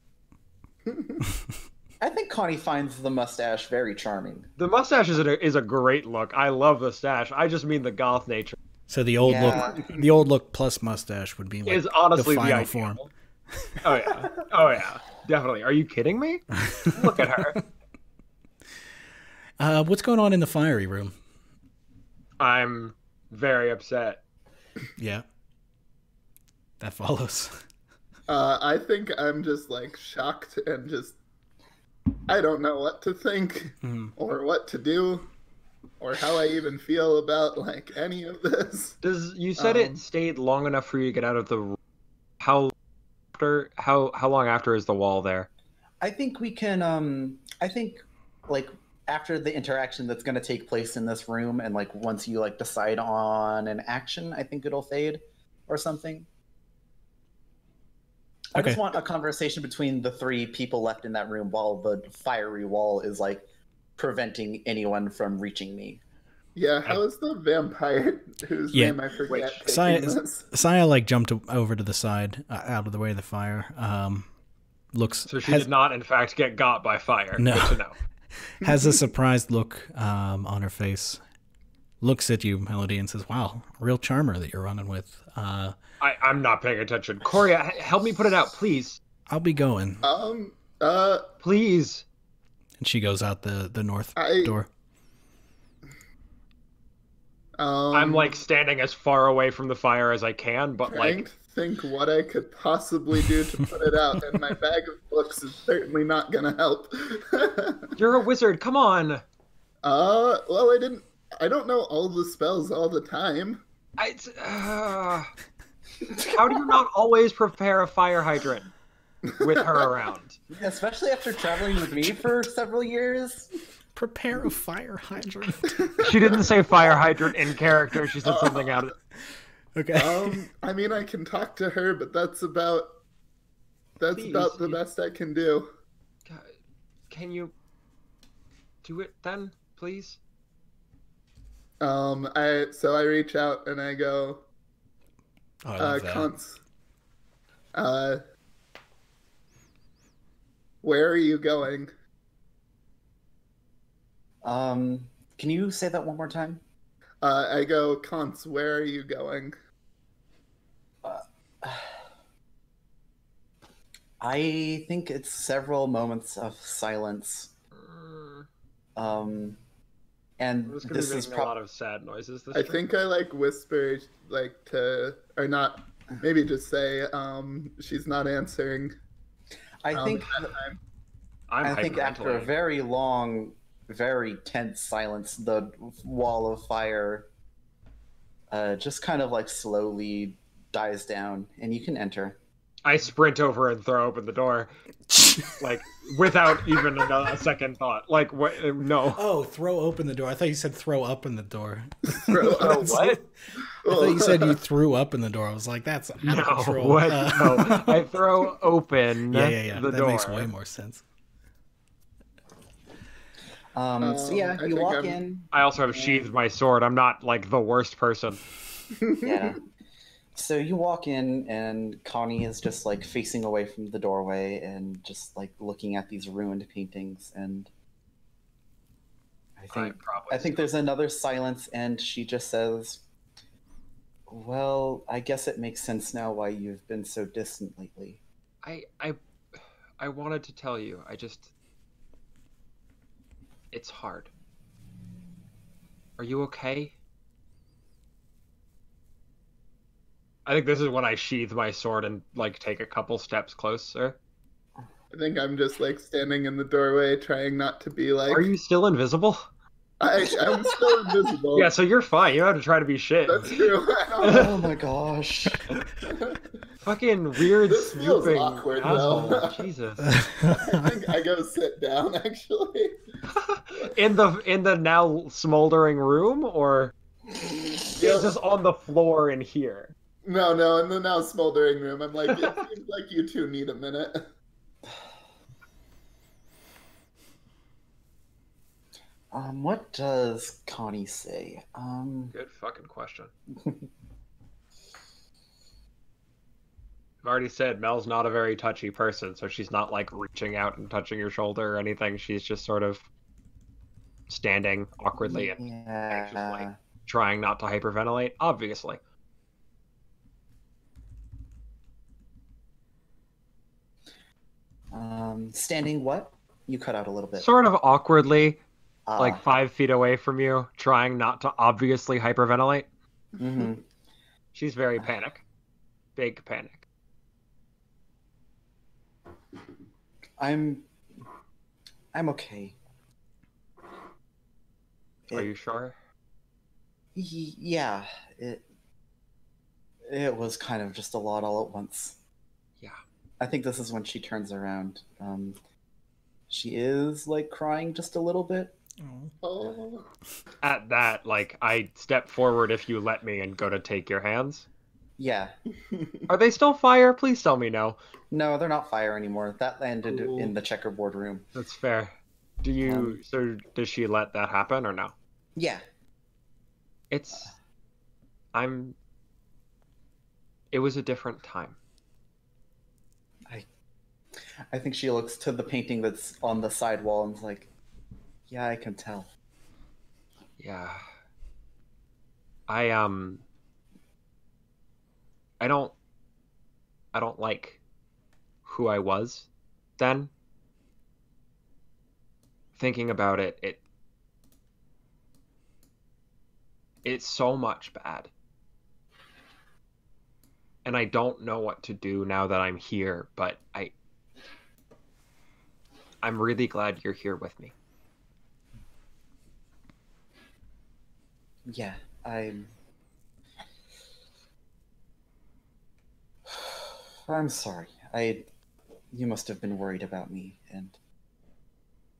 D: I think Connie finds the mustache very charming.
B: The mustache is a great look. I love the stash. I just mean the goth nature.
A: So the old look plus mustache would be like
B: Is honestly
A: the
B: the
A: final
B: ideal.
A: form.
B: Oh yeah. Oh yeah. Definitely. Are you kidding me? Look at her.
A: What's going on in the fiery room?
B: I'm very upset.
A: Yeah. That follows.
C: I think I'm just like shocked and just I don't know what to think or what to do or how I even feel about like any of this.
B: You said it stayed long enough for you to get out of the room. How long after is the wall there?
D: I think we can. I think like after the interaction that's going to take place in this room, and like once you like decide on an action, I think it'll fade or something. I just want a conversation between the three people left in that room while the fiery wall is like preventing anyone from reaching me.
C: Yeah, how is the vampire whose name I forget?
A: Saya like jumped over to the side, out of the way of the fire.
B: So she did not, in fact, get got by fire.
A: No.
B: Good to know.
A: Has a surprised look on her face. Looks at you, Melody, and says, "Wow, real charmer that you're running with."
B: I'm not paying attention. Corey, help me put it out, please.
A: I'll be going.
B: Please.
A: And she goes out the north door.
C: I'm
B: like standing as far away from the fire as I can, but
C: trying to think what I could possibly do to put it out, and my bag of books is certainly not gonna help.
B: You're a wizard. Come on.
C: Well, I don't know all the spells all the time.
B: How do you not always prepare a fire hydrant with her around?
D: Especially after traveling with me for several years.
A: Prepare a fire hydrant.
B: She didn't say fire hydrant in character. She said something out of it.
A: Okay.
C: I mean, I can talk to her, but that's about the best I can do.
B: Can you do it then, please?
C: I reach out and I go,
A: I love that.
C: Cons. Where are you going?
D: Can you say that one more time?
C: I go, Cons, where are you going?
D: I think it's several moments of silence. And
B: This
D: this is
B: a lot of sad noises. This
C: I
B: stream.
C: think I like whisper like to, or not, maybe just say, she's not answering.
D: I think
C: at that time.
D: I think after a very long, very tense silence, the wall of fire just kind of like slowly dies down, and you can enter.
B: I sprint over and throw open the door, like without even a second thought. Like what? No.
A: Oh, throw open the door. I thought you said throw up in the door.
B: Oh, what?
A: I thought you said you threw up in the door. I was like, that's out of control.
B: What? No, I throw open
A: yeah.
B: the
A: that
B: door.
A: makes way more sense.
D: So yeah, you walk in.
B: I also have sheathed my sword. I'm not like the worst person.
D: Yeah. So you walk in, and Connie is just like facing away from the doorway and just like looking at these ruined paintings. And I think there's another silence, and she just says, "Well, I guess it makes sense now why you've been so distant lately."
B: I wanted to tell you. It's hard. Are you okay? I think this is when I sheath my sword and like take a couple steps closer.
C: I think I'm just like standing in the doorway, trying not to be like.
B: Are you still invisible?
C: I'm still invisible.
B: Yeah, so you're fine. You don't have to try to be shit.
C: That's true.
D: Oh my gosh.
B: Fucking weird,
C: This feels
B: snooping
C: awkward,
B: asshole.
C: though.
B: Jesus.
C: I think I go sit down actually.
B: In the now smoldering room, or it's just on the floor in here?
C: No, in the now smoldering room. I'm like, it seems like you two need a minute.
D: What does Connie say?
B: Good fucking question. I've already said Mel's not a very touchy person, so she's not like reaching out and touching your shoulder or anything. She's just sort of standing awkwardly and anxiously, trying not to hyperventilate, obviously.
D: Standing what? You cut out a little bit.
B: Sort of awkwardly, like 5 feet away from you, trying not to obviously hyperventilate.
D: Mm-hmm.
B: She's very panic. Big panic.
D: I'm okay.
B: Are you sure?
D: Yeah. It was kind of just a lot all at once.
B: Yeah.
D: I think this is when she turns around. She is like crying just a little bit.
C: Oh.
B: At that, like, I step forward if you let me and go to take your hands.
D: Yeah.
B: Are they still fire? Please tell me no.
D: No, they're not fire anymore. That landed in the checkerboard room.
B: That's fair. So does she let that happen or no?
D: Yeah.
B: It was a different time.
D: I think she looks to the painting that's on the side wall and is like, yeah, I can tell.
B: Yeah. I don't like who I was then. Thinking about it, it's so much bad. And I don't know what to do now that I'm here, but I'm really glad you're here with me.
D: Yeah, I'm sorry. You must have been worried about me, and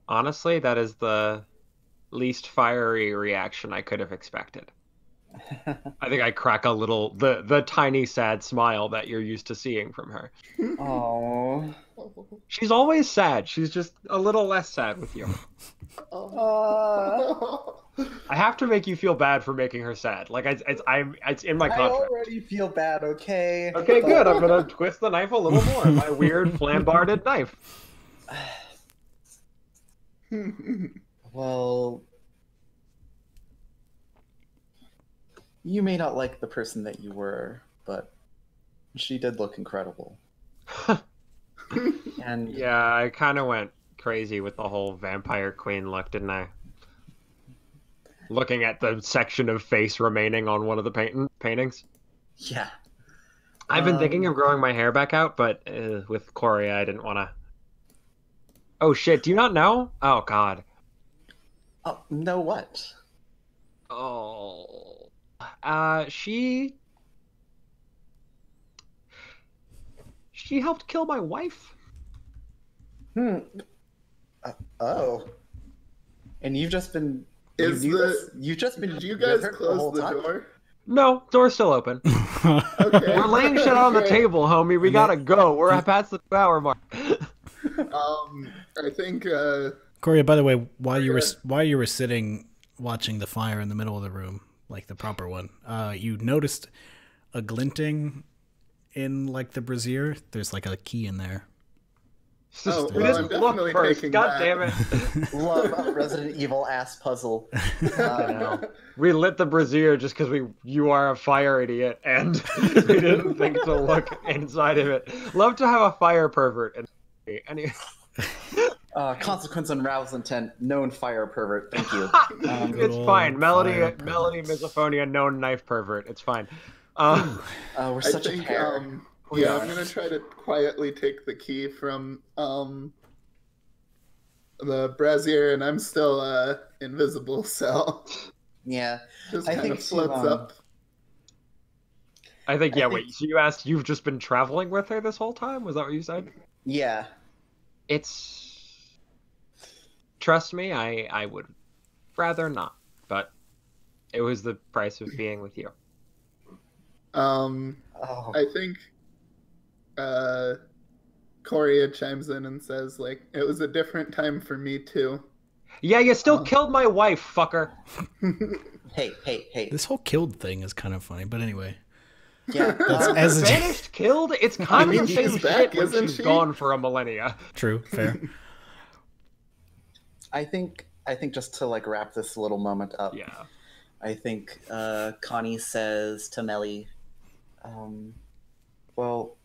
B: Honestly, that is the least fiery reaction I could have expected. I think I crack a little the tiny sad smile that you're used to seeing from her.
D: oh,
B: She's always sad. She's just a little less sad with you. I have to make you feel bad for making her sad. Like it's in my
D: I
B: contract.
D: already feel bad. Okay.
B: Okay, good. I'm gonna twist the knife a little more. My weird flambarded knife.
D: Well, you may not like the person that you were, but she did look incredible. And
B: Yeah, I kind of went crazy with the whole vampire queen look, didn't I? Looking at the section of face remaining on one of the paintings.
D: yeah,
B: I've been thinking of growing my hair back out, but with Corey, I didn't want to. Oh shit, do you not know? Oh god.
D: oh, no, what?
B: Oh. She helped kill my wife.
D: Oh. And you've just been. You've just been.
C: Did you
D: with
C: guys
D: her the
C: close
D: whole
C: the
D: time?
C: door?
B: No, door's still open.
C: Okay.
B: We're laying shit on the
C: Okay.
B: table, homie. We gotta go. We're past the 2-hour mark.
C: I think
A: Corey, by the way, while you were sitting watching the fire in the middle of the room, like the proper one, you noticed a glinting in like the brazier. There's like a key in there.
C: Oh,
B: We
C: well, I'm
B: didn't look
C: definitely
B: first.
C: taking
B: God
C: that.
B: damn it.
D: Love a Resident Evil ass puzzle.
B: We lit the brazier just because you are a fire idiot, and we didn't think to look inside of it. Love to have a fire pervert. Anyway.
D: Consequence and rouse intent, known fire pervert. Thank you.
B: It's fine. Melody misophonia, known knife pervert. It's fine.
D: We're such a pair.
C: Yeah, I'm gonna try to quietly take the key from the brazier, and I'm still invisible, so
D: Yeah,
C: just
D: I
C: kind of
D: think
C: floats
D: to,
C: up.
B: I think, wait, so you asked, you've just been traveling with her this whole time? Was that what you said?
D: yeah.
B: Trust me, I would rather not, but it was the price of being with you.
C: I think Coria chimes in and says, like, it was a different time for me too.
B: Yeah, you still killed my wife, fucker.
D: Hey.
A: This whole killed thing is kind of funny, but anyway.
D: Yeah.
A: As a,
B: Vanished, killed? It's kind of the
C: she's
B: same
C: back,
B: shit when
C: isn't
B: she's
C: she?
B: gone for a millennia.
A: true, fair.
D: I think just to like wrap this little moment up.
B: Yeah.
D: I think Connie says to Melly, well,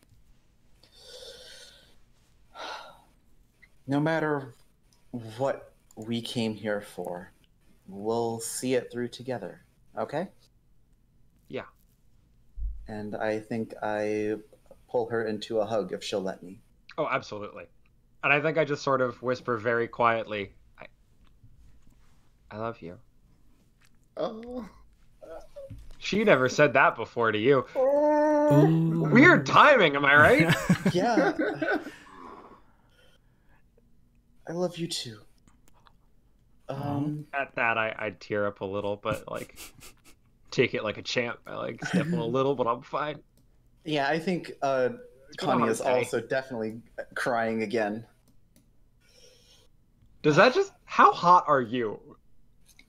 D: no matter what we came here for, we'll see it through together, okay?
B: Yeah.
D: And I think I pull her into a hug if she'll let me.
B: Oh, absolutely. And I think I just sort of whisper very quietly, I love you.
C: Oh.
B: She never said that before to you.
A: Ooh.
B: Weird timing, am I right?
D: Yeah. I love you too.
B: At that, I tear up a little, but like, take it like a champ. I like sniffle a little, but I'm fine.
D: Yeah, I think Connie is also definitely crying again.
B: Does that just... How hot are you?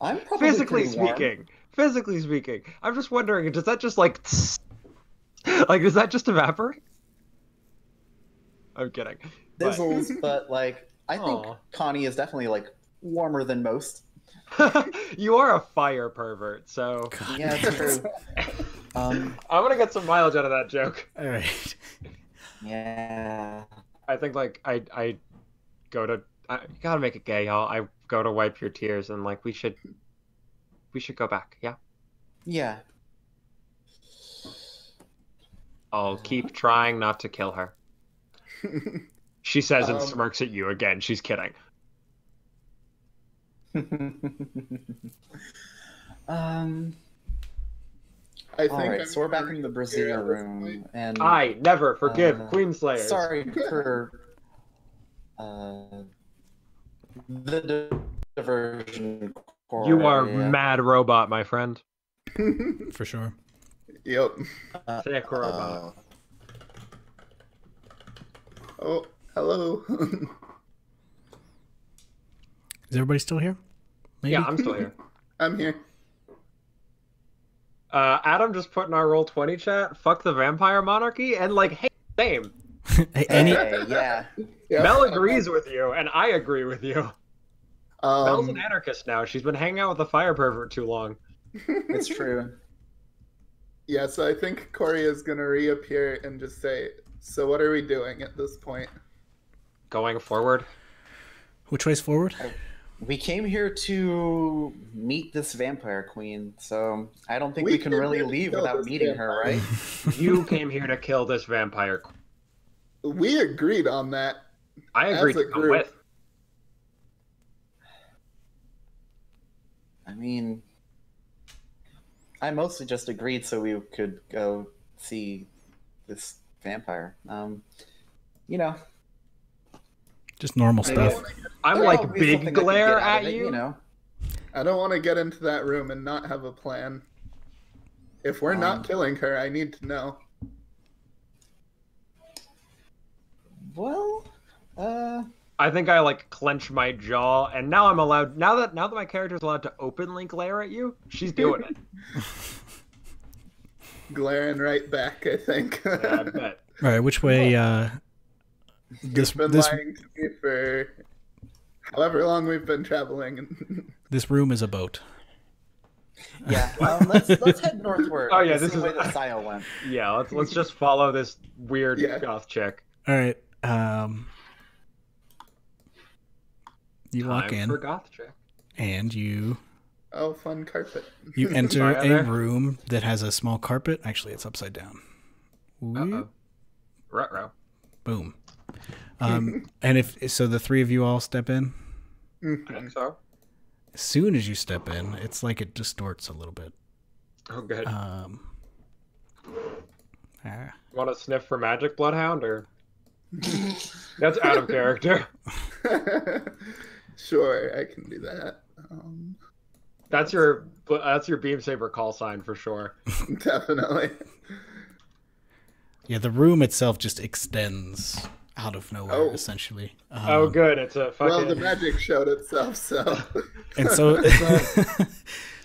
D: I'm probably
B: Physically
D: pretty warm.
B: speaking. Physically speaking. I'm just wondering, does that just like... Like, does that just evaporate? I'm kidding. But-
D: Fizzles, but like, I think
B: Aw.
D: Connie is definitely like warmer than most.
B: You are a fire pervert, so...
D: Yeah, it's true.
B: I'm gonna get some mileage out of that joke.
A: All right.
D: Yeah.
B: I think like I go to... you gotta make it gay, y'all. I go to wipe your tears and like we should go back, yeah?
D: Yeah.
B: I'll keep trying not to kill her. She says and smirks at you again. She's kidding.
C: I think
D: Alright,
C: I'm
D: so we're back
C: gonna
D: in the
C: here
D: Brazier
C: at this
D: room,
C: point.
D: and
B: I never forgive Queenslayers.
D: sorry for the diversion.
B: You are
D: Corey.
B: mad robot, my friend.
A: For sure.
C: Yep.
B: Thick robot.
C: Oh, hello.
A: Is everybody still here? Maybe?
B: Yeah, I'm still here.
C: I'm here.
B: Adam just put in our Roll20 chat, fuck the vampire monarchy, and like, hey, same.
A: Any
D: yeah.
C: Yeah.
B: Mel agrees with you, and I agree with you. Mel's an
C: Um,
B: anarchist now. She's been hanging out with the fire pervert too long.
D: It's true.
C: yeah, so I think Corey is gonna reappear and just say, "So what are we doing at this point?"
B: Going forward.
A: which way's forward?
D: We came here to meet this vampire queen, so I don't think
C: We
D: we can
C: came
D: really
C: here to
D: leave
C: kill
D: without
C: this
D: meeting her, right?
B: You came here to kill this vampire.
C: We agreed on that.
B: I agreed
C: As a
B: to come
C: group.
B: with.
D: I mean, I mostly just agreed so we could go see this vampire. You know,
A: Just normal
C: I don't
A: stuff.
C: wanna get-
B: I'm
D: there'll
B: like
D: always be
B: big
D: something I could
B: glare
D: get out
B: at
D: of it,
B: you.
D: You know,
C: I don't want to get into that room and not have a plan. If we're not killing her, I need to know.
D: well,
B: I think I like clench my jaw, and now I'm allowed. Now that my character's allowed to openly glare at you, she's doing it.
C: Glaring right back, I think.
B: Yeah, I bet.
A: All right, which way?
C: He's been lying to me for however long we've been traveling.
A: This room is a boat.
D: yeah. Let's head northward.
B: Oh, yeah,
D: the
B: this
D: same
B: is-
D: way that Saya went.
B: Yeah, let's just follow this weird
C: Yeah.
B: goth chick.
A: All right. You walk
B: Time
A: in
B: for goth chick.
A: and you
C: Oh, fun carpet.
A: enter
B: Sorry,
A: a
B: there.
A: room that has a small carpet. Actually, it's upside down.
B: Uh-oh. Ruh-roh.
A: Boom. And if so, the three of you all step in.
B: I think so.
A: As soon as you step in, it's like it distorts a little bit.
B: Oh, good.
A: Ah.
B: You want to sniff for magic, Bloodhound, or that's out of character?
C: Sure, I can do that.
B: That's your beam saber call sign for sure.
C: Definitely.
A: Yeah, the room itself just extends out of nowhere,
C: Oh.
A: essentially.
B: Oh, good. It's a fucking.
C: Well, the magic showed itself, so.
A: And so,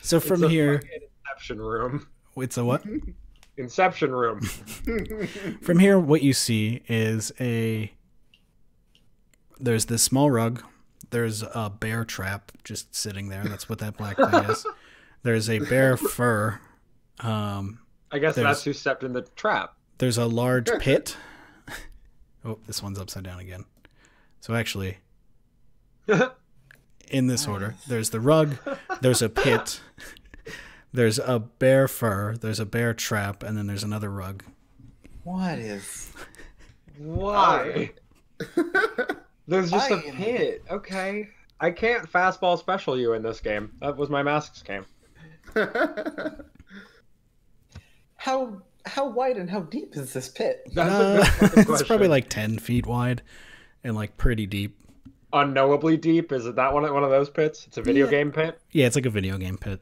A: so from
B: it's a
A: here,
B: fucking Inception room.
A: it's a what?
B: Inception room.
A: From here, what you see is there's this small rug. There's a bear trap just sitting there. That's what that black thing is. There's a bear fur.
B: I guess
A: There's-
B: that's who stepped in the trap.
A: There's a large pit. Oh, this one's upside down again. So actually, in this order, there's the rug, there's a pit, there's a bear fur, there's a bear trap, and then there's another rug.
D: What is?
B: Why? There's just a
D: I-
B: pit. Okay. I can't fastball special you in this game. That was my masks game.
D: How wide and how deep is this pit?
B: That's a good fucking
A: It's probably
B: question.
A: like 10 feet wide and like pretty deep.
B: Unknowably deep. Is it that one of those pits? It's a video
A: Yeah.
B: game pit?
A: Yeah, it's like a video game pit.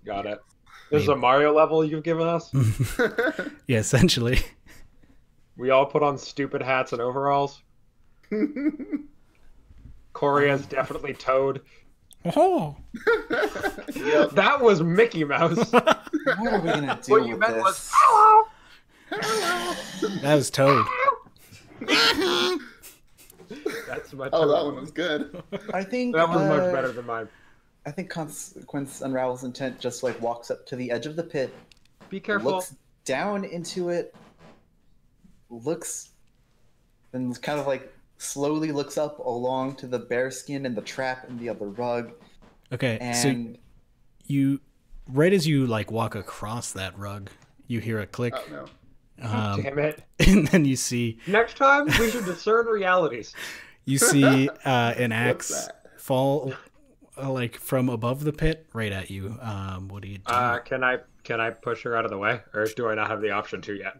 B: Got it. This is a Mario level you've given us?
A: Yeah, essentially.
B: We all put on stupid hats and overalls. Corey is definitely Toad.
A: Oh,
C: Yep.
B: That was Mickey Mouse.
D: What are we gonna do
B: What you
D: with
B: meant
D: this?
B: was hello.
A: that was Toad.
B: That's my
C: Oh,
B: Toad.
C: that one was good.
D: I think
B: That was much better than mine.
D: I think Consequence Unravels Intent just like walks up to the edge of the pit,
B: Be careful.
D: looks down into it, then kind of like slowly looks up along to the bear skin and the trap and the other rug,
A: Okay, so
D: and
A: you, right as you like walk across that rug, you hear a click,
C: Oh, no.
B: Damn it.
A: and then you see
B: Next time, we should discern realities.
A: an axe
C: that?
A: fall like from above the pit right at you. What do you do?
B: Can I push her out of the way? Or do I not have the option to yet?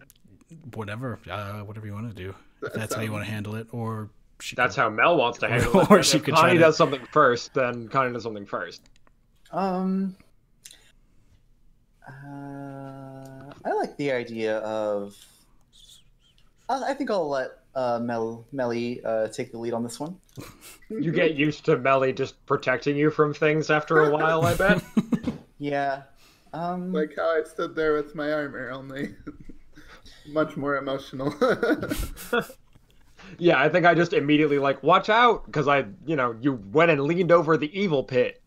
A: Whatever you want to do. If
C: That
A: that's how you
C: sounds-
A: want to handle it, or she
B: That's
A: could-
B: how Mel wants to handle it.
A: Or
B: And
A: she
B: if
A: could try
B: Connie
A: to-
B: does something first, then Connie does something first.
D: I like the idea of. I think I'll let Melly take the lead on this one.
B: You get used to Melly just protecting you from things after a while, I bet.
D: Yeah.
C: Like how I stood there with my armor, only much more emotional.
B: Yeah, I think I just immediately like, watch out, because you went and leaned over the evil pit.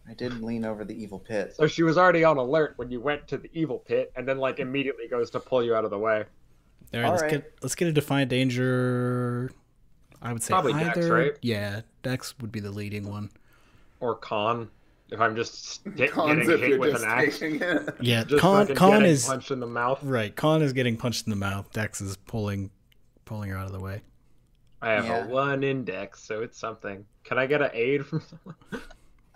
D: I did lean over the evil pit.
B: So she was already on alert when you went to the evil pit, and then like immediately goes to pull you out of the way.
A: All right, let's get a Define Danger. I would say
B: Probably
A: either.
B: Dex, right?
A: Yeah, Dex would be the leading one.
B: Or Con, if I'm just
C: Cons
B: getting
C: if
B: hit
C: you're
B: with
C: just
B: an axe.
C: taking it.
A: Yeah,
B: Just
A: Con
B: getting
A: is
B: punched in the mouth.
A: right. Con is getting punched in the mouth. Dex is pulling her out of the way.
B: I have a 1 in Dex, so it's something. Can I get an aid from someone?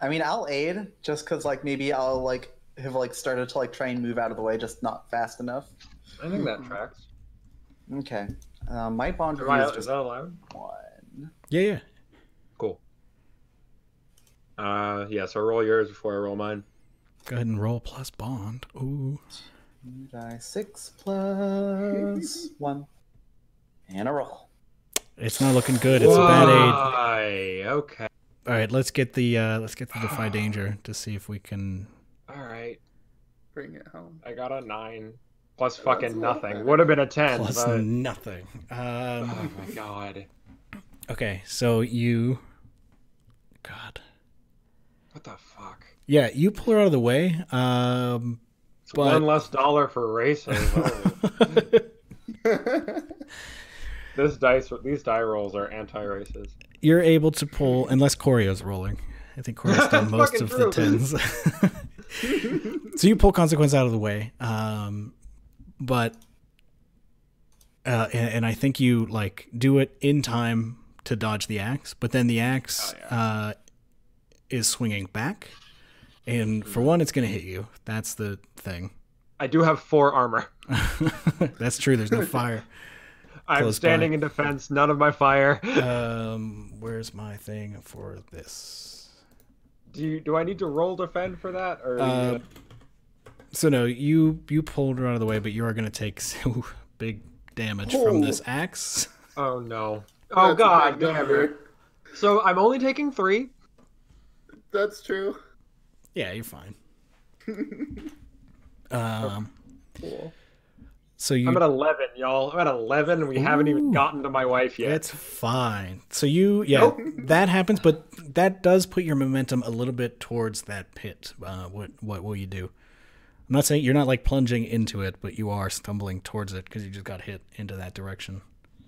D: I mean, I'll aid just because like maybe I'll like have like started to like try and move out of the way, just not fast enough.
B: I think that tracks.
D: Okay. My bond review is
B: Is
D: just
B: that allowed?
D: 1.
A: Yeah.
B: Cool. Yeah, so roll yours before I roll mine.
A: Go ahead and roll plus bond. Ooh.
D: 2d6 plus 1. And a roll.
A: It's not looking good. It's a bad aid.
B: Why? Okay.
A: All right, let's get the Defy Danger to see if we can.
B: All right.
C: Bring it home.
B: I got a 9 plus
C: That's
B: fucking
C: a lot
B: nothing.
C: better.
B: Would have been a 10.
A: Plus
B: but...
A: nothing.
B: Oh my god.
A: Okay, so you. God.
B: What the fuck?
A: Yeah, you pull her out of the way.
B: It's
A: But-
B: $1 less for racing. Oh. These die rolls are anti-racist.
A: You're able to pull, unless Corio's rolling. I think Corio's done most
B: Fucking
A: of the
B: true.
A: 10s. So you pull Consequence out of the way, but and I think you like do it in time to dodge the axe, but then the axe is swinging back, and for one, it's going to hit you. That's the thing.
B: I do have 4 armor.
A: That's true. There's no fire.
B: I'm
A: Close
B: standing
A: by.
B: in defense. None of my fire.
A: Where's my thing for this?
B: Do I need to roll defend for that, or?
A: So no, you pulled her out of the way, but you are going to take so big damage from this axe.
B: Oh no!
C: That's
B: Oh
C: a
B: god,
C: big
B: damn
C: number.
B: it! So I'm only taking 3.
C: That's true.
A: Yeah, you're fine.
B: Cool.
A: So you.
B: I'm at 11, y'all. I'm at 11, and we haven't even gotten to my wife yet.
A: It's fine. So that happens, but that does put your momentum a little bit towards that pit. What will you do? I'm not saying you're not like plunging into it, but you are stumbling towards it because you just got hit into that direction.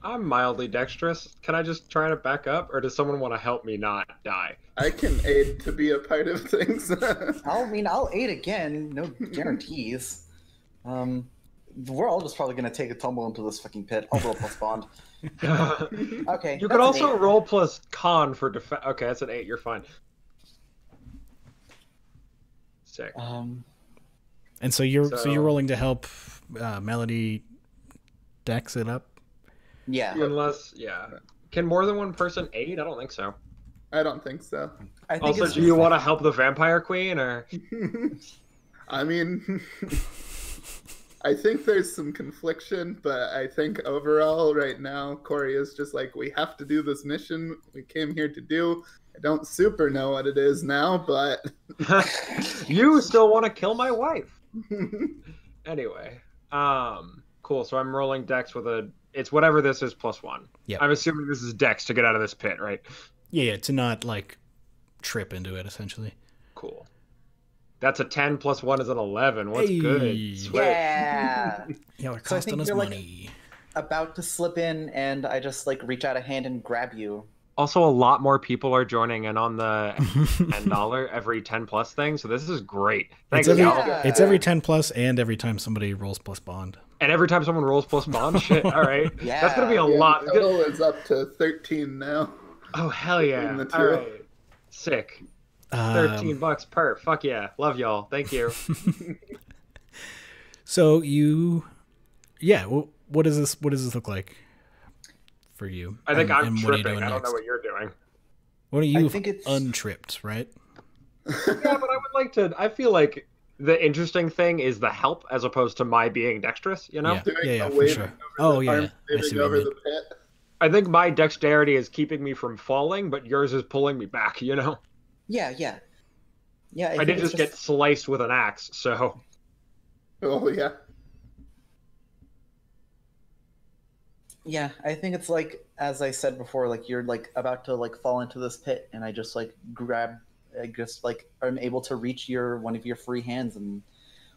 B: I'm mildly dexterous. Can I just try to back up, or does someone want to help me not die?
C: I can aid to be a part of things.
D: I'll aid again. No guarantees. We're all just probably gonna take a tumble into this fucking pit. I'll roll plus bond. Okay.
B: You could also roll plus con for defense. Okay, that's an 8. You're fine. Sick.
A: And so you're rolling to help Melody dex it up.
D: Yeah.
B: Unless, can more than one person aid? I don't think so.
C: I don't think so.
D: I think
B: Also,
D: it's
B: do you want to help the vampire queen, or?
C: I mean, I think there's some confliction, but I think overall right now, Corey is just like, we have to do this mission we came here to do. I don't super know what it is now, but...
B: You still want to kill my wife. Anyway, cool. So I'm rolling dex with it's whatever this is plus 1.
A: Yep.
B: I'm assuming this is dex to get out of this pit, right?
A: Yeah, to not like trip into it, essentially.
B: Cool. That's a 10 plus 1 is an 11. What's
A: Hey.
B: good? Sweet.
D: Yeah.
A: Y'all are
D: So I
A: costing
D: think
A: us
D: you're, like,
A: money.
D: About to slip in, and I just like reach out a hand and grab you.
B: Also, a lot more people are joining in on the $10 every 10 plus thing, so this is great. Thanks,
A: It's every,
B: y'all.
A: it's every 10 plus and every time somebody rolls plus bond.
B: And every time someone rolls plus bond, shit. All right,
D: Yeah.
B: that's gonna be a
C: Yeah,
B: lot.
C: the total is up to 13 now.
B: Oh hell yeah!
C: Between the two.
B: All right, sick. $13 per. Fuck yeah, love y'all. Thank you.
A: So what does this look like for you?
B: I think I'm
A: and what are you
B: tripping.
A: doing
B: I don't know
A: next?
B: what you're doing.
A: What are you
D: I think it's-
A: untripped, right?
B: Yeah, but I would like to. I feel like the interesting thing is the help as opposed to my being dexterous. You know,
A: Yeah.
C: Doing a
A: for
C: wave
A: sure.
C: over
A: Oh,
C: the
A: yeah,
C: arm,
A: I
C: waving
A: see what you
C: over
A: mean.
C: the pit.
B: I think my dexterity is keeping me from falling, but yours is pulling me back. You know,
D: Yeah. I
B: I
D: think
B: didn't
D: it's
B: just get sliced with an axe, so.
C: Oh, yeah.
D: Yeah, I think it's like, as I said before, like you're like about to like fall into this pit, and I just like I just like am able to reach one of your free hands and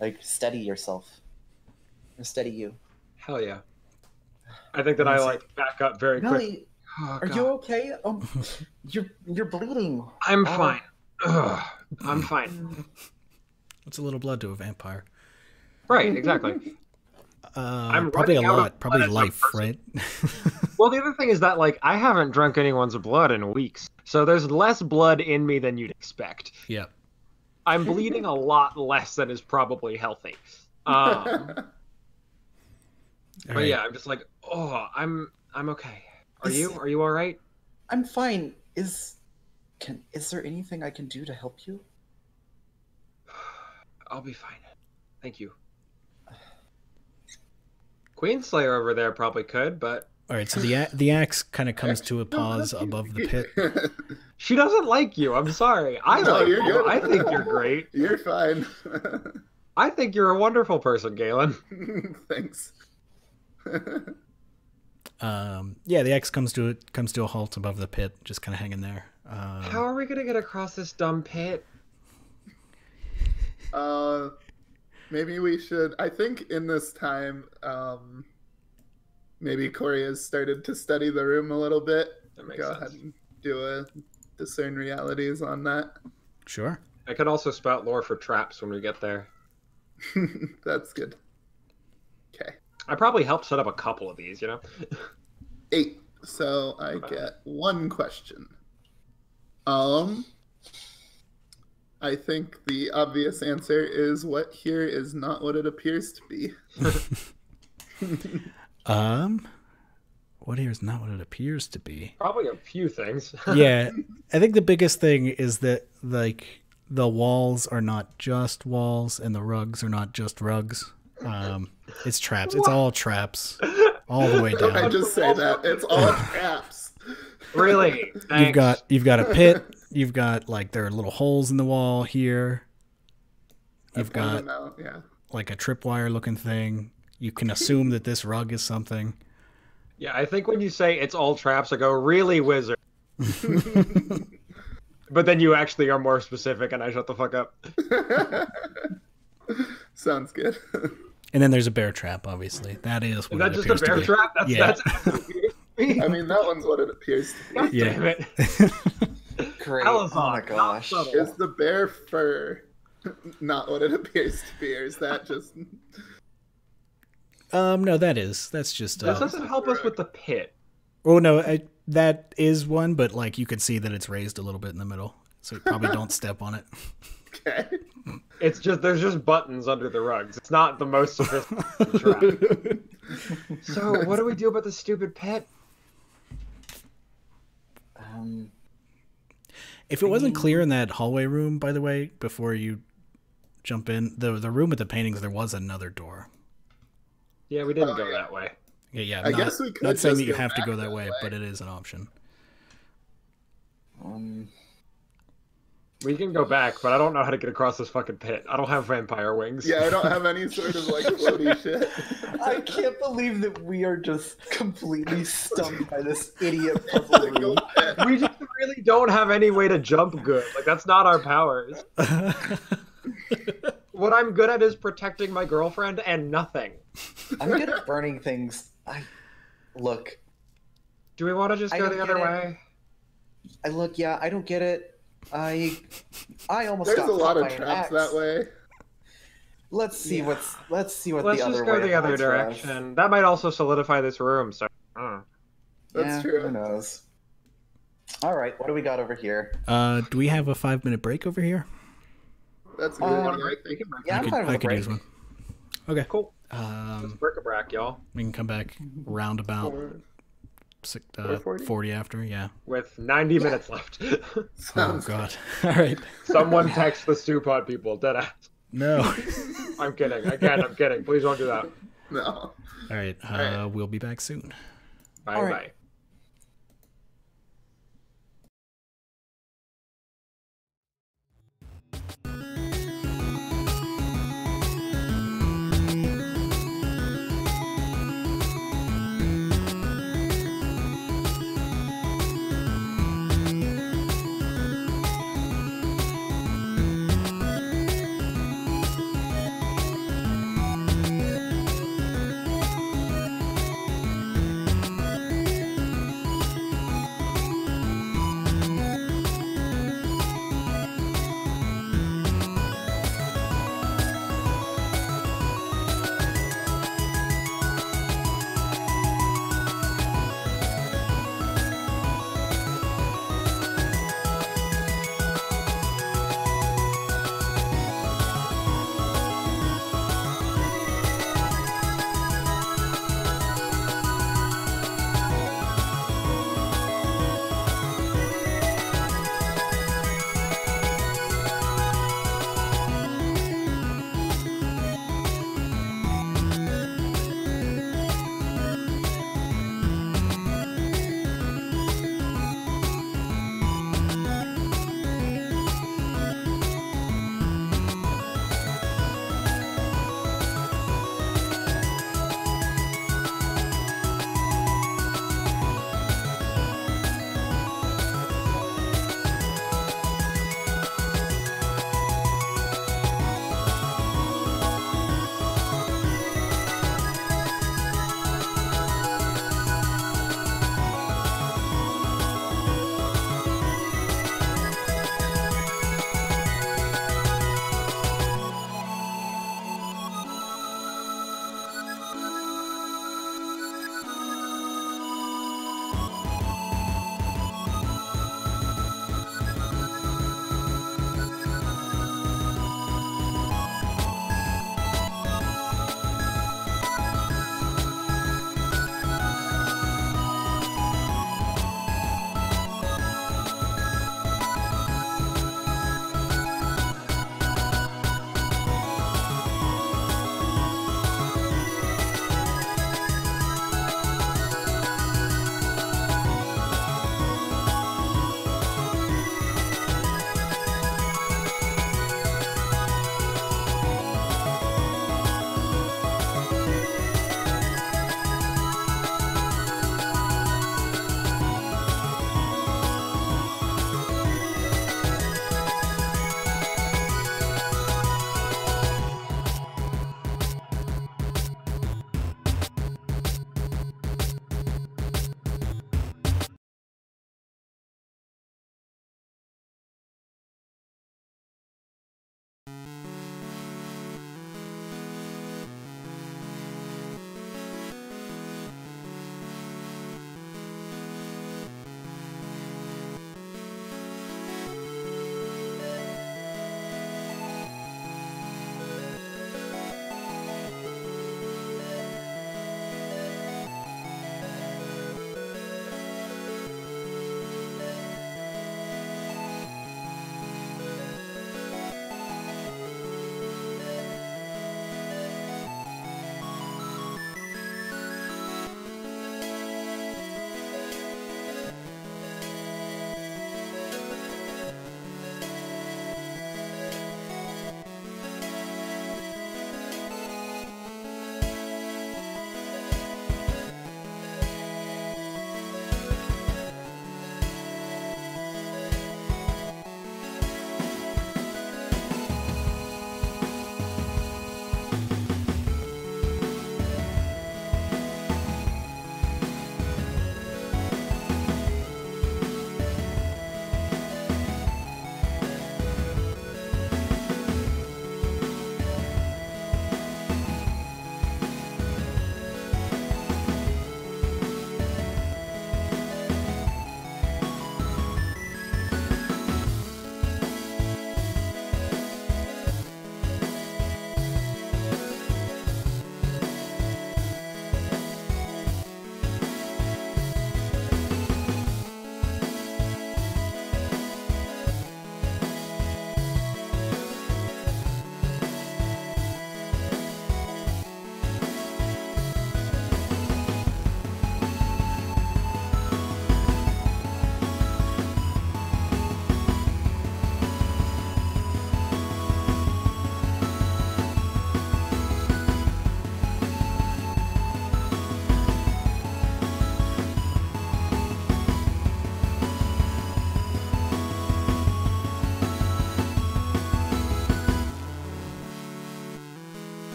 D: like steady yourself, or steady you.
B: Hell yeah. I think that I like back up very quick.
D: Nelly,
B: Oh,
D: are
B: God.
D: you okay? You're bleeding.
B: I'm fine. Ugh, I'm fine.
A: What's a little blood to a vampire?
B: Right, exactly. I'm
A: Probably a
B: running out of
A: lot. Probably
B: blood as a
A: life,
B: person.
A: right?
B: Well, the other thing is that like I haven't drunk anyone's blood in weeks, so there's less blood in me than you'd expect.
A: Yeah.
B: I'm bleeding a lot less than is probably healthy. But
A: right.
B: yeah, I'm just like, oh, I'm okay. Are you all right?
D: I'm fine. Is there anything I can do to help you?
B: I'll be fine. Thank you. Queenslayer over there probably could, but
A: All right, so the axe kind of comes to a pause above the pit.
B: she doesn't like you. I'm sorry. I
C: No,
B: like
C: you're
B: you.
C: good.
B: I think you're great.
C: You're fine.
B: I think you're a wonderful person, Galen.
C: Thanks.
A: Yeah, the axe comes to a halt above the pit, just kind of hanging there.
B: How are we gonna get across this dumb pit?
C: Maybe we should. I think in this time, maybe Corey has started to study the room a little bit.
B: That makes
C: Go
B: sense.
C: ahead and do a discern realities on that.
A: Sure.
B: I could also spout lore for traps when we get there.
C: That's good. Okay.
B: I probably helped set up a couple of these, you know?
C: 8. So I get one question. I think the obvious answer is what here is not what it appears to be.
A: What here is not what it appears to be.
B: Probably a few things.
A: Yeah, I think the biggest thing is that like the walls are not just walls and the rugs are not just rugs. It's traps. It's all traps, all the way
C: I
A: down.
C: just say that it's all traps.
B: Really? Thanks.
A: You've got a pit. You've got like there are little holes in the wall here. You've got
C: Yeah.
A: like a tripwire looking thing. You can assume that this rug is something.
B: Yeah, I think when you say it's all traps, I go, really, wizard? But then you actually are more specific, and I shut the fuck up.
C: Sounds good.
A: And then there's a bear trap, obviously. That is what
B: Is that
A: it
B: just a
A: appears to
B: bear
A: be.
B: trap? That's,
A: Yeah.
B: that's absolutely
C: I mean, that one's what it appears to
B: God
C: be.
A: Yeah.
B: damn it.
D: Great.
B: Alazon,
D: Oh my
B: not
D: gosh.
B: subtle.
C: Is the bear fur not what it appears to be, or is that just...
A: No, that's just.
B: This doesn't help us with the pit.
A: Oh no, that is one, but like you could see that it's raised a little bit in the middle, so you probably don't step on it.
C: Okay.
B: It's just there's just buttons under the rugs. It's not the most sophisticated trap. So what do we do about the stupid pit?
A: If it wasn't clear in that hallway room, by the way, before you jump in, the room with the paintings, there was another door.
B: Yeah, we didn't go that way.
A: Yeah,
C: I guess we could
A: not saying
C: just
A: that you
C: go
A: have to
C: back
A: go that
C: that
A: way,
C: way.
A: but it is an option.
B: We can go back, but I don't know how to get across this fucking pit. I don't have vampire wings.
C: Yeah, I don't have any sort of like floaty shit.
D: I can't believe that we are just completely stumped by this idiot puzzle room.
B: We just really don't have any way to jump good. Like, that's not our powers. What I'm good at is protecting my girlfriend and nothing.
D: I'm good at burning things. Look.
B: Do we want to just
D: I
B: go
D: don't
B: the other
D: get it.
B: way?
D: Yeah, I don't get it. I almost
C: There's
D: got
C: a lot
D: caught
C: of
D: by an
C: traps
D: axe.
C: that way.
D: Let's see what
B: Let's
D: the
B: just
D: other
B: go
D: way
B: the other
D: holds for us.
B: direction. That might also solidify this room, so...
C: That's
D: Yeah,
C: true.
D: Who knows? All right, what do we got over here?
A: Do we have a 5-minute break over here?
C: That's good.
D: Um,
C: I think.
D: Yeah, I'm fine with
A: I
D: a
A: could
D: break.
A: use one. Okay.
B: Cool. Let's bric-a-brac, y'all.
A: We can come back round about 40 after. Yeah.
B: With 90 minutes left.
A: Oh
C: Sounds
A: God. All right.
B: Someone text the stew pod people. Deadass.
A: No.
B: I'm kidding. Again, I'm kidding. Please don't do that.
C: No.
A: All right.
C: right.
A: We'll be back soon.
B: Bye
D: All
B: bye.
D: right.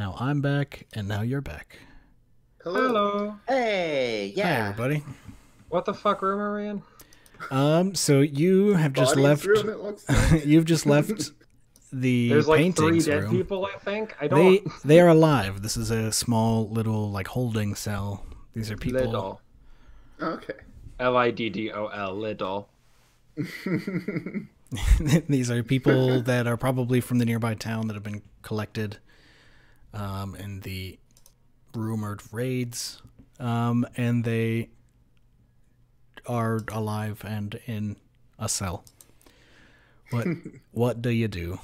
A: Now I'm back, and now you're back.
B: Hello.
D: Hey, yeah.
A: Hi, everybody.
B: What the fuck room are we in?
A: So you have just left.
C: Room, it looks like.
A: You've just left the
B: There's like
A: paintings
B: 3 dead
A: room.
B: people, I think. I don't.
A: They are alive. This is a small little like holding cell. These are people.
B: Lidl.
C: Okay.
B: Liddle. Lidl.
A: These are people that are probably from the nearby town that have been collected in the rumored raids, and they are alive and in a cell. What do you do?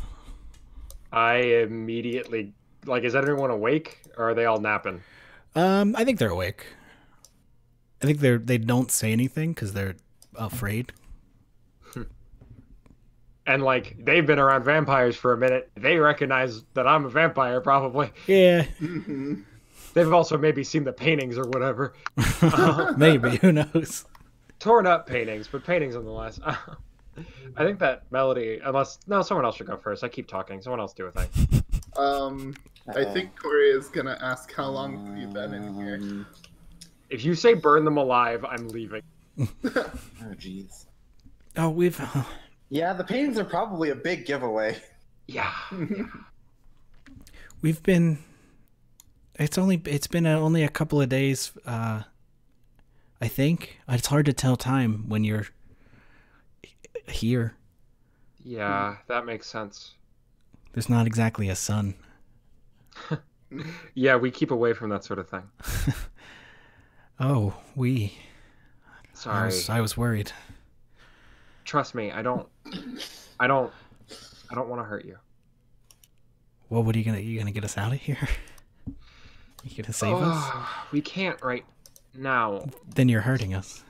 B: I immediately is everyone awake or are they all napping?
A: I think they're awake. I think they don't say anything because they're afraid.
B: And they've been around vampires for a minute. They recognize that I'm a vampire, probably.
A: Yeah.
B: They've also maybe seen the paintings or whatever.
A: Maybe, who knows?
B: Torn up paintings, but paintings nonetheless. I think that Melody, someone else should go first. I keep talking. Someone else do a thing.
C: I think Corey is gonna ask how long have you been in here?
B: If you say burn them alive, I'm leaving.
D: Oh, jeez.
A: Oh, we've...
D: Yeah, the paintings are probably a big giveaway.
B: Yeah.
A: We've been... It's been only a couple of days, I think. It's hard to tell time when you're here.
B: Yeah, that makes sense.
A: There's not exactly a sun.
B: Yeah, we keep away from that sort of thing.
A: Oh,
B: Sorry.
A: I was worried.
B: Trust me, I don't want to hurt you.
A: Well, what are you gonna get us out of here? You gonna save us?
B: We can't right now.
A: Then you're hurting us.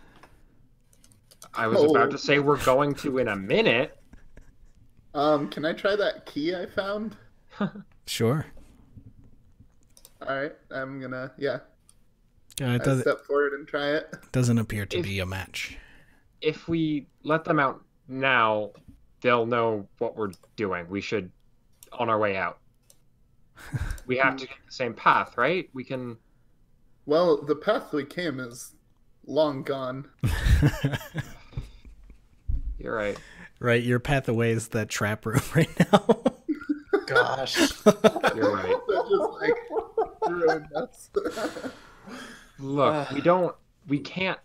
B: I was about to say we're going to in a minute.
C: Can I try that key I found?
A: Sure.
C: Alright, I'm gonna,
A: It
C: step forward and try it.
A: doesn't appear to be a match.
B: If we let them out now, they'll know what we're doing. We should, on our way out. We have to get the same path, right? We can...
C: Well, the path we came is long gone.
B: You're right.
A: Right, your path away is that trap room right now.
D: Gosh.
B: You're right.
C: That just ruined us.
B: Look, we can't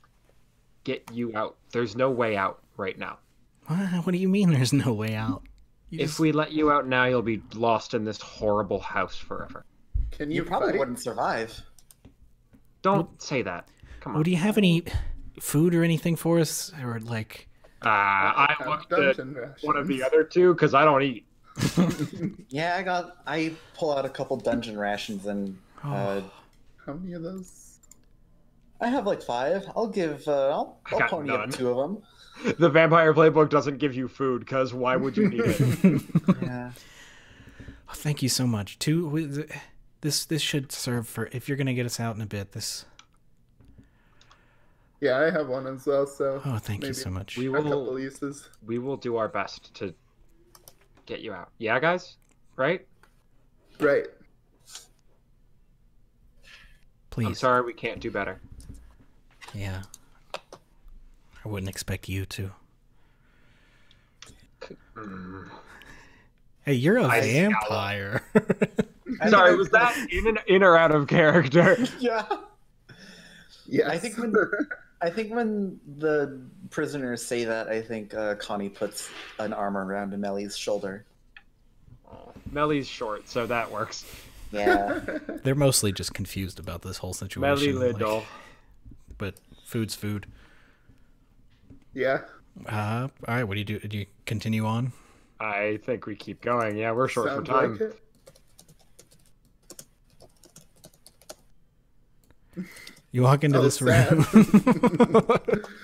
B: get you out. There's no way out right now.
A: What do you mean there's no way out?
B: If we let you out now, you'll be lost in this horrible house forever.
C: Can
D: You
C: you
D: probably
C: fight?
D: wouldn't survive.
B: Don't say that. Come on.
A: Well, do you have any food or anything for us? Or
B: I
C: have
B: looked at
C: dungeon rations.
B: one of the other two because I don't eat.
D: Yeah, I pull out a couple dungeon rations and
C: How many of those?
D: I have 5. I'll give I'll
B: got
D: pony
B: none.
D: up 2 of them.
B: The vampire playbook doesn't give you food because why would you need it?
D: Yeah.
A: Oh, thank you so much. This should serve for if you're gonna get us out in a bit. This.
C: Yeah, I have one as well, so...
A: Oh, thank you
C: maybe
A: so much.
B: We
C: a couple
B: will.
C: uses.
B: We will do our best to get you out. Yeah, guys. Right?
C: Right.
A: Please.
B: I'm sorry, we can't do better.
A: Yeah. I wouldn't expect you to. Hey, you're a vampire.
B: Sorry, was that in or out of character?
D: Yeah.
C: Yes.
D: I think when the prisoners say that, I think Connie puts an arm around Melly's shoulder.
B: Melly's short, so that works.
D: Yeah.
A: They're mostly just confused about this whole situation.
B: Melly Lidl.
A: But food's food.
C: Yeah.
A: All right, what do you do? Do you continue on?
B: I think we keep going. Yeah, we're short
C: Sounds
B: for time.
C: like it.
A: You walk into this
C: sad.
A: room.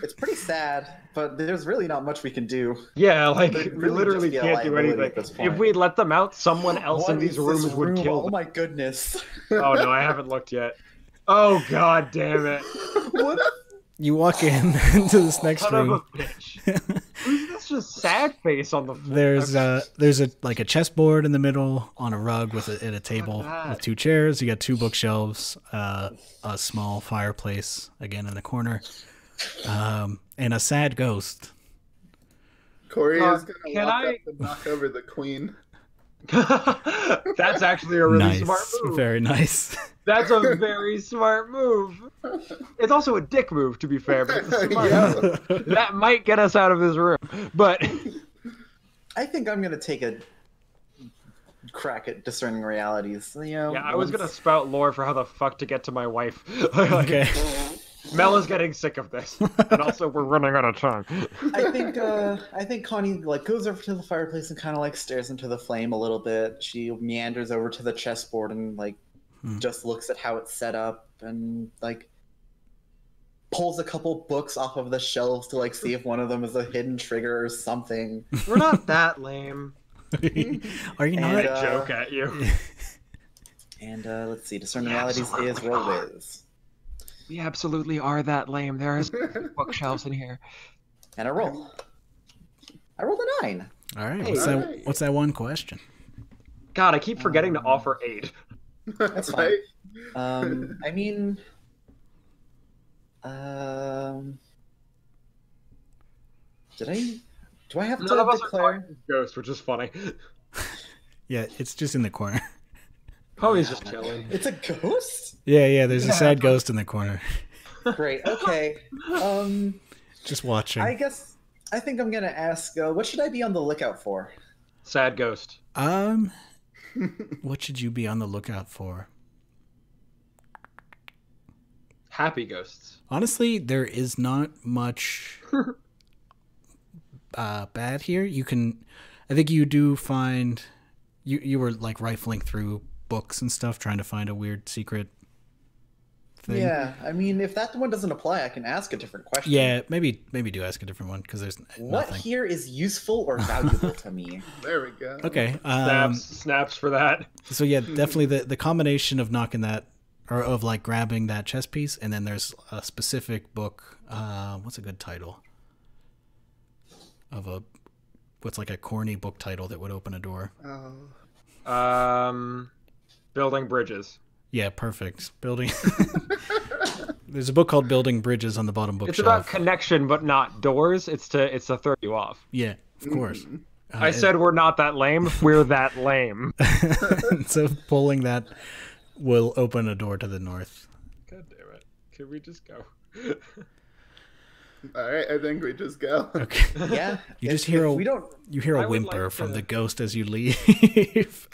D: It's pretty sad, but there's really not much we can do.
B: Yeah, we
D: really
B: literally
D: just be a
B: can't do
D: liability
B: anything.
D: at this point.
B: If we let them out, someone else
D: What
B: in these
D: is this
B: rooms would
D: room?
B: kill
D: Oh
B: them.
D: my goodness.
B: Oh no, I haven't looked yet. Oh god damn it.
D: What?
A: You walk into this next
B: Son of a
A: room.
B: bitch. Who's this just sad face on the floor.
A: There's a like a chessboard in the middle on a rug with and a table with 2 chairs. You got 2 bookshelves, a small fireplace again in the corner, and a sad ghost.
C: Corey is gonna walk up and knock over the queen.
B: That's actually a really smart move.
A: Very nice.
B: That's a very smart move. It's also a dick move, to be fair, but it's smart. That might get us out of this room. But
D: I think I'm gonna take a crack at discerning realities. You know,
B: yeah, I was gonna spout lore for how the fuck to get to my wife. Okay. Mel is getting sick of this, and also we're running out of time.
D: I think Connie like goes over to the fireplace and kind of like stares into the flame a little bit. She meanders over to the chessboard and like just looks at how it's set up and like pulls a couple books off of the shelves to like see if one of them is a hidden trigger or something.
B: We're not that lame.
A: Are you not?
B: I joke at you.
D: And let's see, discerning realities is roll whiz.
B: We absolutely are that lame. There is bookshelves in here.
D: And I roll. I rolled a 9.
A: All right. What's that one question?
B: God, I keep forgetting to offer aid.
D: That's fine. I mean, do I have
B: None
D: to
B: of us
D: declare?
B: are talking ghost, which is funny.
A: Yeah, it's just in the corner.
B: Poe's just chilling.
D: It's a ghost?
A: Yeah, there's a sad ghost in the corner.
D: Great, okay.
A: Just watching.
D: I think I'm gonna ask, what should I be on the lookout for?
B: Sad ghost.
A: What should you be on the lookout for?
B: Happy ghosts.
A: Honestly, there is not much bad here. I think you do find, you were like rifling through books and stuff trying to find a weird secret thing.
D: Yeah, I mean, if that one doesn't apply, I can ask a different question.
A: Yeah, maybe do ask a different one because there's
D: what
A: nothing
D: here is useful or valuable to me.
C: There we go.
A: Okay.
B: Snaps for that.
A: So yeah, definitely the combination of knocking that, or of like grabbing that chess piece, and then there's a specific book. What's a good title? What's like a corny book title that would open a door?
B: Building bridges.
A: Yeah, perfect. Building. There's a book called Building Bridges on the bottom bookshelf.
B: It's about connection, but not doors. It's to throw you off.
A: Yeah, of course.
B: I said we're not that lame. We're that lame.
A: So pulling that will open a door to the north.
B: God damn it! Can we just go?
C: All right, I think we just go.
A: Okay.
D: Yeah.
A: You just hear a whimper from the ghost as you leave.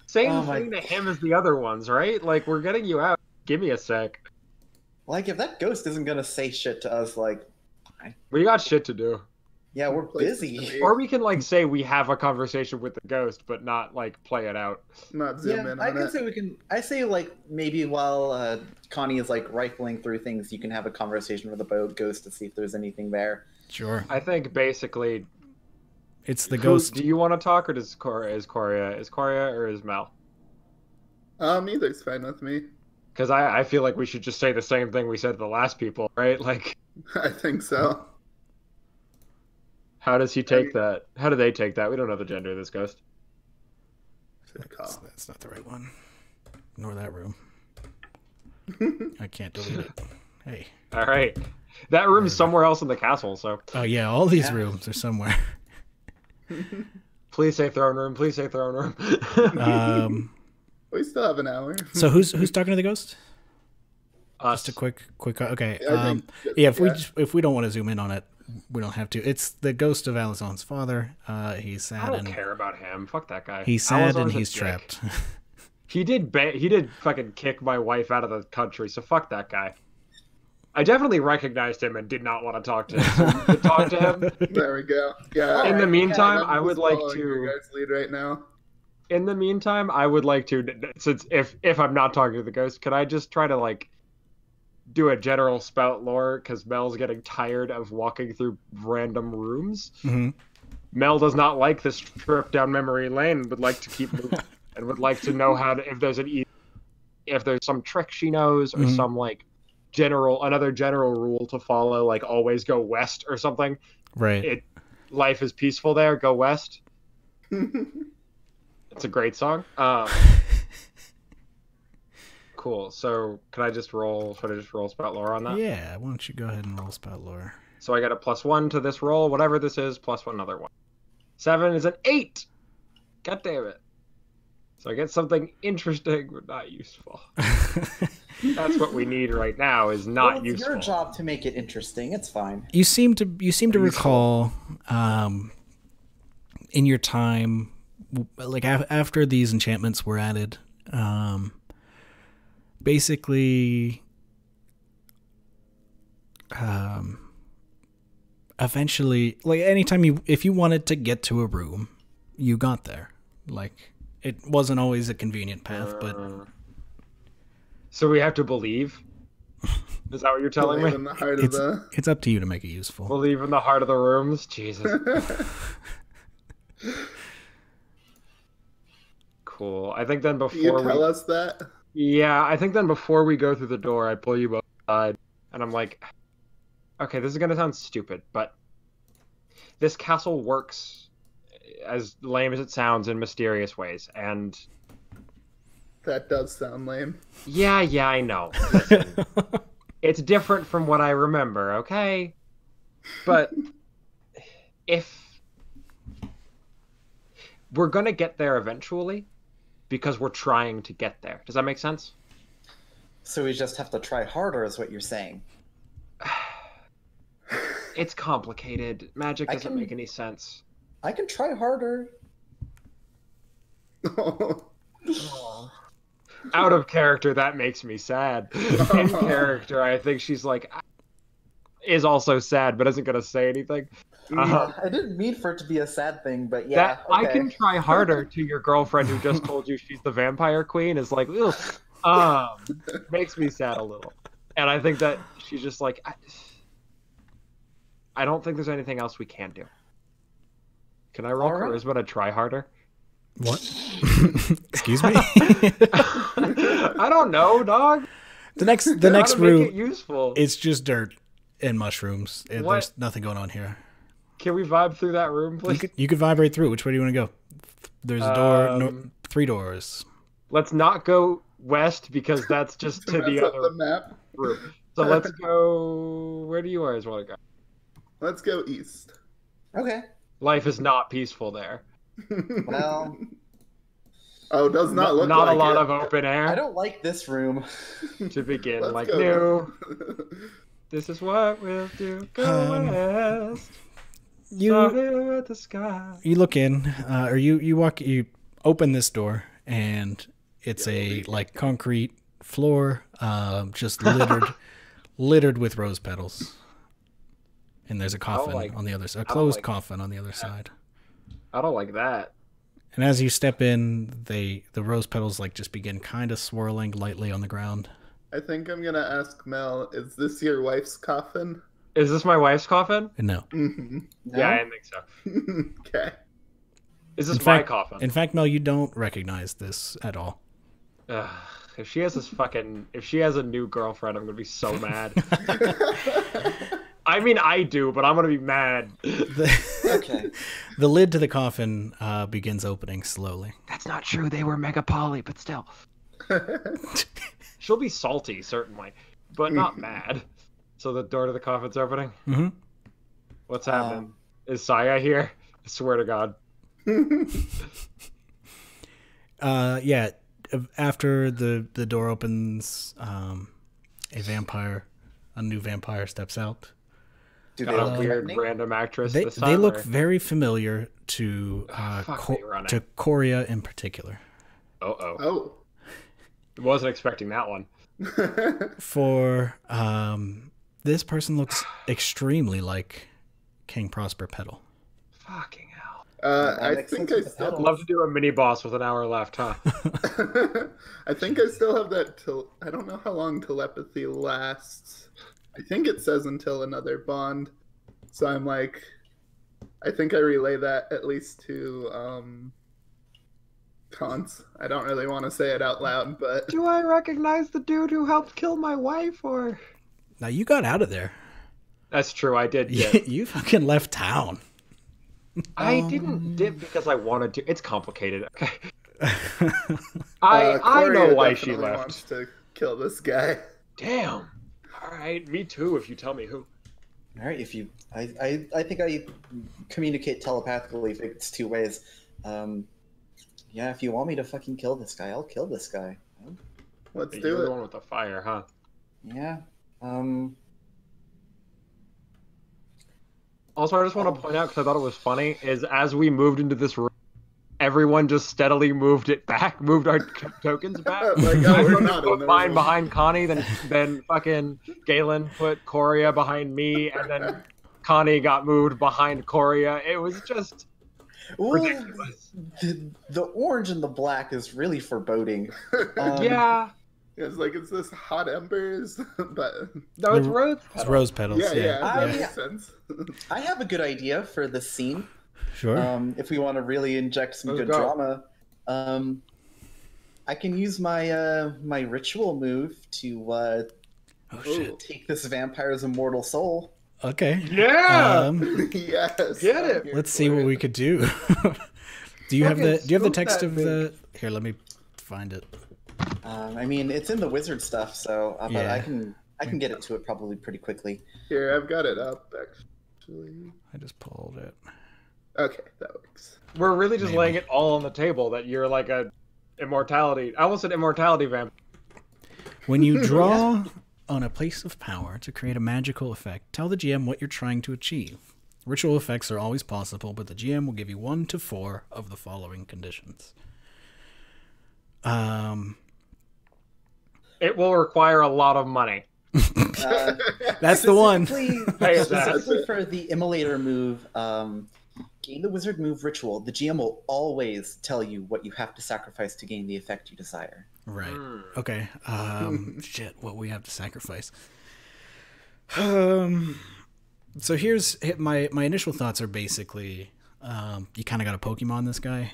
B: Same thing to him as the other ones, right? Like, we're getting you out. Give me a sec.
D: Like, if that ghost isn't gonna say shit to us, like...
B: We got shit to do.
D: Yeah, we're busy.
B: Or we can, like, say we have a conversation with the ghost, but not, like, play it out.
C: Not zoom in on
D: I can
C: it.
D: say we can... I say, like, maybe while Connie is, like, rifling through things, you can have a conversation with the ghost to see if there's anything there.
A: Sure.
B: I think, basically...
A: It's the ghost.
B: Do you want to talk, or is Coria or is Mel?
C: Either's fine with me.
B: Because I feel like we should just say the same thing we said to the last people, right? Like,
C: I think so.
B: How does he take that? How do they take that? We don't know the gender of this ghost.
A: That's not the right one. Ignore that room. I can't delete it. Hey.
B: All right. That room's somewhere else in the castle, so.
A: Oh, yeah, all these rooms are somewhere.
B: Please say throne room. Please say throne room.
C: We still have an hour.
A: So who's talking to the ghost?
B: Us.
A: Just a quick. Okay.
C: Yeah,
A: If we don't want to zoom in on it, we don't have to. It's the ghost of Alizon's father. He's sad.
B: I don't care about him. Fuck that guy.
A: He's sad and
B: Alizon's a
A: he's
B: dick.
A: trapped.
B: He did fucking kick my wife out of the country. So fuck that guy. I definitely recognized him and did not want to talk to him. So to talk to him.
C: There we go. Yeah.
B: In the meantime,
C: I'm
B: I would
C: just
B: like
C: following
B: to.
C: your guys' lead right now.
B: In the meantime, I would like to, since if I'm not talking to the ghost, could I just try to like do a general spout lore? Because Mel's getting tired of walking through random rooms.
A: Mm-hmm.
B: Mel does not like this trip down memory lane. Would like to keep moving and would like to know how to, if there's some trick she knows or some like another general rule to follow, like always go west or something.
A: Right.
B: Life is peaceful there. Go west. It's a great song. Cool. So can I just roll? Should I just roll spout lore on that?
A: Yeah. Why don't you go ahead and roll spout lore?
B: So I got a +1 to this roll, whatever this is, plus another 1. 7 is an 8. God damn it. So I get something interesting but not useful. That's what we need right now, is not
D: it's
B: useful.
D: your job to make it interesting. It's fine.
A: You seem to recall in your time, like after these enchantments were added, basically eventually, like anytime if you wanted to get to a room, you got there. Like, it wasn't always a convenient path, but
B: so we have to believe? Is that what you're telling me?
C: In the heart of the...
A: It's up to you to make it useful.
B: Believe in the heart of the rooms? Jesus. Cool. I think then before
C: you tell us that?
B: Yeah, I think then before we go through the door, I pull you both aside, and I'm like, okay, this is going to sound stupid, but this castle works, as lame as it sounds, in mysterious ways, and...
C: That does sound lame.
B: Yeah, I know. Listen, it's different from what I remember, okay? But if we're going to get there eventually, because we're trying to get there. Does that make sense?
D: So we just have to try harder, is what you're saying.
B: It's complicated. Magic doesn't make any sense.
D: I can try harder.
B: Out of character, that makes me sad. In character, I think she's like, is also sad, but isn't going to say anything.
D: I didn't mean for it to be a sad thing, but yeah.
B: Okay. I can try harder to your girlfriend who just told you she's the vampire queen is like, makes me sad a little. And I think that she's just like, I don't think there's anything else we can do. Can I roll charisma to try harder?
A: What? Excuse me?
B: I don't know, dog.
A: The next room,
B: make it useful.
A: It's just dirt and mushrooms. There's nothing going on here.
B: Can we vibe through that room, please?
A: You could vibe right through. Which way do you want to go? There's a door, 3 doors.
B: Let's not go west because that's just to the other
C: map.
B: room. So let's go. Where do you guys want to go?
C: Let's go east.
D: Okay.
B: Life is not peaceful there.
D: Well.
C: Oh, does not look
B: not
C: like
B: a lot
C: it.
B: of open air.
D: I don't like this room.
B: To begin,
C: Let's
B: like,
C: go.
B: no. This is what we'll do. Go west.
A: You
B: at the sky.
A: You look in, or you open this door, and it's a like concrete floor, just littered with rose petals. And there's a coffin on the other side, a closed coffin on the other side.
B: I don't like that.
A: And as you step in, the rose petals like just begin kind of swirling lightly on the ground.
C: I think I'm gonna ask Mel, is this your wife's coffin?
B: Is this my wife's coffin?
A: No.
C: Mm-hmm.
D: No?
B: Yeah, I didn't think so.
C: Okay.
B: Is this my coffin?
A: In fact, Mel, you don't recognize this at all.
B: If she has a new girlfriend, I'm gonna be so mad. I mean, I do, but I'm gonna be mad.
D: Okay.
A: The lid to the coffin begins opening slowly.
B: That's not true. They were mega poly, but still. She'll be salty, certainly, but not mad. So the door to the coffin's opening?
A: Mm-hmm.
B: What's happening? Is Saya here? I swear to God.
A: Yeah. After the door opens, a new vampire steps out.
D: Do they
B: Got
D: look
B: a weird
D: threatening?
B: random actress
A: They
B: this time,
A: look
B: or-
A: very familiar to to Coria in particular.
C: Oh.
B: Wasn't expecting that one.
A: For this person looks extremely like King Prosper Petal.
B: Fucking hell.
C: I think I still
B: Love to do a mini boss with an hour left, huh?
C: I think I still have that till I don't know how long telepathy lasts. I think it says until another bond. So I'm like, I think I relay that at least to Cons. I don't really want to say it out loud, but
B: Do I recognize the dude who helped kill my wife, or?
A: Now you got out of there.
B: That's true. I did. Get...
A: You fucking left town.
B: I didn't dip because I wanted to. It's complicated. Okay. I
C: Coria
B: know why she
C: definitely
B: left.
C: wants to kill this guy.
B: Damn. All right, me too. If you tell me who.
D: All right, if you, I think I communicate telepathically if it's two ways. Yeah, if you want me to fucking kill this guy, I'll kill this guy.
C: Let's
B: You're
C: do
B: the
C: it.
B: one with the fire, huh?
D: Yeah.
B: Also, I just want to point out, because I thought it was funny, is as we moved into this room, everyone just steadily moved it back, moved our tokens back.
C: Like,
B: I
C: oh, we're
B: put
C: not in the
B: mine
C: room.
B: behind Connie, then fucking Galen put Coria behind me, and then Connie got moved behind Coria. It was just ridiculous.
D: The orange and the black is really foreboding.
B: Yeah.
C: It's like, it's this hot embers, but
B: No, it's rose.
A: It's rose petals.
C: yeah, that
D: I-
C: makes sense.
D: I have a good idea for this scene.
A: Sure.
D: If we want to really inject some
B: Let's
D: good
B: go.
D: drama, I can use my my ritual move to
A: Oh shit.
D: take this vampire's immortal soul.
A: Okay.
B: Yeah.
C: Yes.
B: Get it.
A: Let's see what we could do. Do you have the
B: Fucking
A: text
B: spook
A: of
B: that
A: the? Here, let me find it.
D: I mean, it's in the wizard stuff, so but
A: Yeah.
D: I can get it to it probably pretty quickly.
C: Here, I've got it up, actually.
A: I just pulled it.
C: Okay, that works.
B: We're really just
A: Maybe.
B: laying it all on the table that you're like a immortality. I almost said immortality vamp.
A: When you draw on a place of power to create a magical effect, tell the GM what you're trying to achieve. Ritual effects are always possible, but the GM will give you 1 to 4 of the following conditions.
B: It will require a lot of money.
A: That's the one.
D: Specifically for the immolator move, gain the wizard move ritual. The GM will always tell you what you have to sacrifice to gain the effect you desire.
A: Right. Okay. Shit, what we have to sacrifice. So here's my initial thoughts are basically, you kind of got to Pokemon this guy.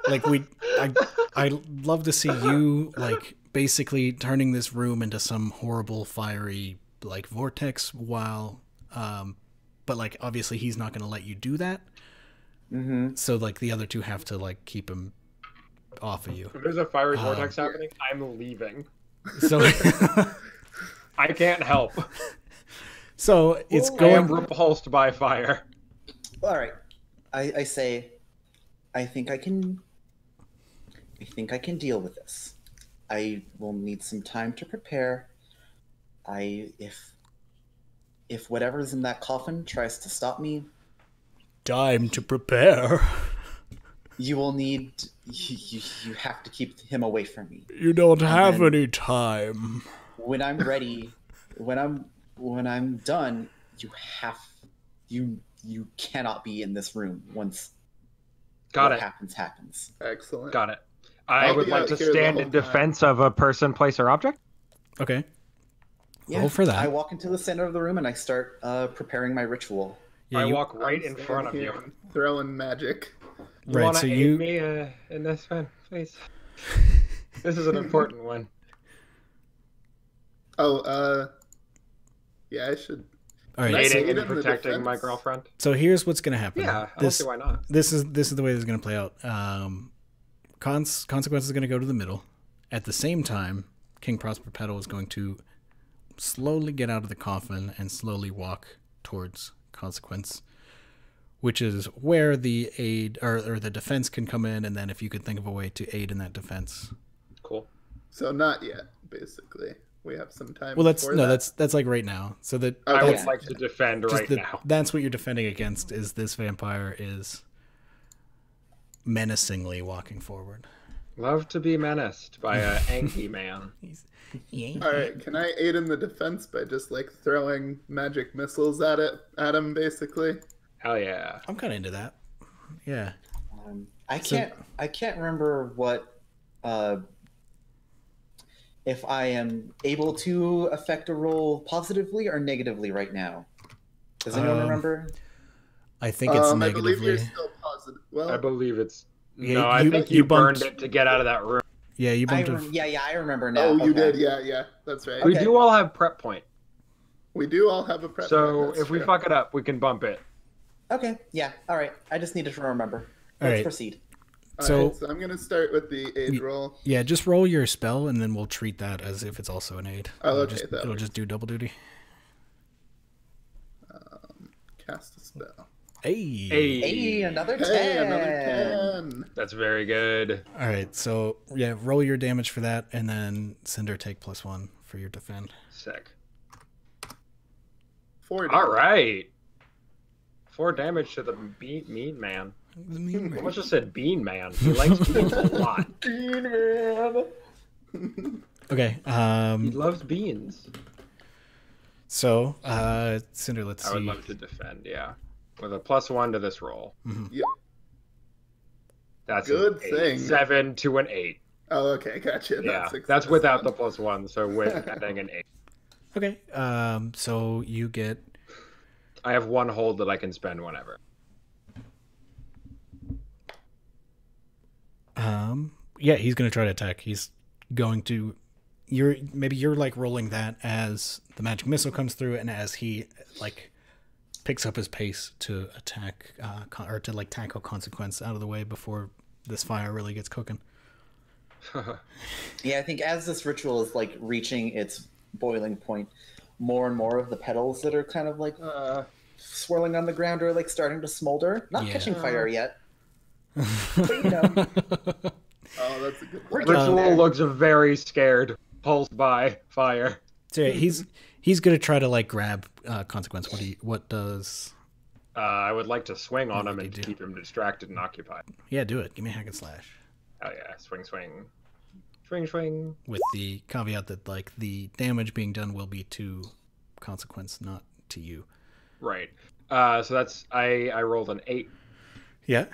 A: Like I'd love to see you like basically turning this room into some horrible fiery like vortex while, but like obviously he's not going to let you do that.
D: Mm-hmm.
A: So like the other two have to like keep him off of you.
B: If there's a fiery vortex happening, I'm leaving.
A: So
B: I can't help.
A: so it's
B: I am
A: going.
B: repulsed by fire.
D: All right, I say, I think I can deal with this. I will need some time to prepare. If whatever's in that coffin tries to stop me,
A: Time to prepare.
D: you will need you have to keep him away from me.
A: You don't have
D: then-
A: any time.
D: When I'm ready, when I'm done, you cannot be in this room once
B: Got
D: what
B: it.
D: happens.
C: Excellent.
B: Got it. I
C: I'll
B: would
C: be
B: like
C: out
B: to
C: here the
B: stand
C: whole
B: in
C: time.
B: defense of a person, place, or object.
A: Okay.
D: Yeah,
A: Roll for that.
D: I walk into the center of the room and I start preparing my ritual.
A: Yeah,
B: I
A: you-
B: walk right
C: I'm
B: in
C: standing
B: front of
C: here
B: you.
C: and throwing magic.
B: You
A: Right,
B: want to
A: so
B: aid
A: you-
B: me in this one, please? This is an important one.
C: Oh, yeah, I should.
A: All right.
C: Nice.
B: Aiding
C: aid
B: and
C: in the
B: protecting my
C: defense?
B: girlfriend.
A: So here's what's gonna happen.
B: Yeah, I don't
A: This
B: see why not.
A: this is the way this is gonna play out. Consequences is gonna go to the middle. At the same time, King Prosper Petal is going to slowly get out of the coffin and slowly walk towards Consequence, which is where the aid or the defense can come in, and then if you could think of a way to aid in that defense.
B: Cool.
C: So not yet, basically. We have some time.
A: Well, that's
C: before
A: no,
C: that.
A: that's like right now. So that
C: Okay.
B: I would
A: that's
B: like to defend
A: just
B: right now.
A: that's what you're defending against. Is this vampire is menacingly walking forward.
B: Love to be menaced by an angry man.
C: All right, can I aid in the defense by just like throwing magic missiles at him, basically?
B: Hell yeah.
A: I'm kind of into that. Yeah.
D: I
A: So-
D: can't remember what if I am able to affect a roll positively or negatively right now. Does anyone remember?
A: I think it's
C: I believe you're
A: negatively.
C: still positive.
B: I
C: Well,
B: believe it's.
A: Yeah,
B: No, I
A: you-
B: think
A: you
B: you burned
A: bumped-
B: it to get out of that room.
A: Yeah, you bumped.
D: Yeah, I remember now.
C: oh, you
D: Okay.
C: did, yeah, that's right.
B: We
D: Okay.
B: do all have prep point.
C: We do all have a prep.
B: So
C: that's
B: if we
C: true.
B: fuck it up, we can bump it.
D: Okay, yeah, all right. I just needed to remember.
A: All
D: Let's
A: right.
D: proceed.
C: So I'm gonna start with the aid roll.
A: Yeah, just roll your spell, and then we'll treat that as if it's also an aid.
C: Oh,
A: It'll
C: okay,
A: it'll just do double duty.
C: Cast a spell.
A: Hey.
D: Hey, another 10.
C: Hey, another 10.
B: That's very good.
A: All right, so yeah, roll your damage for that, and then Cinder take +1 for your defend.
B: Sick.
C: 4
B: All right. 4 damage to the mean man.
A: The mean
B: I
A: man.
B: almost just said bean man. He likes beans a lot.
D: Bean man.
A: Okay.
B: He loves beans.
A: So, Cinder, let's see.
B: I would love to defend, yeah. With a +1 to this roll.
C: Yep.
B: That's
C: Good
B: an 8.
C: thing.
B: 7 to an 8.
C: Oh, okay, gotcha.
B: Yeah,
C: That's
B: that's without the +1, so with adding an 8.
A: Okay. So you get.
B: I have 1 hold that I can spend whenever.
A: Yeah, he's gonna try to attack. He's going to. You're like rolling that as the magic missile comes through, and as he like picks up his pace to attack or to like tackle consequence out of the way before this fire really gets cooking.
D: Yeah, I think as this ritual is like reaching its boiling point, more and more of the petals that are kind of like swirling on the ground are like starting to smolder. Not catching fire yet. But you know.
C: Oh, that's a good
D: We're
C: one.
D: getting
B: Ritual
D: there.
B: looks very scared. Pulsed by fire.
A: So yeah, he's gonna try to like grab consequence. What does?
B: I would like to swing on
A: What
B: him
A: would
B: and
A: you do?
B: keep him distracted and occupied.
A: Yeah, do it. Give me a hack and slash.
B: Oh yeah, swing, swing. Swing, swing.
A: With the caveat that like the damage being done will be to consequence, not to you.
B: Right. So that's I rolled an 8.
A: Yeah.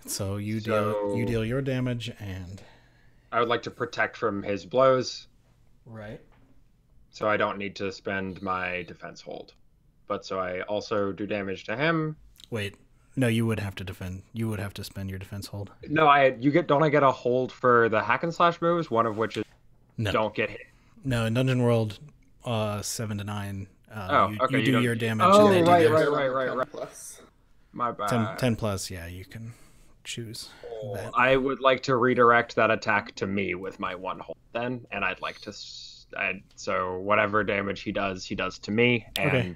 A: So you deal your damage and.
B: I would like to protect from his blows,
A: Right.
B: so I don't need to spend my defense hold. But so I also do damage to him.
A: Wait. No, you would have to defend. You would have to spend your defense hold.
B: No, don't I get a hold for the hack and slash moves? One of which is don't get hit.
A: No, in Dungeon World, 7 to 9.
B: Okay,
A: you do
B: don't-
A: your damage.
B: Oh,
A: and then
B: right,
A: do theirs.
B: right.
C: Plus.
B: My bad.
A: 10 plus. Yeah, you can choose that.
B: I would like to redirect that attack to me with my 1 hold then, and I'd like to. So whatever damage he does to me. And
A: Okay.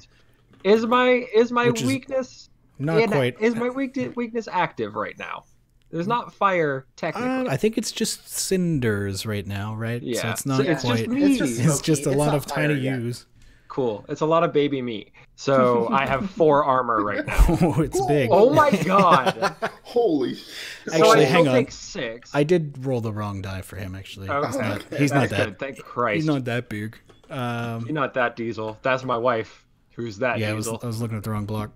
B: is my
A: Which is
B: weakness
A: Not quite.
B: Is my weakness active right now? There's not fire technically.
A: I think it's just cinders right now, right? So
B: Yeah.
A: it's not
B: So it's just
A: quite.
B: me.
D: It's just
A: It's just a
D: smoky.
A: lot
D: It's
A: of
D: not
A: tiny
D: fire yet.
A: U's.
B: Cool. It's a lot of baby meat. So I have 4 armor right now.
A: Oh, it's big.
B: Oh my god.
C: Holy sh-
B: So
A: Actually,
B: I
A: hang
B: still
A: on.
B: take 6.
A: I did roll the wrong die for him, actually.
B: Okay.
A: He's not
B: That's
A: that.
B: good. Thank Christ.
A: He's not that big.
B: You're not that diesel. That's my wife. Who's that
A: Yeah, I
B: diesel?
A: was looking at the wrong block.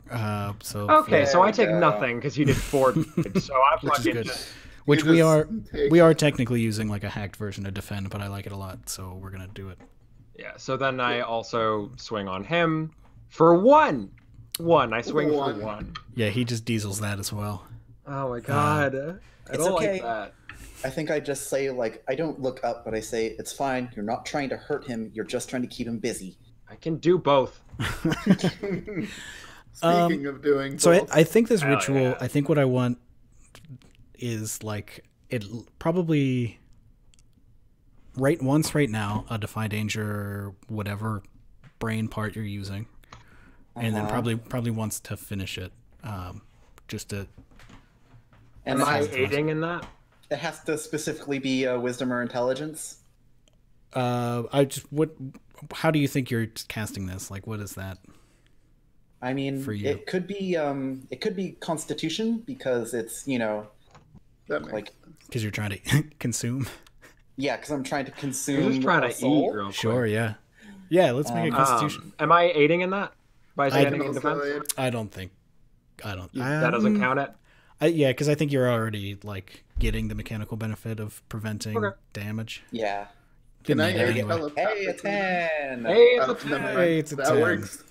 A: So
B: Okay, so I
D: There
B: take
D: we go.
B: nothing because you did 4 damage, so I
A: which is
B: fucking
A: good.
B: just.
A: Which
C: You
A: we
C: just
A: are
C: take-
A: technically using like a hacked version to defend, but I like it a lot, so we're gonna do it.
B: Yeah, so then I also swing on him for 1. I swing
C: One.
B: for 1.
A: Yeah, he just diesels that as well.
B: Oh my god. I
D: It's
B: don't
D: okay.
B: like that.
D: I think I just say, like, I don't look up, but I say, it's fine. You're not trying to hurt him. You're just trying to keep him busy.
B: I can do both.
C: Speaking of doing
A: So
C: both,
A: I think this
B: Hell
A: ritual.
B: yeah.
A: I think what I want is like it probably right now a defy danger whatever brain part you're using, and then probably wants to finish it. Just to
D: And
B: Am I
D: it has,
B: aiding in that?
D: it has to specifically be wisdom or intelligence.
A: I just what. How do you think you're casting this? Like, what is that?
D: I mean,
A: For you.
D: it could be Constitution because it's,
C: that makes
D: like,
A: Because you're trying to consume.
D: yeah, because I'm trying to consume.
B: I'm just trying
D: a
B: to
D: soul.
B: eat real quick.
A: Sure, yeah, yeah. Let's make a Constitution.
B: Am I aiding in that? By standing in
C: also
B: defense?
C: a-
A: I don't think. I don't.
B: That doesn't count it?
A: Yeah, because I think you're already like getting the mechanical benefit of preventing
B: Okay.
A: damage.
D: Yeah.
C: Can I
A: Didn't need it
C: aid
A: anyway.
C: telepathically?
D: Hey, a 10.
B: Hey, it's a
C: Never
B: 10.
C: mind.
A: Hey, it's a
C: that
A: 10.
C: works.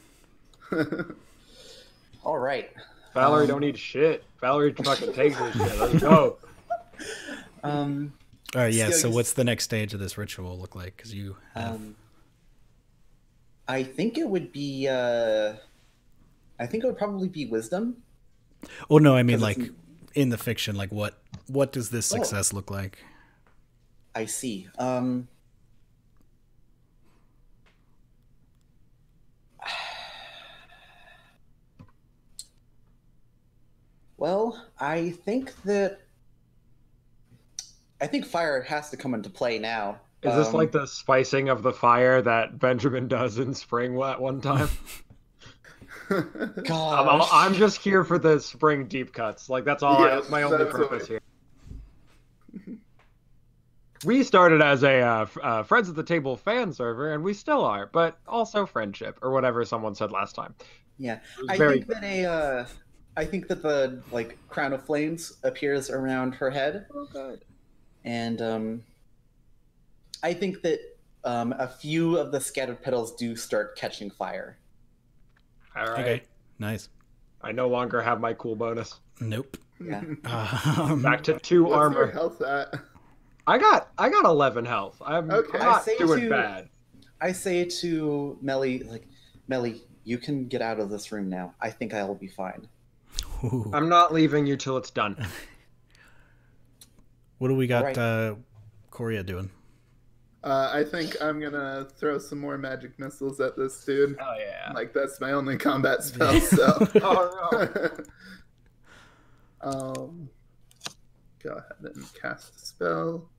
D: All right.
B: Valorie don't need shit. Valorie fucking takes this shit. Let's go.
A: All right, yeah. So
D: Skills.
A: what's the next stage of this ritual look like? Because you have
D: I think it would be. I think it would probably be wisdom,
A: Oh no, I mean
D: 'Cause
A: like
D: it's-
A: in the fiction, like what does this success look like?
D: I see. Well, I think fire has to come into play now.
B: Is this like the spicing of the fire that Benjamin does in spring at one time?
D: Gosh.
B: I'm just here for the spring deep cuts. Like that's all.
C: Yeah,
B: That's my only
C: that's
B: purpose
C: all.
B: here. We started as a Friends at the Table fan server, and we still are, but also friendship or whatever someone said last time.
D: Yeah,
B: was
D: I
B: very
D: think that the like crown of flames appears around her head,
B: Oh, good.
D: and I think that a few of the scattered petals do start catching fire.
B: All right.
A: Okay, nice.
B: I no longer have my cool bonus.
A: Nope.
D: Yeah.
B: Back to 2
C: What's
B: armor.
C: your health at?
B: I got 11 health. I'm
C: Okay.
B: not
D: I say
B: doing
D: to-
B: bad.
D: I say to Melly, like, Melly, you can get out of this room now. I think I will be fine.
A: Ooh.
B: I'm not leaving you till it's done.
A: What do we got?
D: Alright.
A: Korea doing?
C: I think I'm gonna throw some more magic missiles at this dude.
B: Oh yeah.
C: Like that's my only combat spell. So.
B: Oh no.
C: Go ahead and cast a spell.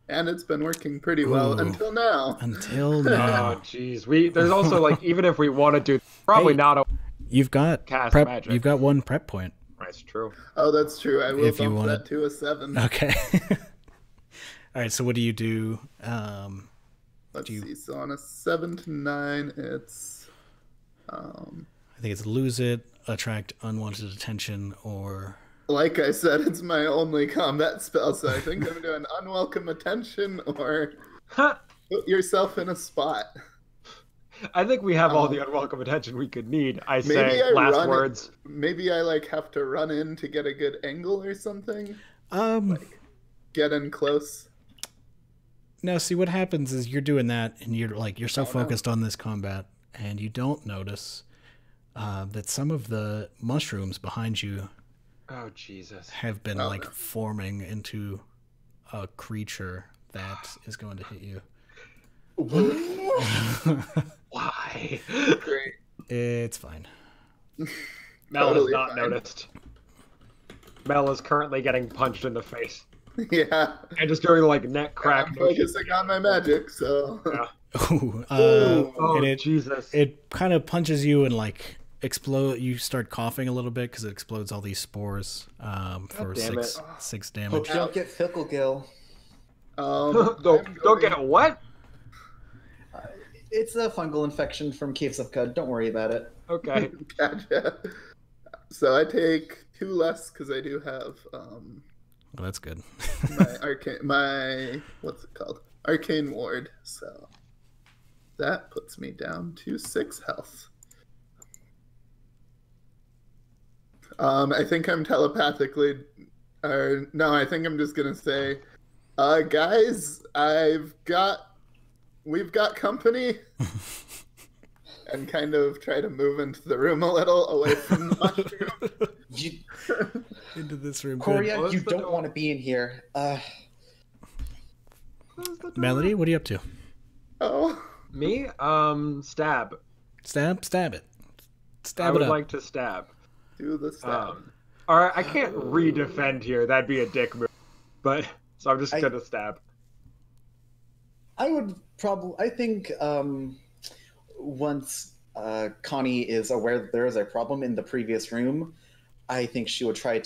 C: And it's been working pretty well
A: Ooh.
C: until now.
A: Until
B: Oh
A: now,
B: jeez. There's also like even if we want to do probably
A: Hey.
B: not a
A: you've got
B: cast
A: prep.
B: magic.
A: You've got 1 prep point.
B: That's true.
C: Oh, that's true. I will
A: If you
C: bump
A: wanna-
C: that to a 7.
A: Okay. All right. So what do you do?
C: Let's
A: do you-
C: see. So on a 7 to 9, it's
A: I think it's lose it, attract unwanted attention, or
C: like I said, it's my only combat spell. So I think I'm doing unwelcome attention or put yourself in a spot.
B: I think we have all the unwelcome attention we could need. I
C: Maybe
B: say
C: I
B: last
C: run it.
B: words.
C: Maybe I like have to run in to get a good angle or something. Get in close.
A: now see what happens is you're doing that and you're so
C: Oh, no.
A: focused on this combat and you don't notice that some of the mushrooms behind you
B: Oh Jesus.
A: have been
C: Oh,
A: like
C: no.
A: forming into a creature that is going to hit you.
B: Why?
C: Great.
A: It's fine.
B: Mel has
C: Totally
B: not
C: fine.
B: noticed. Mel is currently getting punched in the face
C: Yeah.
B: and just doing like neck crack.
C: I'm
B: motions.
C: focusing on my magic, so.
B: Yeah.
A: Ooh,
B: Oh
A: and it
B: Jesus.
A: it kind of punches you and like explode. You start coughing a little bit because it explodes all these spores for
B: damn it.
A: six
D: Hope
A: damage.
D: you don't get fickle, Gil.
B: Don't get what?
D: It's a fungal infection from Caves of Cud. Don't worry about it.
B: Okay.
C: Gotcha. So I take 2 less because I do have
A: Well, that's good.
C: my what's it called? Arcane ward. So that puts me down to 6 health. I think I'm telepathically, or no, I think I'm just gonna say, guys, we've got company, and kind of try to move into the room a little away from the mushroom.
D: You,
A: Into this room.
D: Korea,
B: Close
D: you
B: the
D: don't
B: door.
D: want to be in here.
A: Good. Melody, what are you up to?
C: Oh,
B: Me? Stab.
A: Stab it.
B: I
A: Stab
B: would
A: it up.
B: like to stab.
C: do the stab.
B: All right, I can't re-defend here. That'd be a dick move. But so I'm just gonna stab.
D: I would probably. I think once Connie is aware that there is a problem in the previous room, I think she would try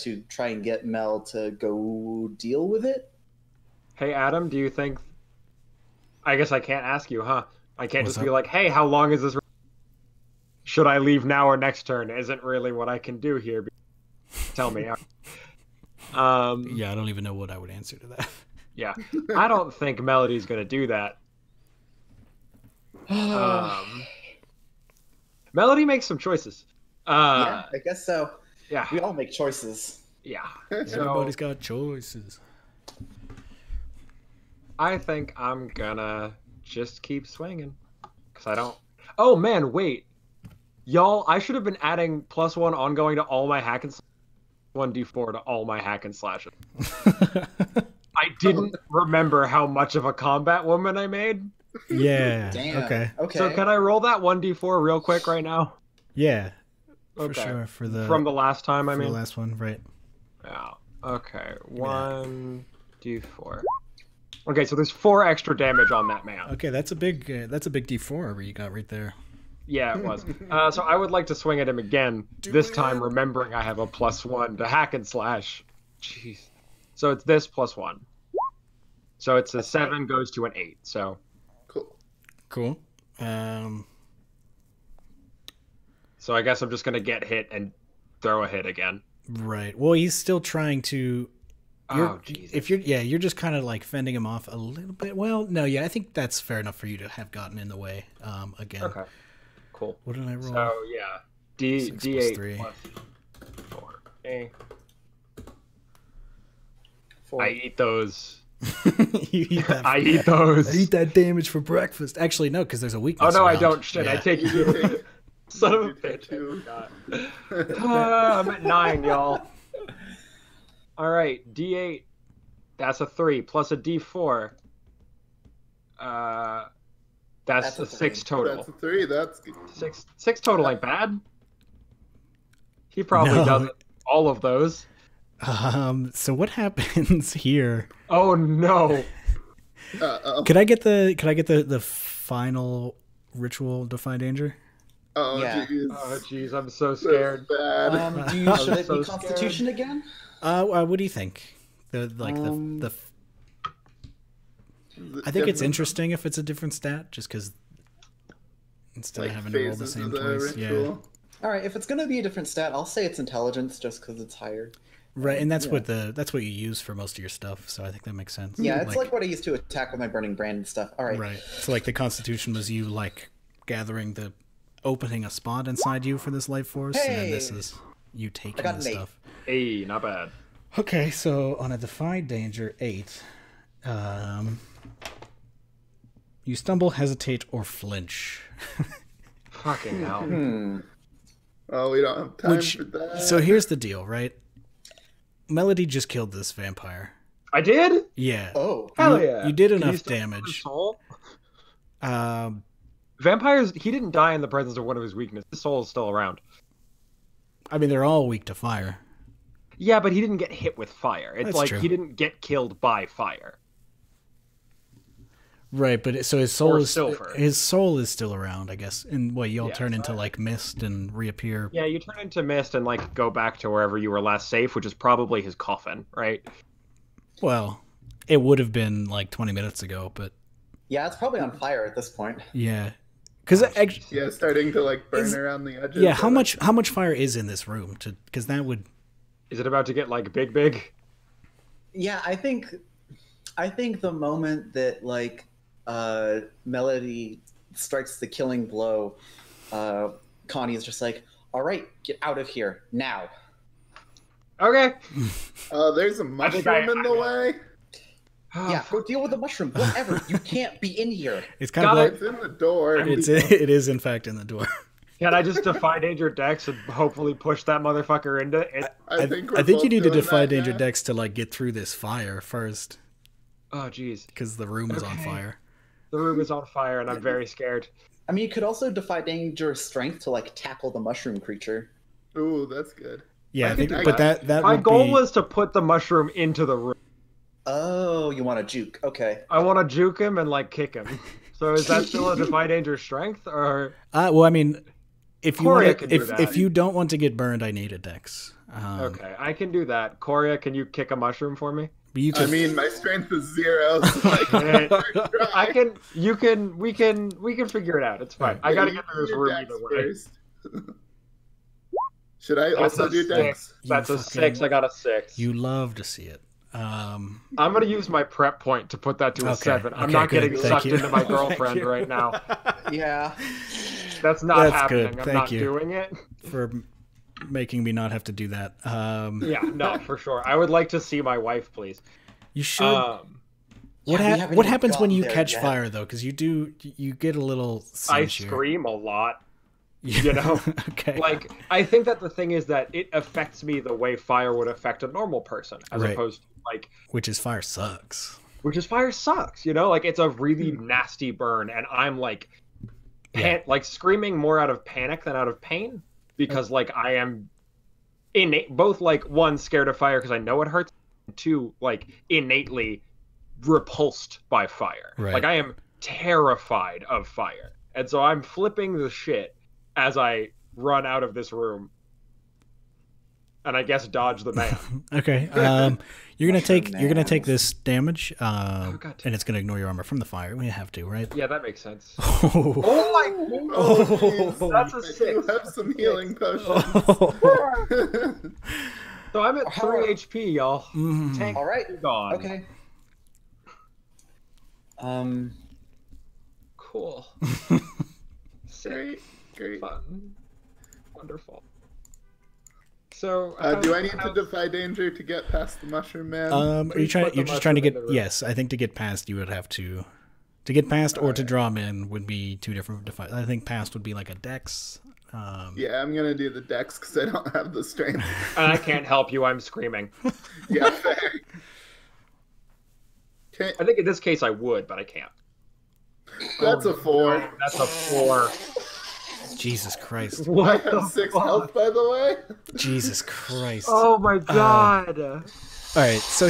D: and get Mel to go deal with it.
B: Hey Adam, do you think? I guess I can't ask you, huh? I can't
A: What's
B: just be
A: up?
B: like, hey, how long is this? Should I leave now or next turn? Isn't really what I can do here. Tell me.
A: Yeah, I don't even know what I would answer to that.
B: Yeah, I don't think Melody's gonna do that. Melody makes some choices.
D: Yeah, I guess so.
B: Yeah,
D: We all make choices.
B: yeah.
A: Everybody's
B: So
A: got choices.
B: I think I'm gonna just keep swinging because I don't. Oh man, wait. Y'all, I should have been adding +1 ongoing to all my hack and 1d4 to all my hack and slashes. I didn't remember how much of a combat woman I made.
A: Yeah.
D: Damn.
A: Okay.
D: Okay.
B: So can I roll that 1d4 real quick right now?
A: Yeah. For
B: Okay.
A: sure.
B: From the last time, I
A: for
B: mean.
A: the last one, right?
B: Yeah. Okay. 1d4. Okay, so there's 4 extra damage on that man.
A: Okay, that's a big D4 you got right there.
B: Yeah, it was. So I would like to swing at him again. This time, remembering I have a +1 to hack and slash. Jeez. So it's this +1. So it's a 7 goes to an 8. So.
A: Cool.
B: So I guess I'm just gonna get hit and throw a hit again.
A: Right. Well, he's still trying to.
B: Oh, Jesus.
A: If you're just kind of like fending him off a little bit. Well, no, yeah, I think that's fair enough for you to have gotten in the way. Again.
B: Okay. Cool.
A: What did I roll?
B: So yeah,
A: 6
B: D8
A: + 3.
B: plus 4. Okay.
D: 4.
B: I eat those.
A: You eat that.
B: I eat those.
A: I eat that damage for breakfast. Actually, no, because there's a
B: Oh
A: weakness.
B: no, I
A: around.
B: don't. Shit,
A: Yeah.
B: I take you. Son of a bitch. I forgot. I'm at 9, y'all. All right, D8. That's a 3 plus a D4. That's a 6 total.
C: That's a 3. That's good.
B: Six total ain't bad. He probably
A: No.
B: doesn't all of those.
A: So what happens here?
B: Oh no.
A: Could I get the final ritual defy danger?
C: Oh,
D: Yeah.
C: jeez.
B: Oh jeez, I'm so
C: That's
B: scared.
C: bad.
D: Should it
B: so
D: be Constitution again?
A: What do you think? I think it's interesting if it's a different stat, just because instead of having to roll the
C: phases
A: same
C: of the
A: twice. Yeah.
C: ritual.
D: All right, if it's gonna be a different stat, I'll say it's intelligence just because it's higher.
A: Right, and that's what you use for most of your stuff, so I think that makes sense.
D: Yeah, it's like what I used to attack with my burning brand and stuff. All right.
A: Right. So like the Constitution was you like opening a spot inside you for this life force, and then this
D: Hey!
A: is you taking
D: I got
A: the
D: an 8.
A: stuff.
B: Hey, not bad.
A: Okay, so on a defy danger 8, you stumble, hesitate, or flinch.
B: Fucking hell.
C: Oh, we don't have time for that.
A: So here's the deal, right? Melody just killed this vampire.
B: I did?
A: Yeah.
D: Oh.
B: Hell yeah.
A: You did
B: Can
A: enough
B: still have his
A: damage.
B: soul?
A: Um,
B: Vampires, he didn't die in the presence of one of his weaknesses. His soul is still around.
A: I mean, they're all weak to fire.
B: Yeah, but he didn't get hit with fire. It's
A: That's
B: like
A: true.
B: he didn't get killed by fire.
A: Right, but so his soul
B: Or
A: is
B: silver.
A: still around, I guess. And what, you all
B: Yeah,
A: turn
B: so
A: into like mist and reappear.
B: Yeah, you turn into mist and like go back to wherever you were last safe, which is probably his coffin, right?
A: Well, it would have been like 20 minutes ago, but
D: Yeah, it's probably on fire at this point.
A: yeah. Because
C: Yeah, starting to like burn around the edges.
A: yeah, how much fire is in this room? Because that would.
B: Is it about to get like big?
D: Yeah, I think the moment that like Melody strikes the killing blow, Connie is just like, "All right, get out of here now."
B: Okay.
C: There's a mushroom in the way.
D: Yeah, go deal with the mushroom. Whatever. You can't be in here.
A: It's kind of
B: Got
A: like
C: It's in the door.
A: it is in fact in the door.
B: Can I just defy danger dex and hopefully push that motherfucker into it?
C: I think
A: I think
C: both
A: you need to
C: doing
A: defy
C: that,
A: danger
C: yeah.
A: dex to like get through this fire first,
B: Oh, jeez.
A: because the room is on
B: Okay.
A: fire.
B: The room is on fire and I'm very scared.
D: I mean, you could also defy danger strength to like tackle the mushroom creature.
C: Ooh, that's good.
A: Yeah,
C: I
A: I think,
C: think I
A: but
C: got
A: that
B: My
A: would
B: goal
A: be,
B: was to put the mushroom into the room.
D: Oh, you want to juke? Okay.
B: I want to juke him and like kick him. So is that still a defy danger strength or?
A: well, I mean, if you
B: Coria
A: want
B: can
A: to,
B: do that.
A: if you don't want to get burned, I need a dex.
B: Okay, I can do that. Coria, can you kick a mushroom for me?
A: But you
C: I
A: could,
C: mean, my strength is 0. So I can't try.
B: I can. You can. We can figure it out. It's fine. I gotta get through this
C: Your
B: room
C: dex
B: either way.
C: first. Should I
B: That's
C: also
B: a
C: do
B: 6.
C: dex?
B: That's a
A: fucking-
B: 6. I got a 6.
A: you love to see it.
B: I'm gonna use my prep point to put that to a
A: Okay,
B: 7. I'm
A: okay,
B: not
A: good.
B: getting
A: Thank
B: sucked
A: you.
B: into my
A: Thank
B: girlfriend
A: you.
B: right now.
D: Yeah.
B: That's not
A: That's
B: happening.
A: good.
B: I'm
A: Thank
B: not
A: you.
B: doing it.
A: for making me not have to do that.
B: Yeah, no, for sure. I would like to see my wife, please.
A: You should.
B: Um,
A: What,
D: Yeah, we haven't
A: what
D: even
A: happens when
D: gotten
A: you
D: there
A: catch
D: yet.
A: fire though? Because you get a little
B: I
A: cinch here.
B: scream a lot. You know?
A: Okay.
B: Like, I think that the thing is that it affects me the way fire would affect a normal person, as
A: Right.
B: opposed to, like...
A: Which is fire sucks.
B: Which is fire sucks, you know? Like, it's a really nasty burn, and I'm, like, like screaming more out of panic than out of pain, because, like, I am both, like, one, scared of fire because I know it hurts, and two, like, innately repulsed by fire.
A: Right.
B: Like, I am terrified of fire. And so I'm flipping the shit as I run out of this room. And I guess dodge the man.
A: Okay. You're gonna take this damage, and it's gonna ignore your armor from the fire. We have to, right?
B: Yeah, that makes sense.
A: Oh,
B: Oh my god! That's a 6.
C: You have some healing potions.
B: So I'm at 3 HP, y'all. Tank
D: All right.
B: gone.
D: Okay.
B: Cool.
C: Great.
B: Fun. Wonderful. So,
C: do I need to defy danger to get past the mushroom man?
A: Are you trying? You're just trying to get? Yes, I think to get past, you would have to get past, or to draw him in would be two different defi. I think past would be like a dex.
C: Yeah, I'm gonna do the dex because I don't have the strength.
B: And I can't help you. I'm screaming.
C: Yeah, fair. Okay,
B: I think in this case I would, but I can't.
C: that's a 4.
B: That's a 4.
A: Jesus Christ!
C: I have 6 health, by the way.
A: Jesus Christ!
B: Oh my god!
A: All right, so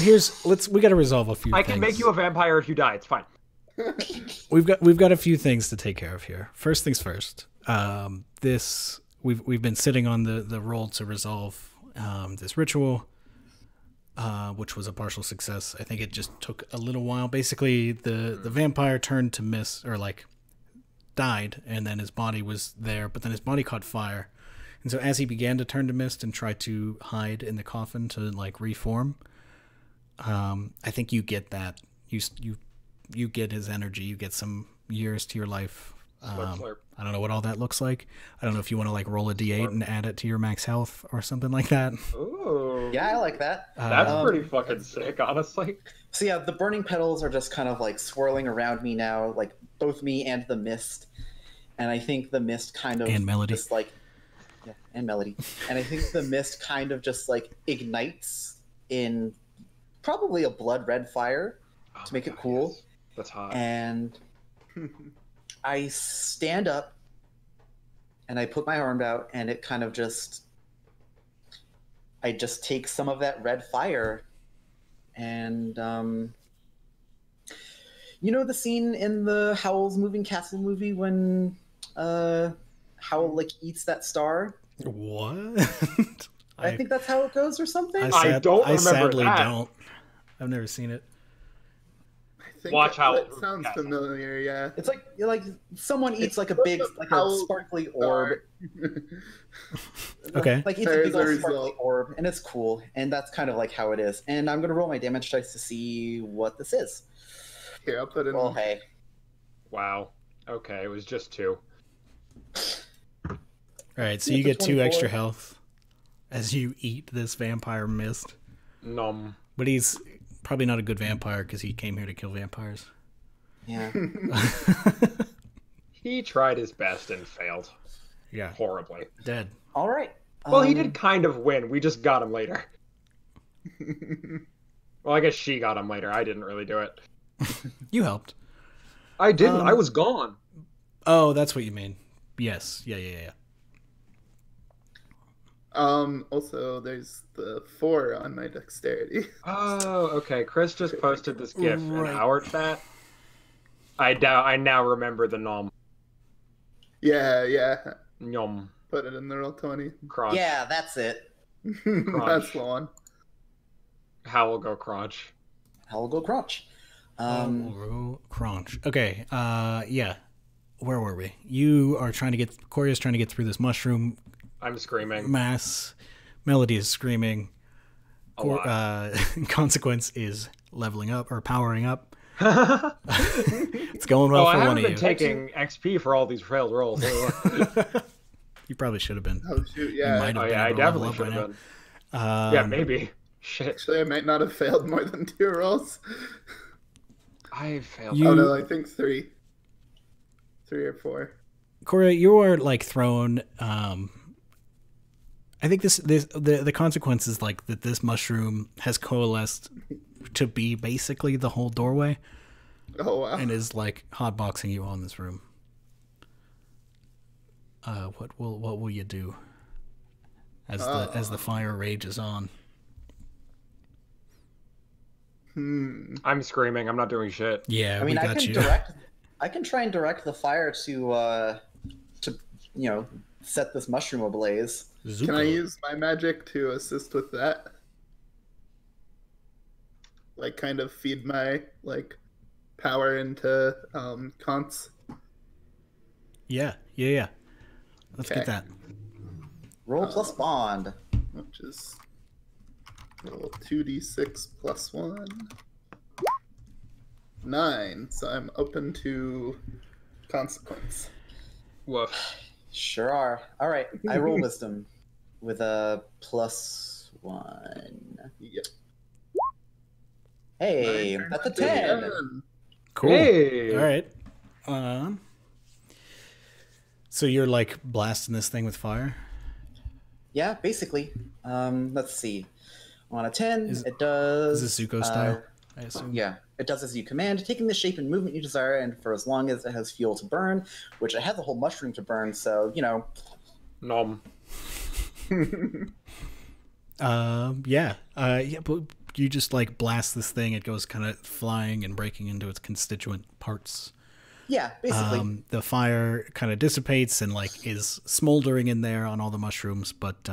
A: we got to resolve a few.
B: I can make you a vampire if you die. It's fine.
A: We've got a few things to take care of here. First things first. We've been sitting on the roll to resolve this ritual, which was a partial success. I think it just took a little while. Basically, the vampire turned to mist, or like died, and then his body was there, but then his body caught fire, and so as he began to turn to mist and try to hide in the coffin to like reform, I think you get that. You get his energy. You get some years to your life.
B: Slurp.
A: I don't know what all that looks like. I don't know if you want to like roll a d8 and add it to your max health or something like that.
B: Ooh.
D: Yeah, I like that.
B: That's pretty fucking sick, honestly.
D: So yeah, the burning petals are just kind of like swirling around me now, like both me and the mist. And I think the mist kind of
A: and Melody.
D: just like, yeah, and Melody. And I think the mist kind of just like ignites in probably a blood red fire to make it cool.
B: Yes. That's hot.
D: And I stand up and I put my arm out, and it kind of I just take some of that red fire, and you know the scene in the Howl's Moving Castle movie when Howl like eats that star?
A: What?
D: I think that's how it goes, or something.
B: I don't remember
A: sadly
B: that.
A: don't. I've never seen it.
C: I think
B: Watch how
C: it sounds familiar. Yeah.
D: It's like someone eats like a big, like a
C: Howl
D: sparkly orb.
A: Okay.
D: Like eats a
C: There's
D: big
C: a
D: old
C: result.
D: sparkly orb, and it's cool. And that's kind of like how it is. And I'm gonna roll my damage dice to see what this is.
C: Here, I'll put in.
D: Well, hey.
B: Wow. Okay, it was just 2.
A: All right, so
D: Yeah,
A: you get 2
D: 24.
A: extra health as you eat this vampire mist.
B: Nom.
A: But he's probably not a good vampire because he came here to kill vampires.
D: Yeah.
B: He tried his best and failed
A: Yeah,
B: horribly.
A: dead.
D: All right.
B: Well, he did kind of win. We just got him later. Well, I guess she got him later. I didn't really do it.
A: You helped.
B: I didn't. I was gone.
A: Oh, that's what you mean. Yes. Yeah.
C: Also, there's the 4 on my dexterity.
B: Oh, okay. Chris just posted this GIF
A: Right.
B: in our chat. I now remember the nom.
C: Yeah.
B: Nom.
C: Put it in the roll 20.
B: Crotch.
D: Yeah, that's it.
C: That's the one.
B: Howl go crotch.
D: I'll go crunch.
A: Crunch. Okay. Yeah. Where were we? You are trying to get. Corey's trying to get through this mushroom
B: I'm screaming.
A: mass. Melody is screaming.
B: A lot.
A: Consequence is leveling up or powering up. It's going well
B: I
A: for
B: haven't
A: one of
B: been
A: you.
B: taking XP for all these failed rolls.
A: You probably should have been.
C: Oh shoot,
A: You
C: yeah.
A: might have
B: Oh
A: been
B: yeah, I
A: able to level
B: definitely
A: up
B: should
A: right
B: have
A: now.
B: been. Yeah, maybe. Shit.
C: Actually, I might not have failed more than 2 rolls.
B: I failed.
A: You-
C: Oh no, I think 3. 3 or 4.
A: Cora, you are like thrown. I think the consequence is like that this mushroom has coalesced to be basically the whole doorway.
C: Oh wow!
A: And is like hotboxing you on this room. What will you do as the fire rages on?
B: I'm screaming. I'm not doing shit.
A: Yeah,
D: I mean,
A: we got you.
D: I can try and direct the fire to set this mushroom ablaze.
A: Zuko.
C: Can I use my magic to assist with that? Like, kind of feed my power into Kant's.
A: Yeah. Let's get that.
D: Roll plus bond.
C: Which is roll 2d6 plus 1. 9. So I'm open to consequence.
B: Woof.
D: Sure are. All right, I roll wisdom with a plus 1.
C: Yep.
D: Hey, that's a 10.
A: Cool.
B: Hey.
A: All right. So you're like blasting this thing with fire?
D: Yeah, basically. Let's see. On a 10, it does...
A: Is this Zuko style, I assume?
D: Yeah, it does as you command, taking the shape and movement you desire, and for as long as it has fuel to burn, which it has a whole mushroom to burn, so,
B: Nom.
A: Yeah, but you just like blast this thing, it goes kind of flying and breaking into its constituent parts.
D: Yeah, basically.
A: The fire kind of dissipates and like is smoldering in there on all the mushrooms, but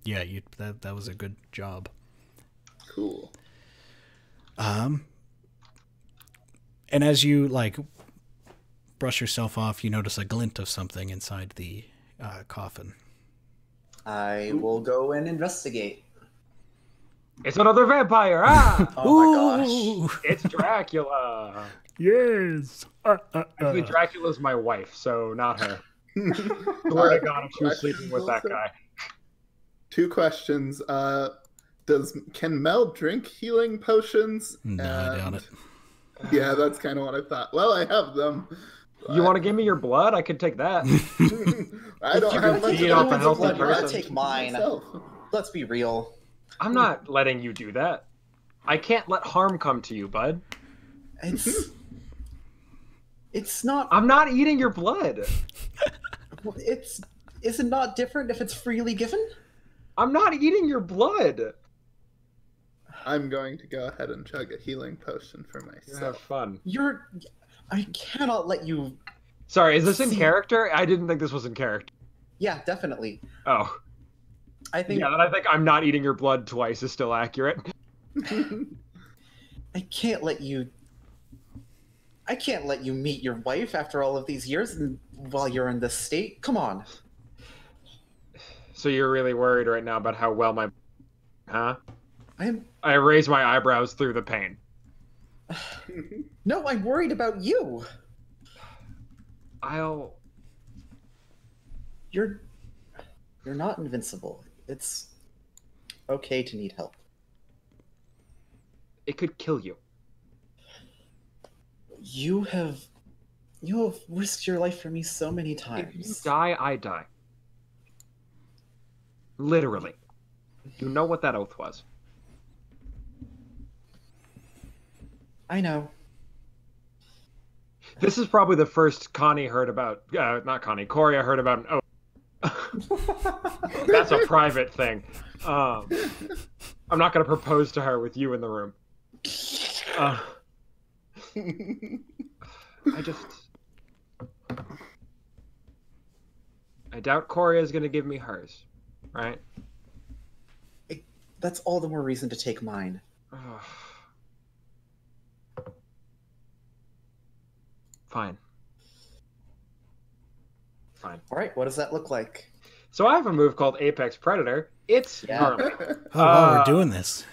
A: yeah, that was a good job.
C: Cool.
A: And as you like brush yourself off, you notice a glint of something inside the coffin.
D: I will go and investigate.
B: It's another vampire! Ah!
D: Oh my gosh.
B: It's Dracula!
A: Yes!
B: Actually, Dracula's my wife, so not her. Swear to God, if she was sleeping with that guy.
C: 2 questions. Can Mel drink healing potions?
A: No, I doubt it.
C: Yeah, that's kind of what I thought. Well, I have them.
B: You want to give me your blood? I could take that.
C: I don't have much
B: feed off a healthy
D: blood, you're gonna
B: person.
D: take mine.
C: myself.
D: Let's be real.
B: I'm not letting you do that. I can't let harm come to you, bud.
D: It's not.
B: I'm not eating your blood.
D: Is it not different if it's freely given?
B: I'm not eating your blood.
C: I'm going to go ahead and chug a healing potion for myself.
B: Have fun.
D: I cannot let you.
B: Sorry, is this in character? I didn't think this was in character.
D: Yeah, definitely.
B: Oh.
D: I think.
B: Yeah, then I think I'm not eating your blood twice is still accurate.
D: I can't let you meet your wife after all of these years and while you're in this state. Come on.
B: So you're really worried right now about how well my... Huh?
D: I
B: raise my eyebrows through the pain.
D: No, I'm worried about you. You're not invincible. It's okay to need help.
B: It could kill you.
D: You have risked your life for me so many times.
B: If you die, I die. Literally. You know what that oath was.
D: I know.
B: This is probably the first Connie heard about... not Connie. Coria heard about an oath. That's a private thing. I'm not going to propose to her with you in the room. I doubt Coria is going to give me hers, right?
D: That's all the more reason to take mine.
B: Fine.
D: All right, what does that look like?
B: So I have a move called Apex Predator. It's gnarly.
A: Oh, wow, we're doing this.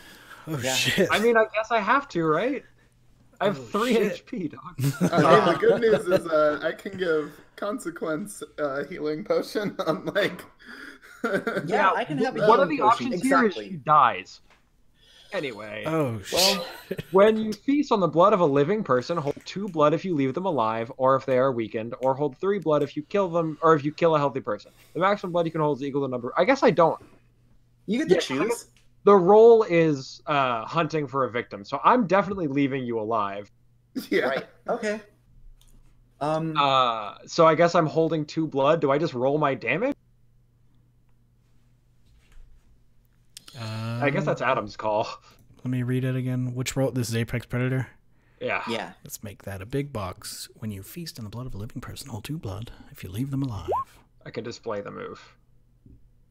A: Oh,
D: yeah.
A: shit.
B: I mean, I guess I have to, right? I have 3 HP, dog.
C: The good news is I can give consequence healing potion on
D: Yeah, I can have a
B: What are
D: healing
B: the
D: potion.
B: options here? Is she dies. Anyway.
A: Oh,
D: Well,
B: When you feast on the blood of a living person, hold 2 blood if you leave them alive, or if they are weakened, or hold 3 blood if you kill them, or if you kill a healthy person. The maximum blood you can hold is equal to the number. I guess I don't.
D: you get to
B: Yeah,
D: choose.
B: The role is hunting for a victim, so I'm definitely leaving you alive.
C: Yeah.
D: Right. Okay.
B: So I guess I'm holding 2 blood. Do I just roll my damage? I guess that's Adam's call.
A: Let me read it again. Which role? This is Apex Predator.
B: Yeah.
D: Yeah.
A: Let's make that a big box. When you feast on the blood of a living person, hold 2 blood if you leave them alive.
B: I can display the move.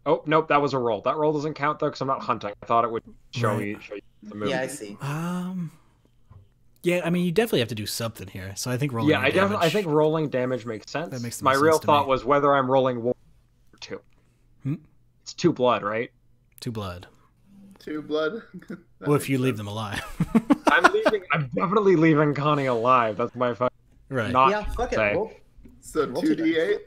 B: Oh, nope, that was a roll. That roll doesn't count, though, because I'm not hunting. I thought it would show you the move.
D: Yeah, I see.
A: Yeah, I mean, you definitely have to do something here. So I think rolling.
B: Yeah, I think rolling damage makes sense.
A: That makes the
B: My
A: most
B: real
A: sense to
B: thought
A: me.
B: was whether I'm rolling 1 or 2. It's 2 blood, right?
A: 2 blood.
C: 2 blood.
A: Well, if you leave them alive.
B: I'm definitely leaving Connie alive. That's my fucking
A: Right.
B: not
D: Yeah, fuck it.
B: say.
D: Roll.
C: So
D: Roll
C: 2d8.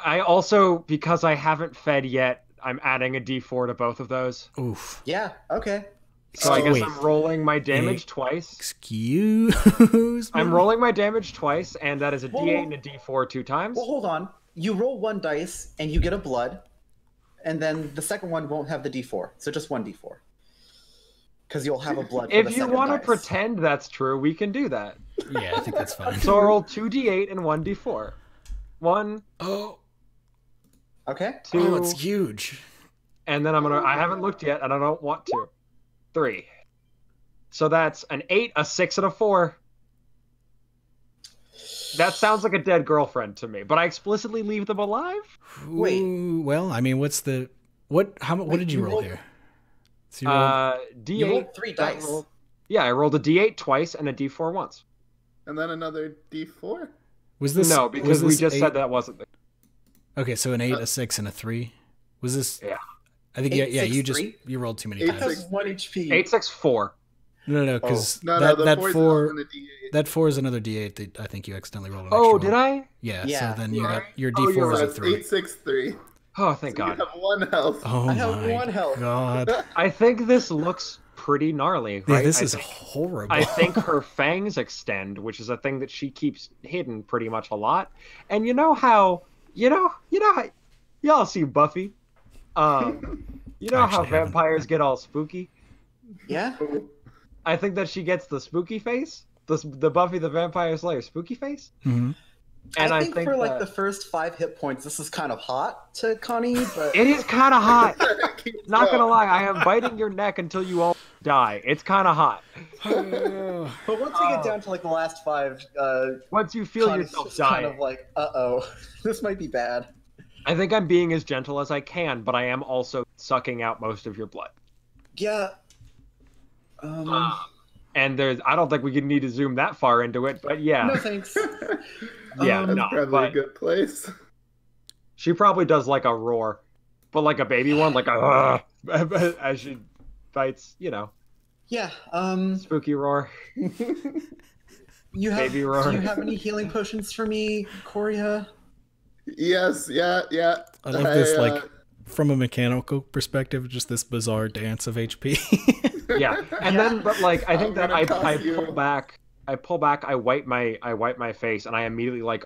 B: I also, because I haven't fed yet, I'm adding a d4 to both of those.
A: Oof.
D: Yeah, okay.
B: So I guess
A: Wait.
B: I'm rolling my damage twice.
A: Excuse me?
B: I'm rolling my damage twice, and that is a
D: Whoa.
B: d8 and a d4 2 times.
D: Well, hold on. You roll 1 dice and you get a blood, and then the second one won't have the d4, so just 1 d4. Because you'll have a blood. For the
B: If you
D: second
B: want to
D: dice.
B: pretend that's true, we can do that.
A: Yeah, I think that's fine.
B: So I roll 2d8 and 1d4. 1,
A: Oh,
D: Okay.
B: 2,
A: it's huge.
B: and then I haven't looked yet, and I don't want to. 3. So that's an 8, a 6, and a 4. That sounds like a dead girlfriend to me, but I explicitly leave them alive?
D: Wait.
A: Ooh, well, I mean, what's the what did you roll
D: rolled-
A: here? So you rolled,
B: D8.
D: You rolled 3
B: that
D: dice.
B: rolled- yeah, I rolled a d8 twice and a d4 once.
C: And then another d4.
A: was this
B: No,
A: was
B: because we
A: this
B: just
A: 8?
B: said that wasn't the...
A: Okay, so an 8, a 6, and a 3. Was this?
B: Yeah.
A: I think
D: 8,
A: yeah.
D: 6,
A: You just
D: 3?
A: you rolled too many
C: 8,
A: times.
C: 6,
D: Has 1 HP.
B: 8, 6, 4.
A: No, because
C: No,
A: that
C: the 4 is
A: four
C: on a d8.
A: that 4 is another D8 that I think you accidentally rolled. An
B: Oh,
A: extra
B: did
A: one.
B: I?
A: Yeah.
D: Yeah.
A: So then you got your
B: Oh,
A: D4
B: you're
A: is
C: So
A: a
C: it's
A: 3.
C: 8, 6, 3.
B: Oh, thank
C: So you
B: God.
C: have 1 health.
A: Oh
D: I have
A: my
D: 1 health.
A: God.
B: I think this looks pretty gnarly,
A: Yeah,
B: right?
A: this
B: I
A: is
B: think-
A: horrible.
B: I think her fangs extend, which is a thing that she keeps hidden pretty much a lot. And you know how y'all see Buffy? You know
A: I
B: how
A: actually haven't.
B: vampires get all spooky?
D: Yeah?
B: I think that she gets the spooky face, the Buffy the Vampire Slayer spooky face.
A: Mhm.
B: And
D: I think for like
B: that-
D: the first 5 hit points, this is kind of hot to Connie, but
B: it is kind of hot.
C: Keep
B: Not gonna
C: going.
B: lie, I am biting your neck until you all die. It's kind of hot.
D: but once we get down to like the last 5,
B: Once you feel
D: Connie's
B: yourself
D: just
B: dying,
D: kind of like, uh-oh, this might be bad.
B: I think I'm being as gentle as I can, but I am also sucking out most of your blood.
D: Yeah.
B: And I don't think we need to zoom that far into it, but yeah,
D: No thanks.
B: yeah,
C: That's
B: no,
C: probably a
B: but
C: good place.
B: she probably does like a roar, but like a baby one, like a as she bites,
D: Yeah.
B: spooky roar.
D: You have.
B: Baby roar.
D: Do you have any healing potions for me, Coria?
C: Yes, yeah.
A: I love this, like, from a mechanical perspective, just this bizarre dance of HP.
B: Yeah, and then but like I think
C: I'm
B: that
C: gonna
B: I
C: toss you.
B: pull back, I wipe my face, and I immediately like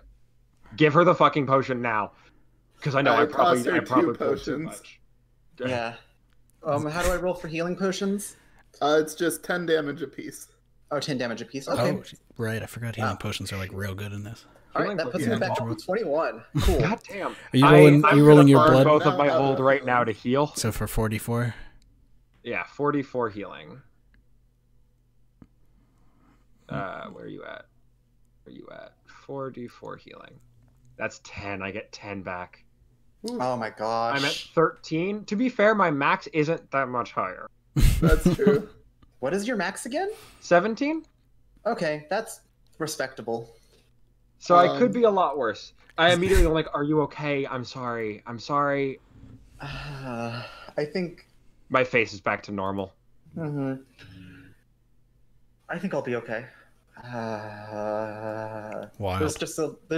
B: give her the fucking potion now, because I know
C: I
B: I probably
C: tossed her
B: I probably
C: 2
B: pulled too
C: potions.
B: much.
D: Yeah. How do I roll for healing potions?
C: It's just 10 damage apiece.
D: Oh, 10 damage apiece. Okay.
A: Oh, right. I forgot healing potions are like real good in this.
D: All right, that puts me
C: Yeah.
D: back to 21. Cool.
B: God damn.
A: Are you rolling?
B: I'm
A: Are you rolling
B: gonna
A: your
B: burn
A: blood?
B: both of my
C: No,
B: hold right now to heal.
A: So for 44.
B: Yeah, 44 healing. Where are you at? 44 healing. That's 10. I get 10 back.
D: Oh my gosh.
B: I'm at 13. To be fair, my max isn't that much higher.
C: That's true.
D: What is your max again?
B: 17?
D: Okay, that's respectable.
B: So I could be a lot worse. I immediately am like, are you okay? I'm sorry.
D: I think.
B: My face is back to normal.
D: I think I'll be okay.
A: Wow.
D: There's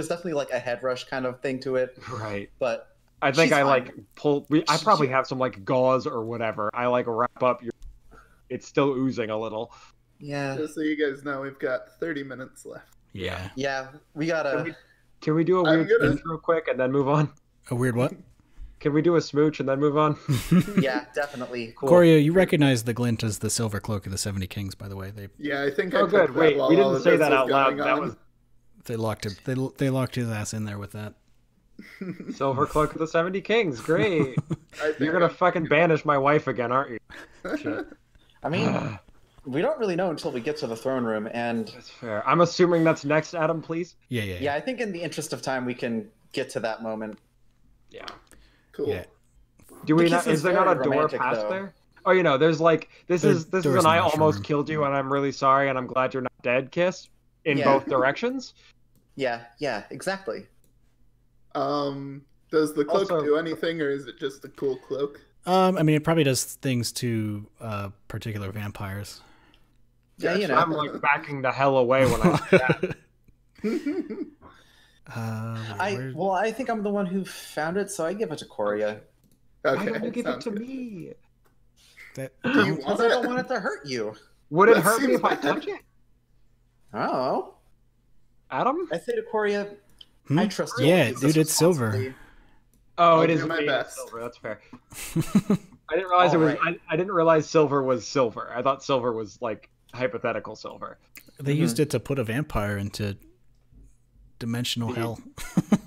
D: definitely like a head rush kind of thing to it,
B: Right.
D: but
B: I think
D: She's
B: I
D: fine.
B: like pull. I probably have some like gauze or whatever. I like wrap up your it's still oozing a little.
D: Yeah.
C: Just so you guys know, we've got 30 minutes left.
A: Yeah.
D: Yeah, we gotta.
B: Can we do a weird intro quick and then move on?
A: A weird what?
B: Can we do a smooch and then move on?
D: Yeah, definitely. Cool.
A: Corio, you recognize the glint as the silver cloak of the 70 Kings, by the way.
C: Yeah, I think.
B: Oh, good. Wait, we didn't say that out loud. That was.
A: They locked him. They locked his ass in there with that.
B: Silver cloak of the 70 Kings. Great. You're gonna fucking banish my wife again, aren't you? Shit.
D: I mean, we don't really know until we get to the throne room, and
B: That's fair. I'm assuming that's next, Adam. Please.
D: yeah, I think in the interest of time, we can get to that moment.
B: Yeah.
C: Cool.
A: Yeah.
B: Do we
D: The
B: not?
D: kiss
B: Is
D: is
B: there not a
D: very
B: door
D: romantic,
B: past
D: though.
B: there? Oh, you know, there's like this is
A: doors
B: an
A: in
B: I
A: the mushroom
B: almost
A: room.
B: killed you and I'm really sorry and I'm glad you're not dead kiss in
D: Yeah.
B: both directions.
D: Yeah, exactly.
C: Does the cloak
B: Also-
C: do anything, or is it just a cool cloak?
A: I mean, it probably does things to particular vampires.
D: Yeah, you know.
B: I'm like backing the hell away when I say that.
D: I think I'm the one who found it, so I give it to Coria.
B: Why
C: Okay,
B: don't you give it
C: sounds
B: to
C: good.
B: me?
A: That,
C: Do you want
D: Because I don't
C: it?
D: want it to hurt you.
B: Would it
C: That
B: hurt me
C: seems
B: if I
C: bad.
B: touch it?
D: Oh,
B: Adam?
D: I say to Coria, I trust you.
A: Yeah,
D: Use
A: dude,
D: this
A: it's silver.
D: responsibly.
B: Oh,
C: I'll
B: it
C: do
B: is
C: my
B: made of
C: best.
B: silver. That's fair. I didn't realize it was.
D: Alright.
B: I didn't realize silver was silver. I thought silver was like hypothetical silver.
A: They used it to put a vampire into dimensional hell.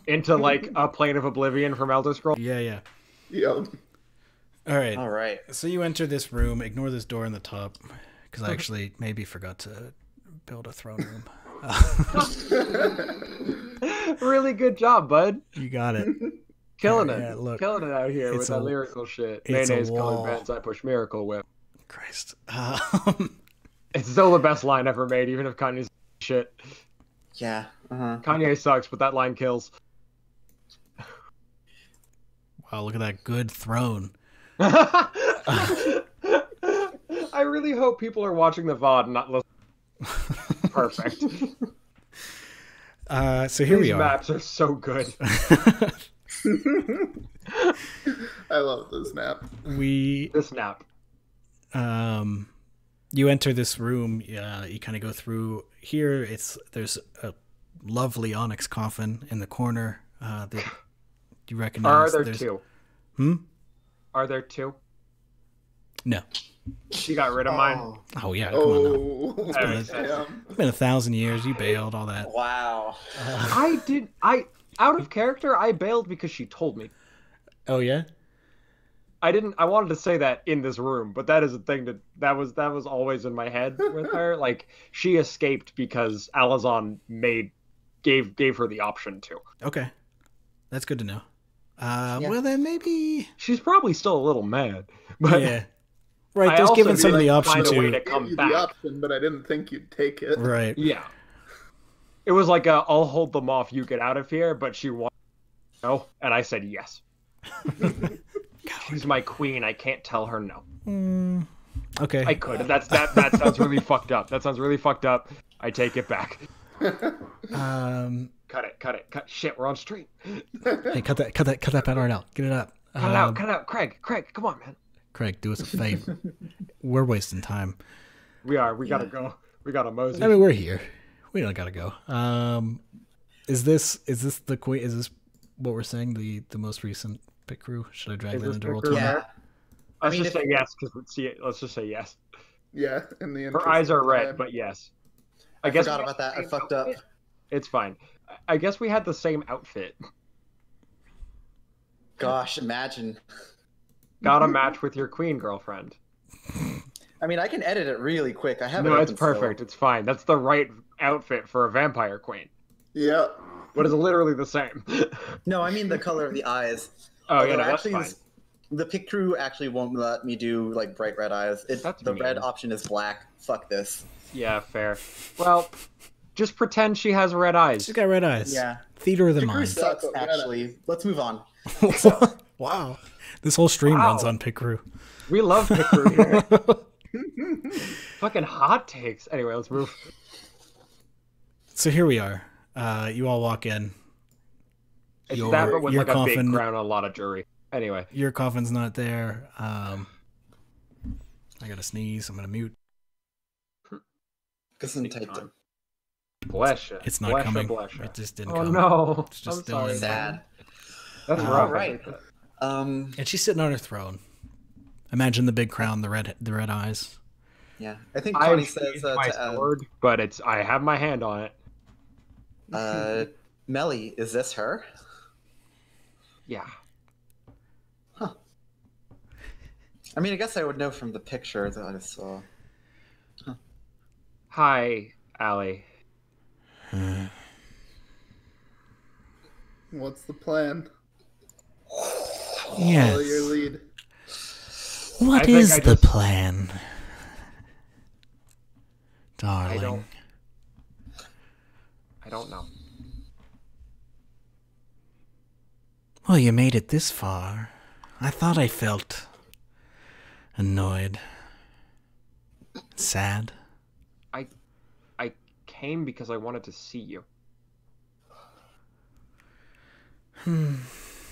B: Into like a plane of oblivion from Elder Scrolls.
A: Yeah.
C: Yep.
A: All right.
D: All right.
A: So you enter this room. Ignore this door on the top, because I actually maybe forgot to build a throne room.
B: Really good job, bud.
A: You got it.
B: Killing
A: Yeah,
B: it.
A: look,
B: Killing it out here
A: it's
B: with that
A: a-
B: lyrical shit.
A: it's a
B: Mayonnaise colored
A: wall.
B: bands, I push Miracle Whip.
A: Christ.
B: It's still the best line ever made, even if Kanye's shit.
D: Yeah. Uh-huh.
B: Kanye sucks, but that line kills.
A: Wow, look at that good throne.
B: I really hope people are watching the VOD and not listening. Perfect.
A: So here we
B: These
A: are.
B: maps are so good.
C: I love this map.
B: This map.
A: You enter this room. You kind of go through here. There's a lovely onyx coffin in the corner. That you recognize.
B: Are there
A: There's-
B: two? Are there two?
A: No.
B: She got rid of mine.
A: Oh yeah. Come on. Now.
C: Oh,
B: That makes sense.
C: damn.
A: It's been 1,000 years. You bailed all that.
D: Wow.
B: Out of character, I bailed because she told me.
A: Oh yeah.
B: I wanted to say that in this room, but that is a thing that was always in my head with her. Like, she escaped because Alazan gave her the option to.
A: Okay. That's good to know. Well then maybe.
B: She's probably still a little mad, but
A: Yeah. Right.
B: I
A: There's
B: also
A: given some of
B: did
A: the option
B: find a way
A: to.
B: to
C: I
B: come
C: gave you
B: back.
C: the option, but I didn't think you'd take it.
A: Right.
B: Yeah. It was like I'll hold them off, you get out of here, but she wanted no, and I said yes. She's my queen, I can't tell her no.
A: Okay.
B: I could. That sounds really fucked up. That sounds really fucked up. I take it back. Cut it. Shit, we're on stream.
A: Hey, cut that part right out. Get it up.
B: Cut it out. Craig, come on, man.
A: Craig, do us a favor. We're wasting time.
B: We gotta go. We gotta mosey.
A: I mean, we're here. We don't gotta go. Is this the queen? Is this what we're saying? The most recent pit crew? Should I drag
B: Is
A: that
B: this
A: into
B: pit
A: roll
B: crew?
A: 20?
D: Yeah.
B: Let's
D: mean,
B: just say yes, let's just say yes.
C: Yeah, in the interest
B: Her eyes are
C: of
B: red,
C: time.
B: but yes.
D: I
B: guess
D: forgot
B: we
D: about that. I
B: had the
D: fucked
B: same
D: up.
B: outfit. It's fine. I guess we had the same outfit.
D: Gosh, imagine.
B: Gotta match with your queen girlfriend.
D: I mean, I can edit it really quick. I have it
B: No, it's
D: open still.
B: perfect. It's fine. That's the right outfit for a vampire queen.
C: Yeah.
B: But it's literally the same.
D: No, I mean the color of the eyes.
B: Oh, yeah,
D: Although
B: no, that's
D: actually,
B: fine.
D: the pit crew actually won't let me do like bright red eyes.
B: That's
D: The
B: mean.
D: red option is black. Fuck this.
B: Yeah, fair. Well, just pretend she has red eyes.
A: She's got red eyes.
D: Yeah.
A: Theater of the
D: Pit crew
A: mind.
D: sucks.
C: Yeah, but
D: Actually, let's move on.
A: Wow. This whole stream
B: Wow.
A: runs on pit crew.
B: We love pit crew here. Fucking hot takes. Anyway, let's move.
A: So here we are. You all walk in.
B: It's
A: Your-
B: that, but with
A: your
B: like a
A: coffin-
B: big crown and a lot of jewelry. Anyway,
A: Your coffin's not there. I gotta sneeze. I'm gonna mute.
D: Gesundheit.
B: Bless you.
A: It's not
B: Bless
A: coming.
B: Bless you.
A: It just didn't
B: Oh
A: come.
B: no!
A: It's just
B: I'm
A: still
B: sorry.
A: in.
D: Sad.
B: That's
A: All
B: rough.
D: right.
A: And she's sitting on her throne. Imagine the big crown, the red eyes.
D: Yeah, I think Connie says
B: my sword, but I have my hand on it.
D: Melly, is this her?
B: Yeah.
D: Huh. I mean, I guess I would know from the picture that I saw. Huh.
B: Hi, Allie.
C: What's the plan?
A: Yes.
C: Follow your lead.
A: What is the plan, darling?
B: I don't know.
A: Well, you made it this far. I thought I felt annoyed, sad.
B: I came because I wanted to see you.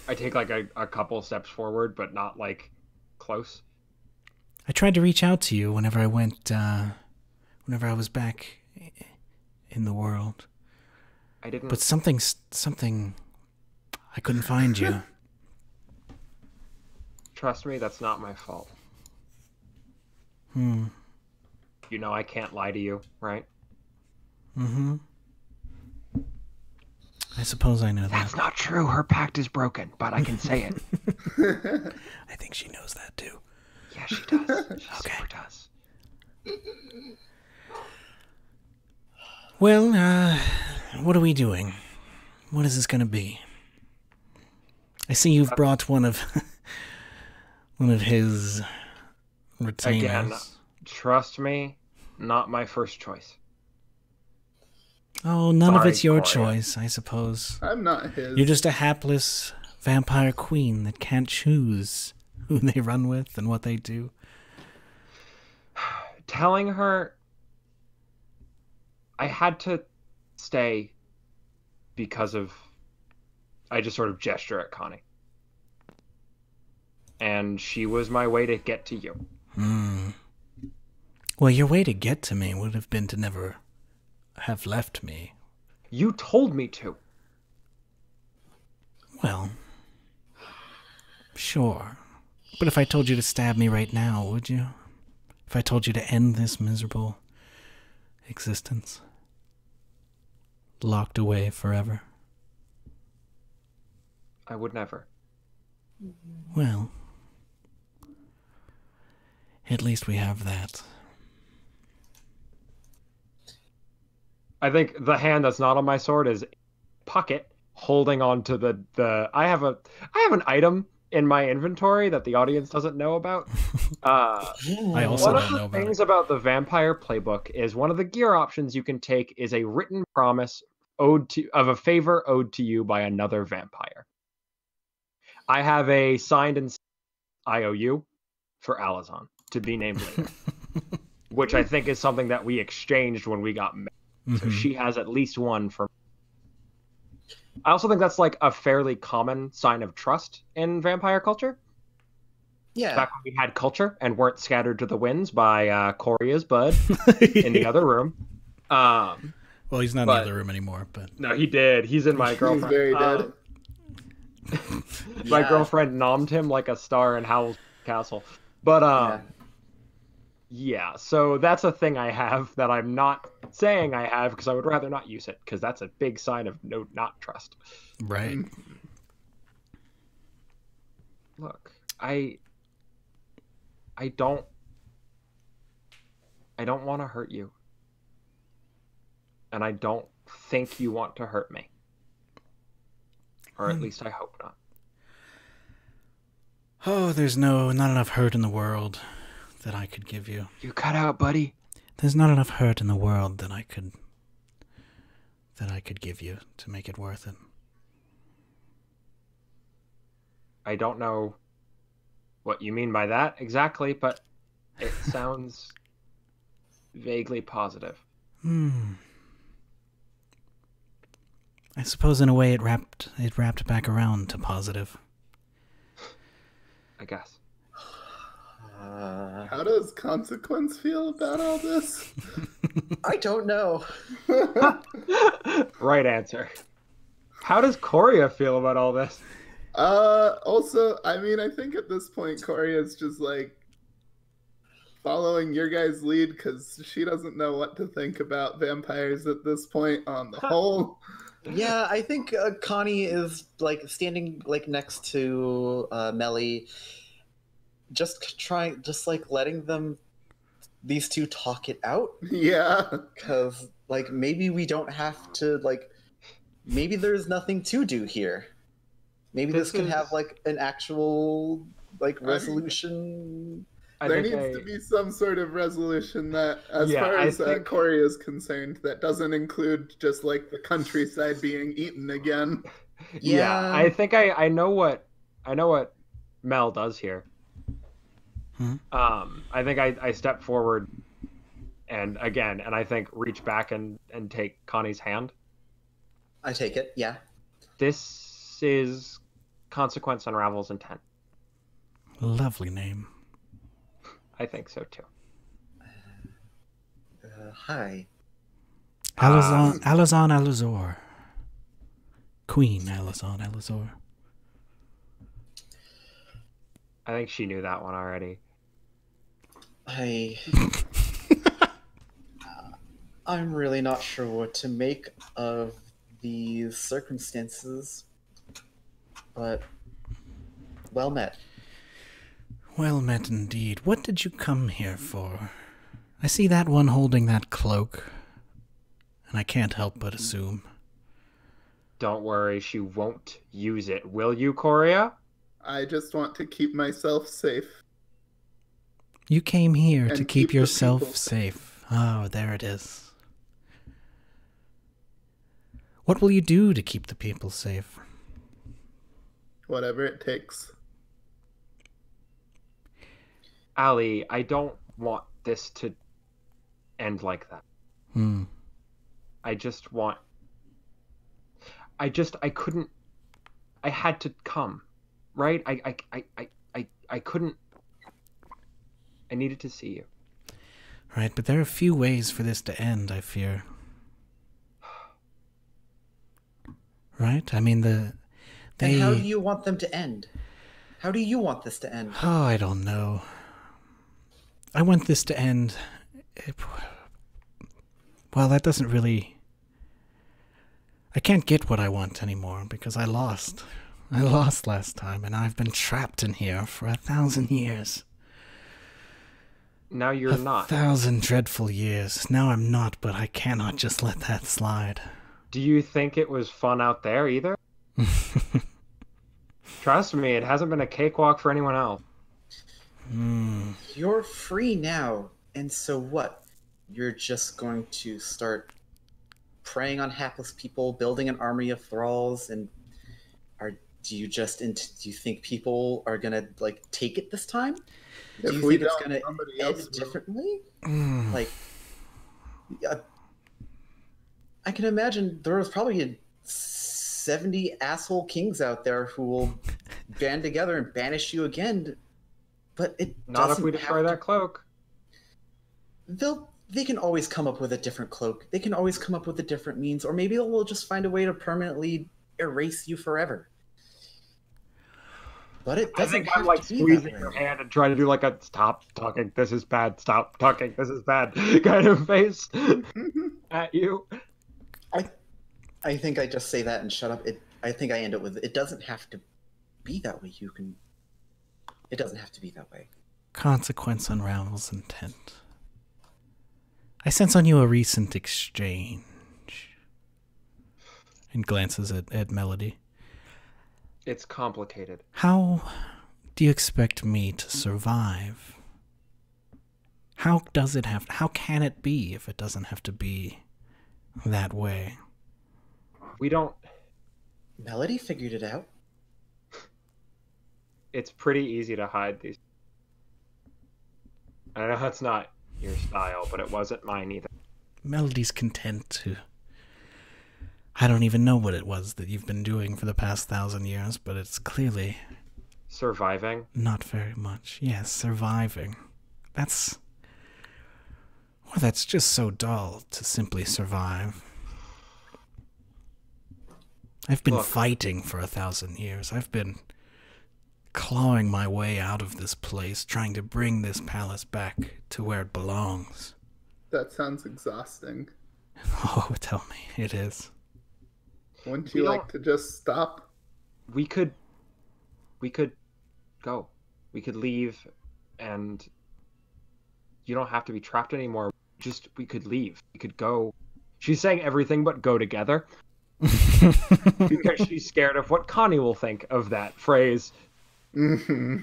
B: I take like a couple steps forward, but not like close.
A: I tried to reach out to you whenever I went, whenever I was back in the world.
B: I didn't.
A: But something, I couldn't find you.
B: Trust me, that's not my fault.
A: Hmm.
B: You know I can't lie to you, right?
A: Mm-hmm. I suppose I know that.
B: That's not true. Her pact is broken, but I can say it.
A: I think she knows that too.
B: Yeah, she does. She super does.
A: Well, what are we doing? What is this going to be? I see you've brought one of his retainers.
B: Again, trust me, not my first choice.
A: Oh, none of it's your
B: Coria.
A: choice, I suppose.
C: I'm not his.
A: You're just a hapless vampire queen that can't choose who they run with and what they do.
B: Telling her I had to stay because of... I just sort of gesture at Connie. And she was my way to get to you.
A: Well, your way to get to me would have been to never have left me.
B: You told me to.
A: Well, sure. But if I told you to stab me right now, would you? If I told you to end this miserable existence? Locked away forever?
B: I would never.
A: Well, at least we have that.
B: I think the hand that's not on my sword is pocket holding on to the I have an item in my inventory that the audience doesn't know about.
A: I also
B: One
A: don't
B: of
A: know
B: the
A: about
B: things
A: it.
B: about the vampire playbook is one of the gear options you can take is a written promise of a favor owed to you by another vampire. I have a signed and IOU for Alazon to be named later, which I think is something that we exchanged when we got married. So she has at least one for... I also think that's like a fairly common sign of trust in vampire culture.
D: Yeah.
B: Back when we had culture and weren't scattered to the winds by Coria's bud in the other room.
A: Well, he's not in
B: but-
A: the other room anymore, but...
B: No, he did. He's in my girlfriend.
C: He's very dead.
B: My
D: Yeah.
B: girlfriend nommed him like a star in Howl's Castle. But yeah, so that's a thing I have that I'm not saying I have because I would rather not use it because that's a big sign of not trust.
A: Right.
B: Look, I don't want to hurt you. And I don't think you want to hurt me. Or at least I hope not.
A: Oh, there's not enough hurt in the world that I could give you.
B: You cut out, buddy.
A: There's not enough hurt in the world that I could give you to make it worth it.
B: I don't know what you mean by that exactly, but it sounds vaguely positive.
A: I suppose in a way it wrapped back around to positive.
B: I guess.
C: How does Consequence feel about all this?
D: I don't know.
B: Right answer. How does Korea feel about all this?
C: Also, I mean, I think at this point, Corey is just like following your guys' lead because she doesn't know what to think about vampires at this point on the whole.
D: Yeah, I think Connie is like standing like next to Melly, just like letting these two talk it out.
C: Yeah.
D: Because like maybe we don't have to like, maybe there's nothing to do here. Maybe this could have like an actual like resolution.
C: There needs to be some sort of resolution that, as far as Corey is concerned, that doesn't include just like the countryside being eaten again.
B: Yeah, I think I know what Mel does here. I think I step forward and I think reach back and take Connie's hand.
D: I take it. Yeah.
B: This is Consequence Unravels Intent.
A: Lovely name.
B: I think so too.
D: Hi.
A: Alazan Alazor. Queen Alazan Alazor.
B: I think she knew that one already.
D: I'm really not sure what to make of these circumstances, but well met.
A: Well met indeed. What did you come here for? I see that one holding that cloak, and I can't help but assume.
B: Don't worry, she won't use it. Will you, Korea?
C: I just want to keep myself safe.
A: You came here to keep yourself safe. Oh, there it is. What will you do to keep the people safe?
C: Whatever it takes.
B: Ali, I don't want this to end like that. I couldn't. I had to come, right? I couldn't. I needed to see you.
A: Right, but there are a few ways for this to end, I fear. Right? I mean,
D: And how do you want them to end? How do you want this to end?
A: Oh, I don't know. I want this to end... Well, that doesn't really... I can't get what I want anymore because I lost. I lost last time, and I've been trapped in here for 1,000 years.
B: Now you're not.
A: 1,000 dreadful years. Now I'm not, but I cannot just let that slide.
B: Do you think it was fun out there either? Trust me, it hasn't been a cakewalk for anyone else.
D: You're free now, and so what? You're just going to start preying on hapless people, building an army of thralls, and do you think people are gonna like take it this time? Do you think it's gonna end differently? Like, I can imagine there was probably 70 asshole kings out there who will band together and banish you again. But it
B: not if we destroy that cloak.
D: They can always come up with a different cloak. They can always come up with a different means, or maybe they'll just find a way to permanently erase you forever. But it doesn't have to be
B: squeezing your hand and trying to do like a "stop talking, this is bad, stop talking, this is bad" kind of face at you.
D: I think I just say that and shut up. I think I end it with, it doesn't have to be that way. It doesn't have to be that way.
A: Consequence unravels intent. I sense on you a recent exchange. And glances at Melody.
B: It's complicated.
A: How do you expect me to survive? How can it be if it doesn't have to be that way?
B: We don't...
D: Melody figured it out.
B: It's pretty easy to hide these. I know that's not your style, but it wasn't mine either.
A: Melody's content to... I don't even know what it was that you've been doing for the past 1,000 years, but it's clearly
B: Surviving.
A: Not very much. Yes, surviving. That's... Well, that's just so dull to simply survive. I've been fighting for 1,000 years. I've been clawing my way out of this place, trying to bring this palace back to where it belongs.
C: That sounds exhausting.
A: Oh, tell me, it is.
C: Wouldn't you like to just stop?
B: We could go. We could leave, and you don't have to be trapped anymore. We could leave. We could go. She's saying everything but go together. Because she's scared of what Connie will think of that phrase.
C: Mm-hmm.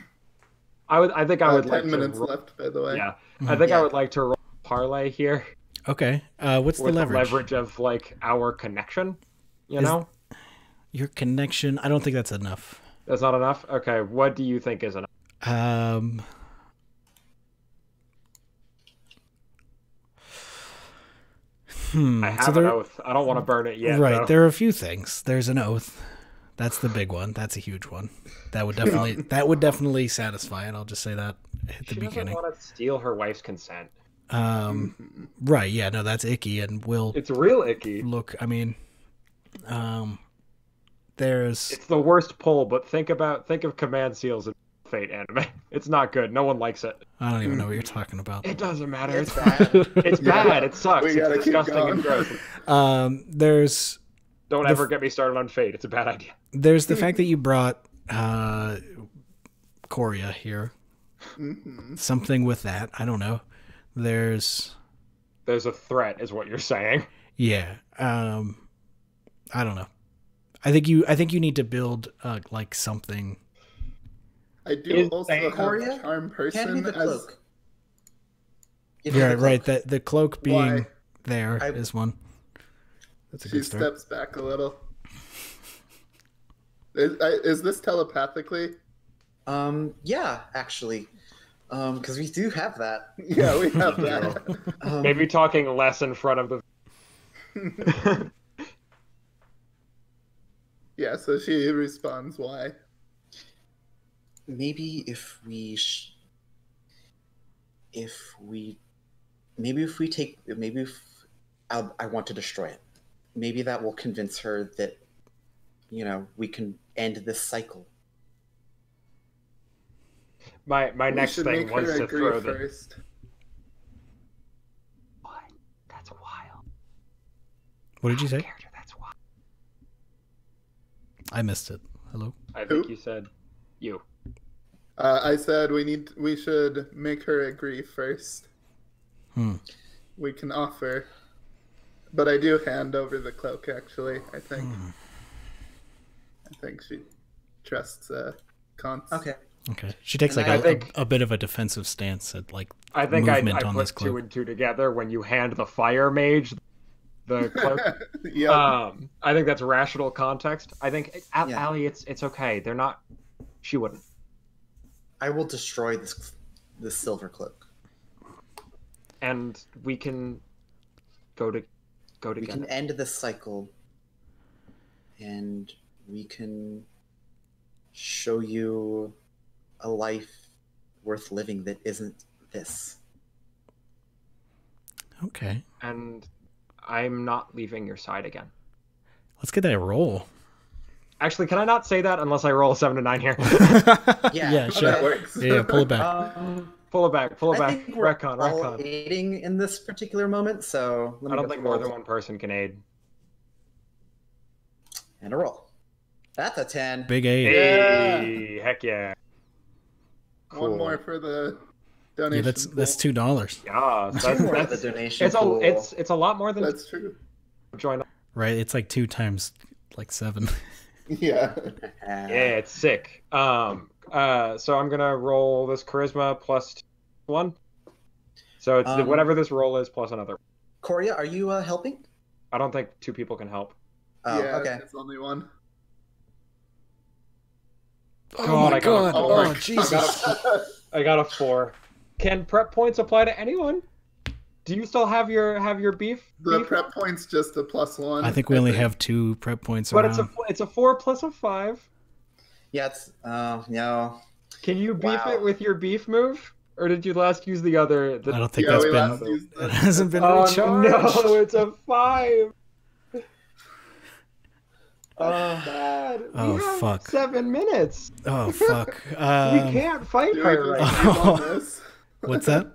B: I think I would like
C: 10 minutes left, by the way.
B: Yeah. I think I would like to roll parlay here.
A: Okay. What's the leverage?
B: The leverage of like our connection, you know?
A: Your connection, I don't think that's enough.
B: That's not enough? Okay, what do you think is enough? I have an oath. I don't want to burn it yet.
A: Right,
B: though.
A: there are a few things. There's an oath. That's the big one. That's a huge one. That would definitely satisfy it. I'll just say that at the beginning.
B: She doesn't want to steal her wife's consent.
A: Right, yeah, no, that's icky, and
B: it's real icky.
A: Look, I mean,
B: it's the worst pull, but think of Command Seals and Fate anime. It's not good. No one likes it.
A: I don't even know what you're talking about.
B: It doesn't matter. It's bad. It's bad. It sucks. It's disgusting and gross.
A: There's...
B: Don't ever get me started on Fate. It's a bad idea.
A: There's the fact that you brought Coria here.
C: Mm-hmm.
A: Something with that. I don't know. There's
B: a threat, is what you're saying.
A: Yeah. I don't know. I think you need to build like something.
C: I do also have
D: Coria?
C: charm person
D: Hand me the
C: as
D: cloak.
A: Yeah, right. The cloak being
C: Why?
A: there is one. That's a
C: she
A: good start.
C: steps back a little. Is this telepathically?
D: Yeah, actually. Because we do have that.
C: Yeah, we have that.
B: Maybe talking less in front of the.
C: Yeah, so she responds, why?
D: Maybe if we I want to destroy it. Maybe that will convince her that, we can end this cycle.
B: My next thing was to throw the.
C: First.
B: What? That's wild.
A: What did you say?
B: Character, that's wild.
A: I missed it. Hello?
B: I think you said you.
C: I said we should make her agree first. We can offer, but I do hand over the cloak. Actually, I think she trusts Const.
D: Okay.
A: Okay. She takes
D: And
A: a bit of a defensive stance at like
B: I think
A: movement
B: I
A: on
B: put
A: this cloak.
B: 2 and 2 together when you hand the fire mage the cloak.
C: Yeah.
B: I think that's rational context. I think
D: Yeah.
B: Allie, it's okay. They're not. She wouldn't.
D: I will destroy this silver cloak.
B: And we can go together.
D: We can end this cycle, and we can show you a life worth living that isn't this.
A: Okay.
B: And I'm not leaving your side again.
A: Let's get that roll.
B: Actually, can I not say that unless I roll a 7 to 9 here?
A: Yeah, sure.
C: That works.
A: Yeah, pull it back.
B: Pull it back. Pull it
D: I
B: back.
D: think we're
B: Retcon.
D: all
B: Retcon.
D: aiding in this particular moment, so let me
B: I don't
D: get
B: think
D: the
B: more
D: roll.
B: than one person can aid.
D: And a roll. That's a 10.
A: Big A.
B: Hey, heck yeah. Cool.
C: One more for the donation.
A: Yeah, that's $2.
B: Yeah,
D: Two more of the
B: that's
D: donation
B: it's
D: pool.
B: it's a lot more than
C: That's true.
B: join.
A: Right? It's like 2 times like 7.
C: Yeah.
B: Yeah, it's sick. So I'm gonna roll this charisma plus 1. So it's whatever this roll is plus another.
D: Coria, are you helping?
B: I don't think 2 people can help.
D: Oh,
C: Yeah,
D: okay.
C: it's only one.
A: Oh my god.
C: Oh
A: Oh,
C: my
A: Jesus.
B: I got a 4. Can prep points apply to anyone? Do you still have your beef?
C: The
B: beef?
C: prep point's just a +1.
A: I think we only have 2 prep points
B: But
A: around.
B: it's a 4 plus a 5.
D: Yeah, it's no.
B: Can you beef
C: Wow.
B: it with your beef move? Or did you last use the other?
A: I don't think
C: Yeah,
A: that's
C: we
A: been.
C: last used
A: It
C: the-
A: hasn't been
B: Oh
A: recharged.
B: no, it's a 5.
D: Uh,
B: Bad.
A: Oh,
B: We have
A: fuck.
B: 7 minutes.
A: Oh fuck.
B: We can't fight
C: Do
B: her
C: we
B: right
C: just
B: now.
C: end on this?
A: What's that?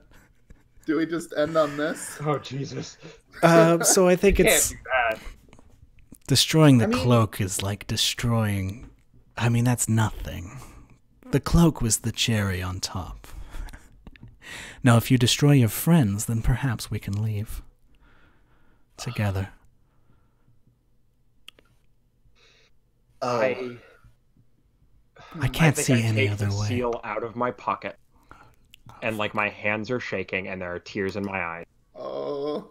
C: Do we just end on this?
B: Oh Jesus.
A: So I think
B: Can't
A: it's
B: do that.
A: destroying the
D: I mean-
A: cloak is like destroying. I mean, that's nothing. The cloak was the cherry on top. Now, if you destroy your friends, then perhaps we can leave together.
B: I
A: can't
B: think
A: see
B: I
A: any
B: take
A: other
B: the
A: way.
B: seal out of my pocket, and like my hands are shaking, and there are tears in my eyes.
C: Oh.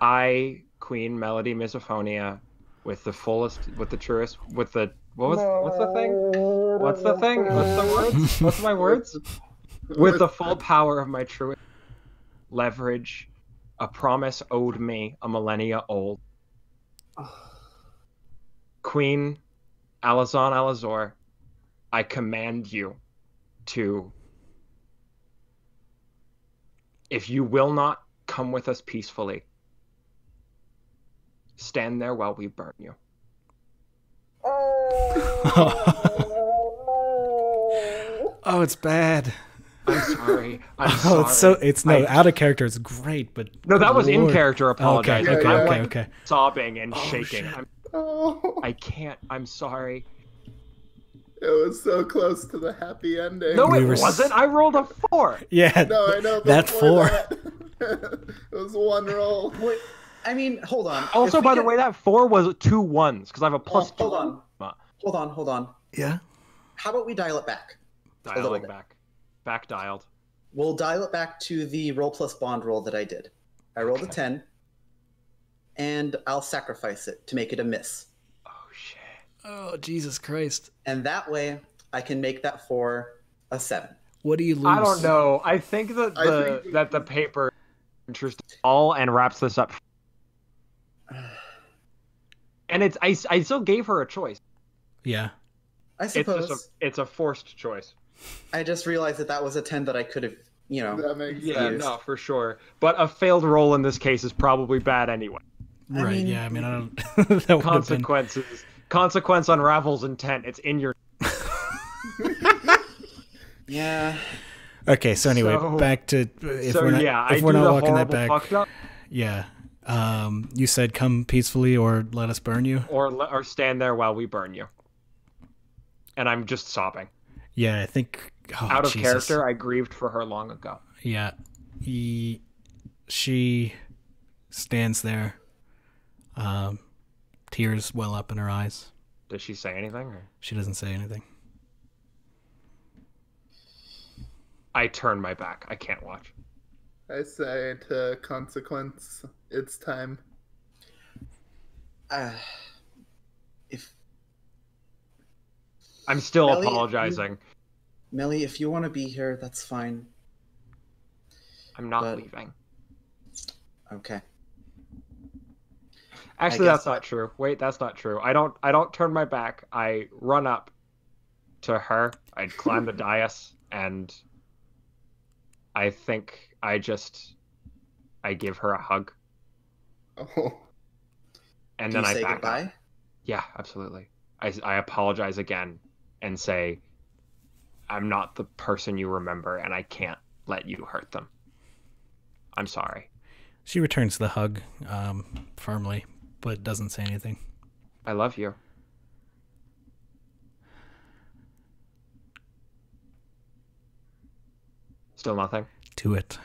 B: I, Queen Melody Misophonia, with the fullest, with the truest, with the what's the thing? What's the thing? What's the words? What's my words? With the full power of my truest leverage, a promise owed me a millennia old. Queen Alazan Alazor, I command you to, if you will not come with us peacefully, stand there while we burn you.
A: Oh, it's bad.
B: I'm sorry. I'm
A: Oh,
B: sorry.
A: it's so. It's no
B: I-
A: out of character. It's great, but
B: No, that was in
A: Lord.
B: character apologizing.
A: Okay,
B: I'm
C: okay,
B: like
A: okay.
B: sobbing and
A: Oh,
B: shaking.
A: shit.
C: Oh.
B: I can't. I'm sorry.
C: It was so close to the happy ending.
B: No,
A: We
B: it
A: were
B: wasn't. I rolled a 4.
A: Yeah.
C: No, I know.
A: That
C: before
A: 4.
C: that, it was one roll.
D: Wait, I mean, hold on.
B: Also,
D: If we
B: by the
D: get-
B: way, that 4 was 2 1s because I have a plus 2.
D: hold on. Hold on.
A: Yeah.
D: How about we dial it back? little
B: Dialing
D: bit.
B: back. Back dialed.
D: We'll dial it back to the roll plus bond roll that I did. I rolled a 10, and I'll sacrifice it to make it a miss.
B: Oh, shit.
A: Oh, Jesus Christ.
D: And that way, I can make that 4 a 7.
A: What do you lose?
B: I don't know. I think that
C: I think-
B: the paper interests all and wraps this up. And it's I still gave her a choice.
A: Yeah.
D: I
B: It's
D: suppose.
B: just it's a forced choice.
D: I just realized that was a 10 that I could have,
C: That makes
B: Yeah,
C: sense.
B: no, for sure. But a failed roll in this case is probably bad anyway.
D: I
A: Right.
D: mean-
A: Yeah. I mean, I don't. that would have been.
B: Consequences. Consequence unravels intent. It's in your.
D: Yeah.
A: Okay. So anyway,
B: So-
A: back to if
B: So
A: we're not
B: yeah,
A: if
B: I
A: we're
B: do
A: not
B: the
A: walking that
B: horrible
A: back.
B: fucked up,
A: Yeah. You said come peacefully or let us burn you.
B: or stand there while we burn you. And I'm just sobbing.
A: Yeah. I think. Oh,
B: Out of
A: Jesus.
B: character, I grieved for her long ago.
A: Yeah. She stands there. Tears well up in her eyes.
B: Does she say anything? Or?
A: She doesn't say anything.
B: I turn my back. I can't watch.
C: I say to Consequence, it's time.
D: If
B: I'm still
D: Melly,
B: apologizing.
D: Melly, if you want to be here, that's fine.
B: I'm not
D: but-
B: leaving.
D: Okay.
B: Actually,
D: guess
B: that's not true. Wait, that's not true. I don't turn my back. I run up to her. I climb the dais, and I think I give her a hug,
C: Oh.
B: and
D: Do
B: then
D: you
B: I
D: say
B: back
D: goodbay?
B: up. Yeah, absolutely. I apologize again and say I'm not the person you remember, and I can't let you hurt them. I'm sorry.
A: She returns the hug firmly, but doesn't say anything.
B: I love you. Still nothing.
A: Do it.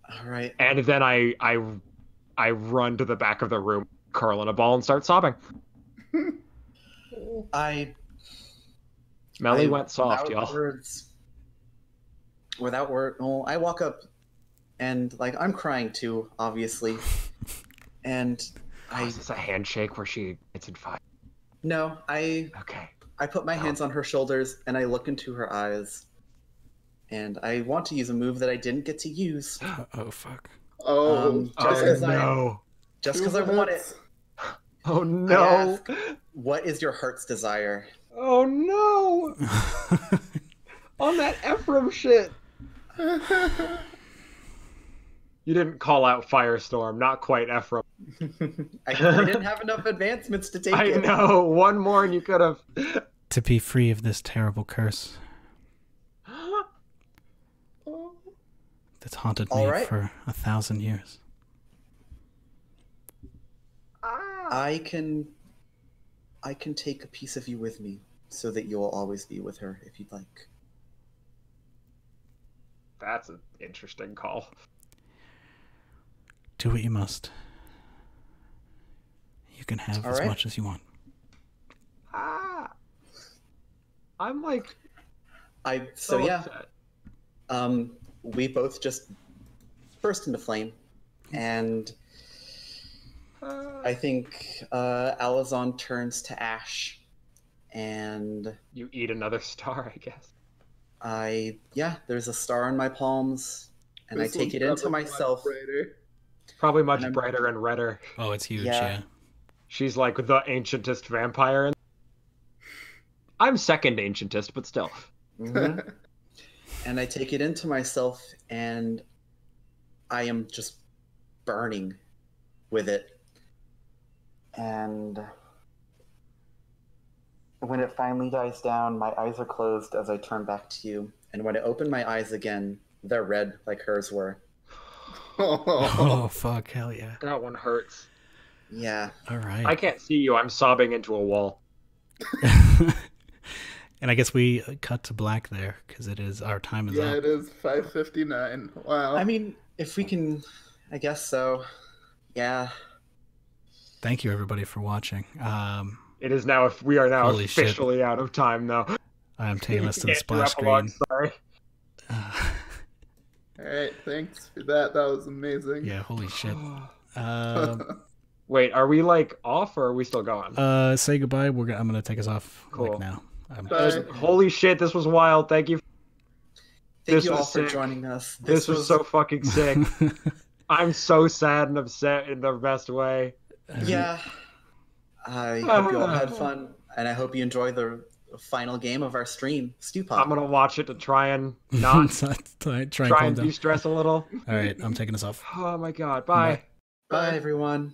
D: All right.
B: And then I run to the back of the room, curl in a ball, and start sobbing. Melly went soft,
D: without
B: y'all.
D: words. Without word, well, I walk up, and like I'm crying too, obviously, and
B: Oh, is this a handshake where she gets in fight?
D: no, I
B: Okay.
D: put my hands on her shoulders and I look into her eyes, and I want to use a move that I didn't get to use,
A: Oh fuck.
C: Oh,
D: Just 'cause I-
B: no.
D: just
C: two
D: because I want it.
C: minutes.
B: Oh
D: I
B: no!
D: ask, what is your heart's desire?
B: Oh no! On that Ephraim shit. You didn't call out Firestorm, not quite Ephraim.
D: I didn't have enough advancements to take
B: I
D: it.
B: know, one more and you could have.
A: To be free of this terrible curse that's haunted me
D: All right.
A: for 1,000 years.
D: I can take a piece of you with me so that you'll always be with her if you'd like.
B: That's an interesting call.
A: Do what you must. You can have
D: All
A: as
D: right.
A: much as you want.
B: I'm like
D: So yeah,
B: upset.
D: we both just burst into flame, and I think Alazon turns to ash, and
B: You eat another star, I guess.
D: there's a star in my palms, and
C: This
D: I take
C: one's
D: it into
C: probably much
D: myself.
C: brighter.
B: Probably much
D: And I'm-
B: brighter and redder.
A: Oh, it's huge,
D: Yeah.
A: yeah.
B: She's like the ancientest vampire. I'm second ancientest, but still.
D: Mhm. And I take it into myself, and I am just burning with it. And when it finally dies down, my eyes are closed as I turn back to you. And when I open my eyes again, they're red like hers were.
A: Oh, fuck, hell yeah.
B: That one hurts.
D: Yeah.
A: All right.
B: I can't see you. I'm sobbing into a wall.
A: And I guess we cut to black there because it is our time is
C: Yeah,
A: up.
C: it is 5:59. Wow.
D: I mean, if we can, I guess so. Yeah.
A: Thank you everybody for watching.
B: It is now. If we are now
A: Holy shit.
B: officially out of time, though.
A: I'm taking us to the
B: Can't do
A: splash
B: epilogue,
A: screen.
B: Sorry.
C: All right, thanks for that. That was amazing.
A: Yeah, holy shit.
B: Wait, are we like off or are we still going?
A: Say goodbye. I'm gonna take us off
B: Cool.
A: like now.
C: Bye.
B: Holy shit, this was wild. Thank you.
D: Thank
B: This
D: you all
B: was
D: for
B: sick.
D: joining us.
B: This was so fucking sick. I'm so sad and upset in the best way.
D: Yeah. I hope you all had fun, and I hope you enjoy the final game of our stream, Stew Pop.
B: I'm gonna watch it to try and not
A: try and
B: try
A: calm
B: and
A: down.
B: de-stress a little.
A: All right, I'm taking us off.
B: Oh my god, bye.
A: Bye.
D: Bye, everyone.